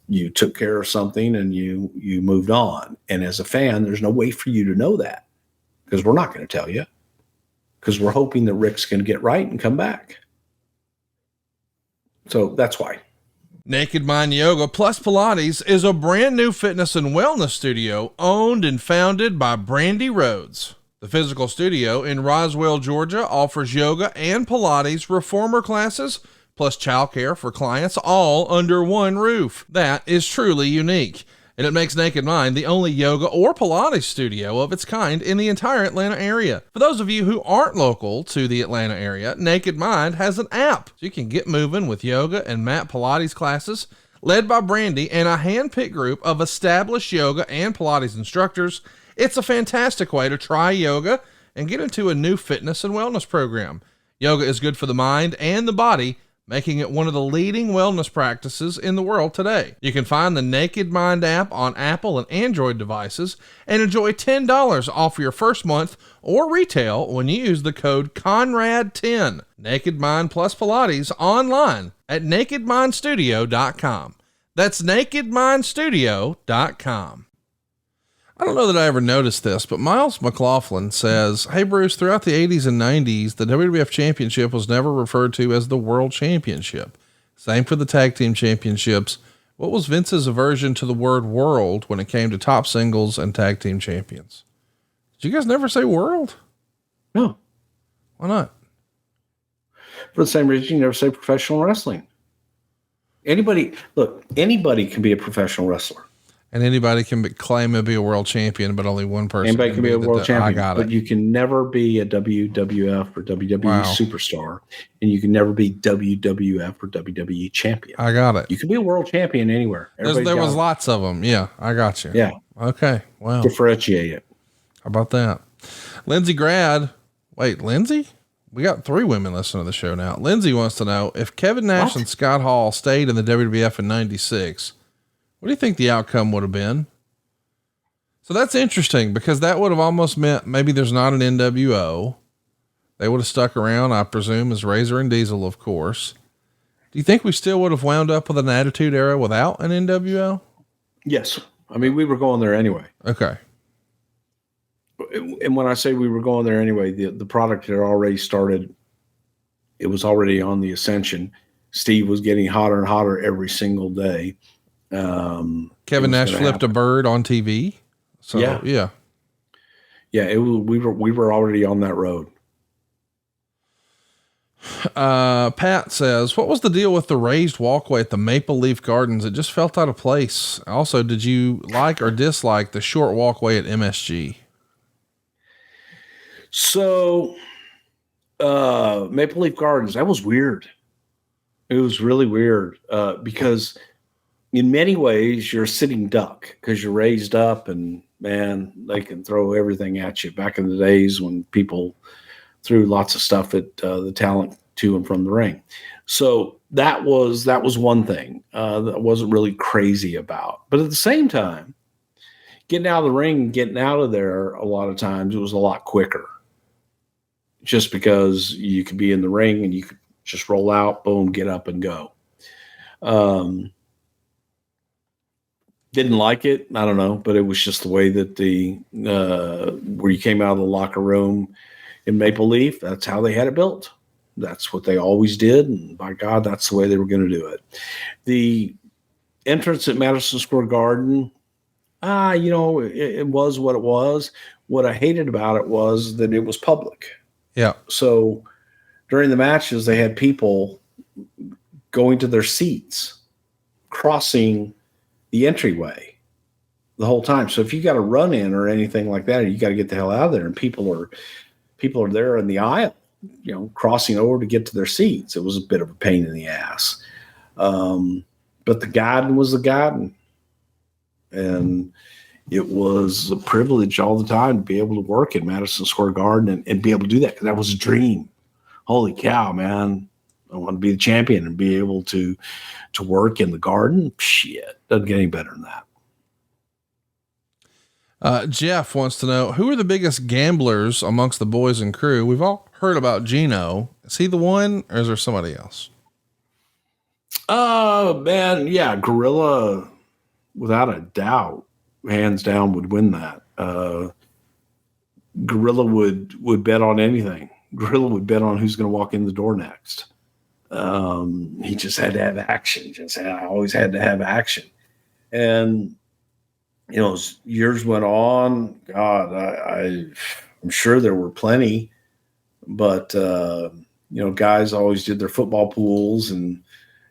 you took care of something and you moved on. And as a fan, there's no way for you to know that, because we're not going to tell you, because we're hoping that Rick's going to get right and come back. So that's why. Naked Mind Yoga plus Pilates is a brand new fitness and wellness studio owned and founded by Brandi Rhodes. The physical studio in Roswell, Georgia offers yoga and Pilates reformer classes plus childcare for clients, all under one roof. That is truly unique, and it makes Naked Mind the only yoga or Pilates studio of its kind in the entire Atlanta area. For those of you who aren't local to the Atlanta area, Naked Mind has an app, so you can get moving with yoga and mat Pilates classes led by Brandi and a hand-picked group of established yoga and Pilates instructors. It's a fantastic way to try yoga and get into a new fitness and wellness program. Yoga is good for the mind and the body, making it one of the leading wellness practices in the world today. You can find the Naked Mind app on Apple and Android devices and enjoy $10 off your first month or retail when you use the code CONRAD10. Naked Mind plus Pilates online at nakedmindstudio.com. That's nakedmindstudio.com. I don't know that I ever noticed this, but Miles McLaughlin says, hey, Bruce, throughout the 80s and 90s, the WWF Championship was never referred to as the World Championship. Same for the Tag Team Championships. What was Vince's aversion to the word world when it came to top singles and tag team champions? Did you guys never say world? No. Why not? For the same reason you never say professional wrestling. Anybody can be a professional wrestler. And anybody can claim to be a world champion, but only one person. Anybody can be a world champion. I got it. But you can never be a WWF or WWE superstar, and you can never be WWF or WWE champion. I got it. You can be a world champion anywhere. There was lots of them. Yeah, I got you. Yeah. Okay. Wow. Differentiate it. How about that? Lindsay Grad. Wait, Lindsay? We got 3 women listening to the show now. Lindsay wants to know, if Kevin Nash and Scott Hall stayed in the WWF in 96, what do you think the outcome would have been? So that's interesting, because that would have almost meant maybe there's not an NWO. They would have stuck around, I presume, as Razor and Diesel, of course. Do you think we still would have wound up with an Attitude Era without an NWO? Yes. I mean, we were going there anyway. Okay. And when I say we were going there anyway, the product had already started. It was already on the ascension. Steve was getting hotter and hotter every single day. Kevin Nash flipped a bird on TV. So yeah. We were already on that road. Pat says, what was the deal with the raised walkway at the Maple Leaf Gardens? It just felt out of place. Also, did you like or dislike the short walkway at MSG? So, Maple Leaf Gardens, that was weird. It was really weird, because in many ways you're a sitting duck, because you're raised up, and man, they can throw everything at you. Back in the days when people threw lots of stuff at the talent to and from the ring. So that was one thing that I wasn't really crazy about. But at the same time, getting out of the ring and getting out of there, a lot of times it was a lot quicker, just because you could be in the ring and you could just roll out, boom, get up and go. Didn't like it. I don't know, but it was just the way that where you came out of the locker room in Maple Leaf, that's how they had it built. That's what they always did. And by God, that's the way they were going to do it. The entrance at Madison Square Garden, it was what it was. What I hated about it was that it was public. Yeah. So during the matches, they had people going to their seats, crossing the entryway the whole time. So if you got a run in or anything like that, you got to get the hell out of there. And people are there in the aisle, crossing over to get to their seats. It was a bit of a pain in the ass. But the garden was the garden. And it was a privilege all the time to be able to work in Madison Square Garden and be able to do that, because that was a dream. Holy cow, man. I want to be the champion and be able to work in the Garden. Shit, doesn't get any better than that. Jeff wants to know, who are the biggest gamblers amongst the boys and crew? We've all heard about Gino. Is he the one, or is there somebody else? Man, yeah, Gorilla, without a doubt, hands down, would win that. Gorilla would bet on anything. Gorilla would bet on who's going to walk in the door next. He just had to have action. I always had to have action. And, as years went on, God, I'm sure there were plenty, but, guys always did their football pools and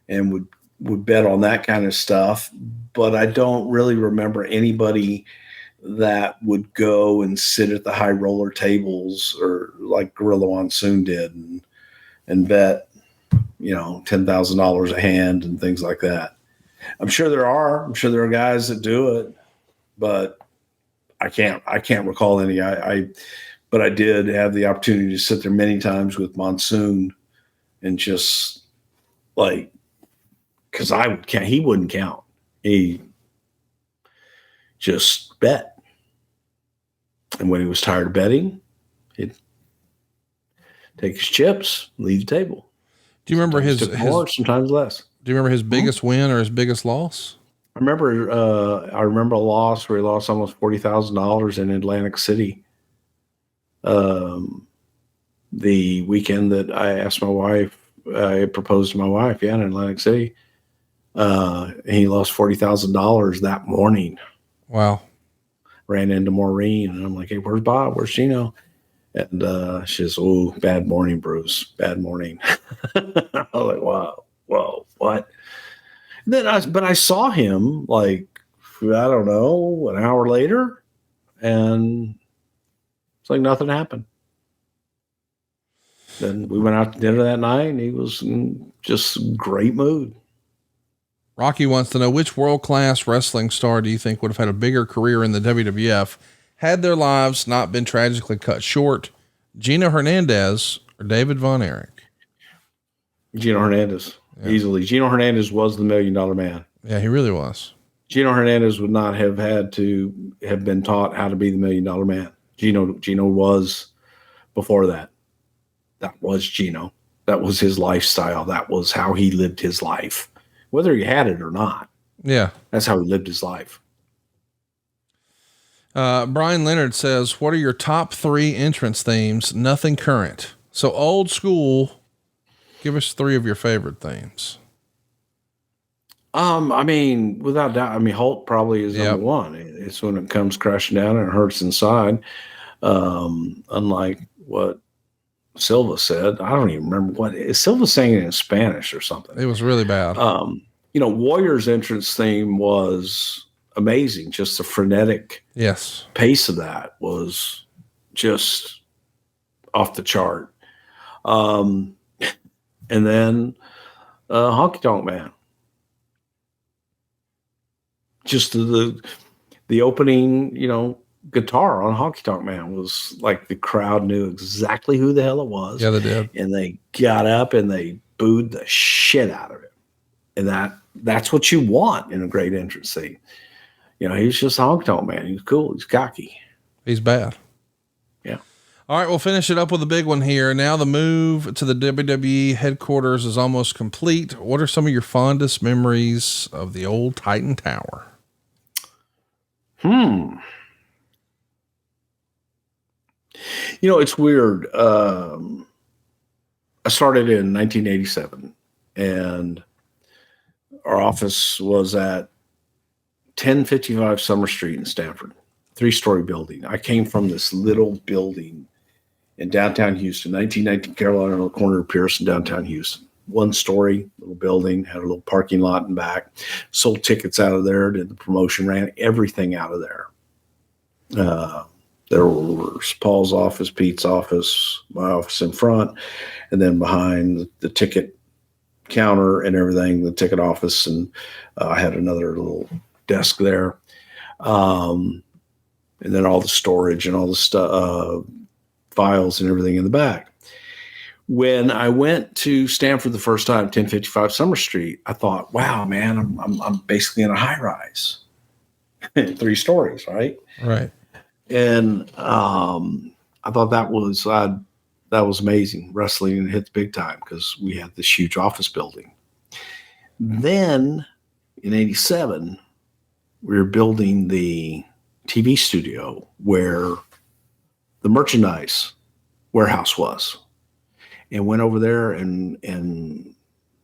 would bet on that kind of stuff. But I don't really remember anybody that would go and sit at the high roller tables or like Gorilla Monsoon did and bet, $10,000 a hand and things like that. I'm sure there are guys that do it, but I can't recall any. But I did have the opportunity to sit there many times with Monsoon and just like, because he wouldn't count. He just bet. And when he was tired of betting, he'd take his chips, leave the table. Do you remember his more, sometimes less? Do you remember his biggest win or his biggest loss? I remember a loss where he lost almost $40,000 in Atlantic City. The weekend that I asked my wife, I proposed to my wife, in Atlantic City. And he lost $40,000 that morning. Wow. Ran into Maureen, and I'm like, "Hey, where's Bob? Where's Gino?" And she says, "Oh, bad morning, Bruce. Bad morning." I was like, "Wow, whoa, what?" And then I saw him like, I don't know, an hour later, and it's like nothing happened. Then we went out to dinner that night, and he was in just great mood. Rocky wants to know, which world-class wrestling star do you think would have had a bigger career in the WWF had their lives not been tragically cut short? Gino Hernandez or David Von Erich? Gino Hernandez, easily. Gino Hernandez was the $1 Million Man. Yeah, he really was. Gino Hernandez would not have had to have been taught how to be the $1 Million Man. Gino was before that. That was Gino. That was his lifestyle. That was how he lived his life, whether he had it or not. Yeah. That's how he lived his life. Brian Leonard says, what are your top 3 entrance themes? Nothing current. So old school, give us 3 of your favorite themes. Without doubt, Hulk probably is number one. It's when it comes crashing down and it hurts inside. Unlike what Silva said, I don't even remember what Silva saying it in Spanish or something. It was really bad. Warrior's entrance theme was amazing. Just the frenetic pace of that was just off the chart. And then Honky Tonk Man. Just the opening, guitar on Honky Tonk Man was like the crowd knew exactly who the hell it was. Yeah, they did. And they got up and they booed the shit out of it. And that's what you want in a great entrance scene. He's just a Honky Tonk Man. He's cool. He's cocky. He's bad. Yeah. All right, we'll finish it up with a big one here. Now the move to the WWE headquarters is almost complete. What are some of your fondest memories of the old Titan Tower? It's weird. I started in 1987 and our office was at 1055 Summer Street in Stamford, 3-story building. I came from this little building in downtown Houston, 1919 Carolina, on the corner of Pierce in downtown Houston. 1-story little building, had a little parking lot in back, sold tickets out of there, did the promotion, ran everything out of there. There was Paul's office, Pete's office, my office in front, and then behind the ticket counter and everything, the ticket office. And I had another little desk there. And then all the storage and all the stuff, files and everything in the back. When I went to Stanford the first time, 1055 Summer Street, I thought, wow, man, I'm basically in a high rise, 3 stories, right? Right. And I thought that was amazing. Wrestling hit the big time because we had this huge office building. Then in 87, we were building the TV studio where the merchandise warehouse was, and went over there and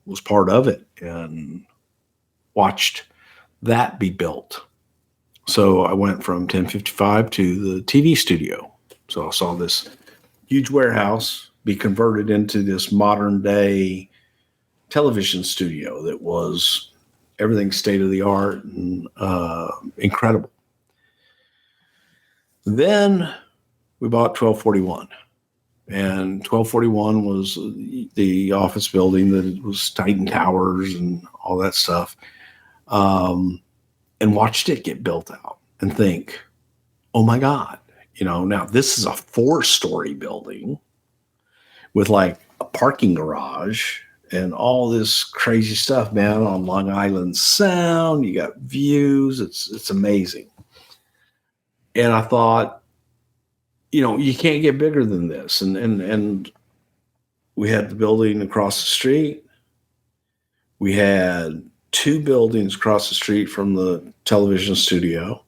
was part of it and watched that be built. So I went from 1055 to the TV studio. So I saw this huge warehouse be converted into this modern day television studio that was everything state of the art and incredible. Then we bought 1241, and 1241 was the office building that was Titan Towers and all that stuff. And watched it get built out and think, oh my God, now this is a 4-story building with like a parking garage and all this crazy stuff, man, on Long Island Sound. You got views. It's amazing. And I thought, you can't get bigger than this. And we had the building across the street. We had 2 buildings across the street from the television studio.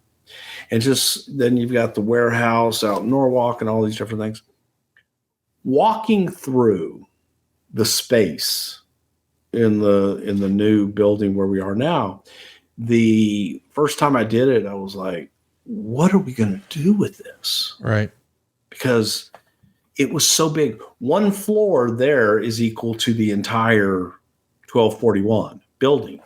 And just then you've got the warehouse out in Norwalk and all these different things. Walking through the space in the new building where we are now, the first time I did it, I was like, what are we going to do with this? Right. Because it was so big. 1 floor there is equal to the entire 1241 building.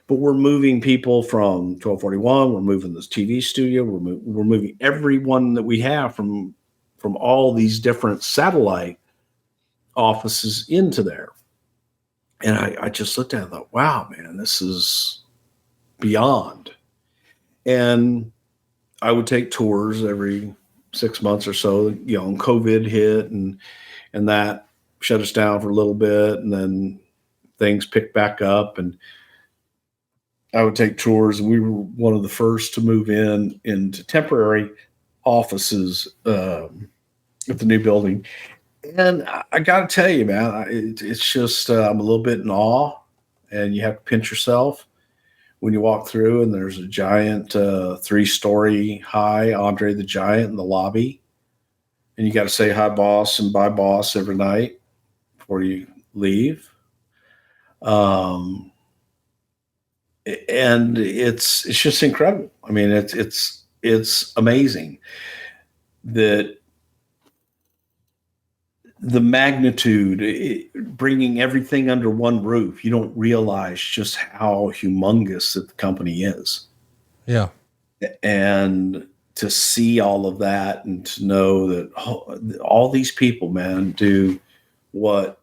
But we're moving people from 1241. We're moving this TV studio. We're moving everyone that we have from all these different satellite offices into there. And I just looked at it and thought, wow, man, this is beyond. And I would take tours every 6 months or so, and COVID hit and that shut us down for a little bit. And then things picked back up, and I would take tours. And we were one of the first to move into temporary offices at the new building. And I got to tell you, man, it's just, I'm a little bit in awe, and you have to pinch yourself when you walk through, and there's a giant 3-story high Andre the Giant in the lobby. And you got to say hi, boss, and bye, boss, every night before you leave. And it's just incredible. I mean, it's amazing that the magnitude, bringing everything under one roof. You don't realize just how humongous that the company is. Yeah. And to see all of that and to know that all these people, man, do what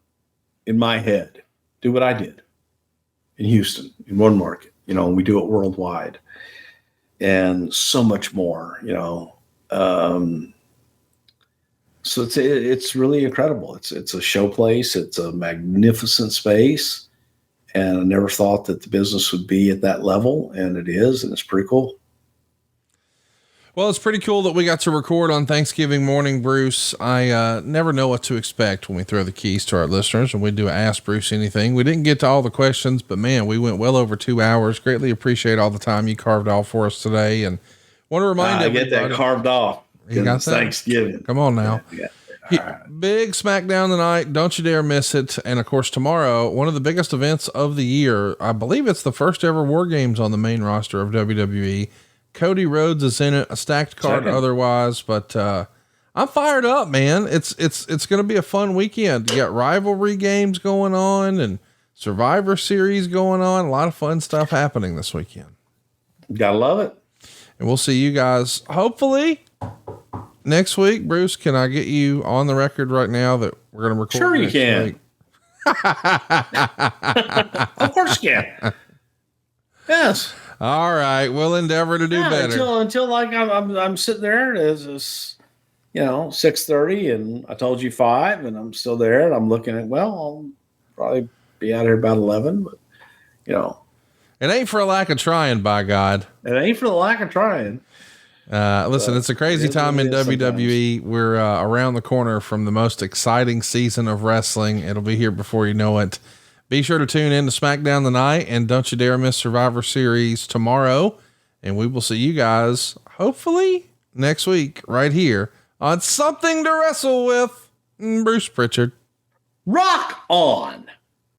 I did in Houston, in one market, we do it worldwide and so much more, so it's really incredible. It's a show place. It's a magnificent space. And I never thought that the business would be at that level, and it is, and it's pretty cool. Well, it's pretty cool that we got to record on Thanksgiving morning, Bruce. I never know what to expect when we throw the keys to our listeners and we do Ask Bruce Anything. We didn't get to all the questions, but man, we went well over 2 hours. Greatly appreciate all the time you carved off for us today. And want to remind everybody. I get that carved off. You got that? Thanksgiving. Come on now. Yeah. Big SmackDown tonight. Don't you dare miss it. And of course, tomorrow, one of the biggest events of the year. I believe it's the first ever War Games on the main roster of WWE. Cody Rhodes is in it, a stacked card otherwise, but I'm fired up, man. It's going to be a fun weekend. You got rivalry games going on and Survivor Series going on. A lot of fun stuff happening this weekend. Gotta love it. And we'll see you guys hopefully next week. Bruce, can I get you on the record right now that we're going to record? Sure you can. Week? Of course you can. Yes. All right, we'll endeavor to do better. Until like I'm sitting there. It's 6:30, and I told you 5, and I'm still there, and I'm looking at. Well, I'll probably be out here about 11, but it ain't for a lack of trying. By God, it ain't for the lack of trying. Listen, it's a crazy time in WWE. Sometimes. We're around the corner from the most exciting season of wrestling. It'll be here before you know it. Be sure to tune in to SmackDown tonight, and don't you dare miss Survivor Series tomorrow. And we will see you guys hopefully next week right here on Something to Wrestle with Bruce Prichard. Rock on.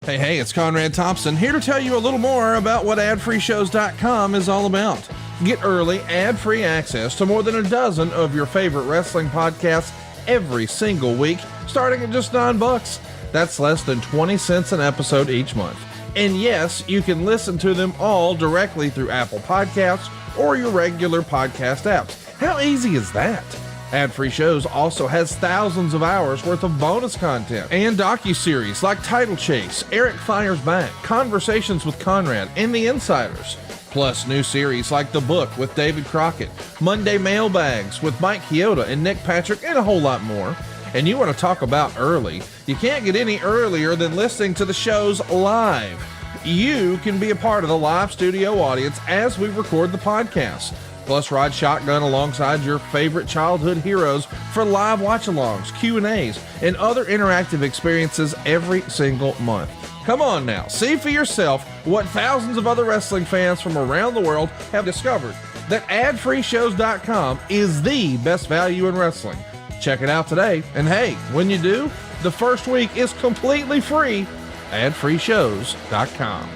Hey, it's Conrad Thompson here to tell you a little more about what adfreeshows.com is all about. Get early, ad-free access to more than a dozen of your favorite wrestling podcasts every single week, starting at just $9. That's less than 20 cents an episode each month. And yes, you can listen to them all directly through Apple Podcasts or your regular podcast apps. How easy is that? Ad-free shows also has thousands of hours worth of bonus content and docuseries like Title Chase, Eric Fires Back, Conversations with Conrad, and The Insiders. Plus new series like The Book with David Crockett, Monday Mailbags with Mike Chioda and Nick Patrick, and a whole lot more. And you want to talk about early? You can't get any earlier than listening to the shows live. You can be a part of the live studio audience as we record the podcast. Plus, ride shotgun alongside your favorite childhood heroes for live watch-alongs, Q&As, and other interactive experiences every single month. Come on now, see for yourself what thousands of other wrestling fans from around the world have discovered, that adfreeshows.com is the best value in wrestling. Check it out today, and hey, when you do, the first week is completely free. adfreeshows.com.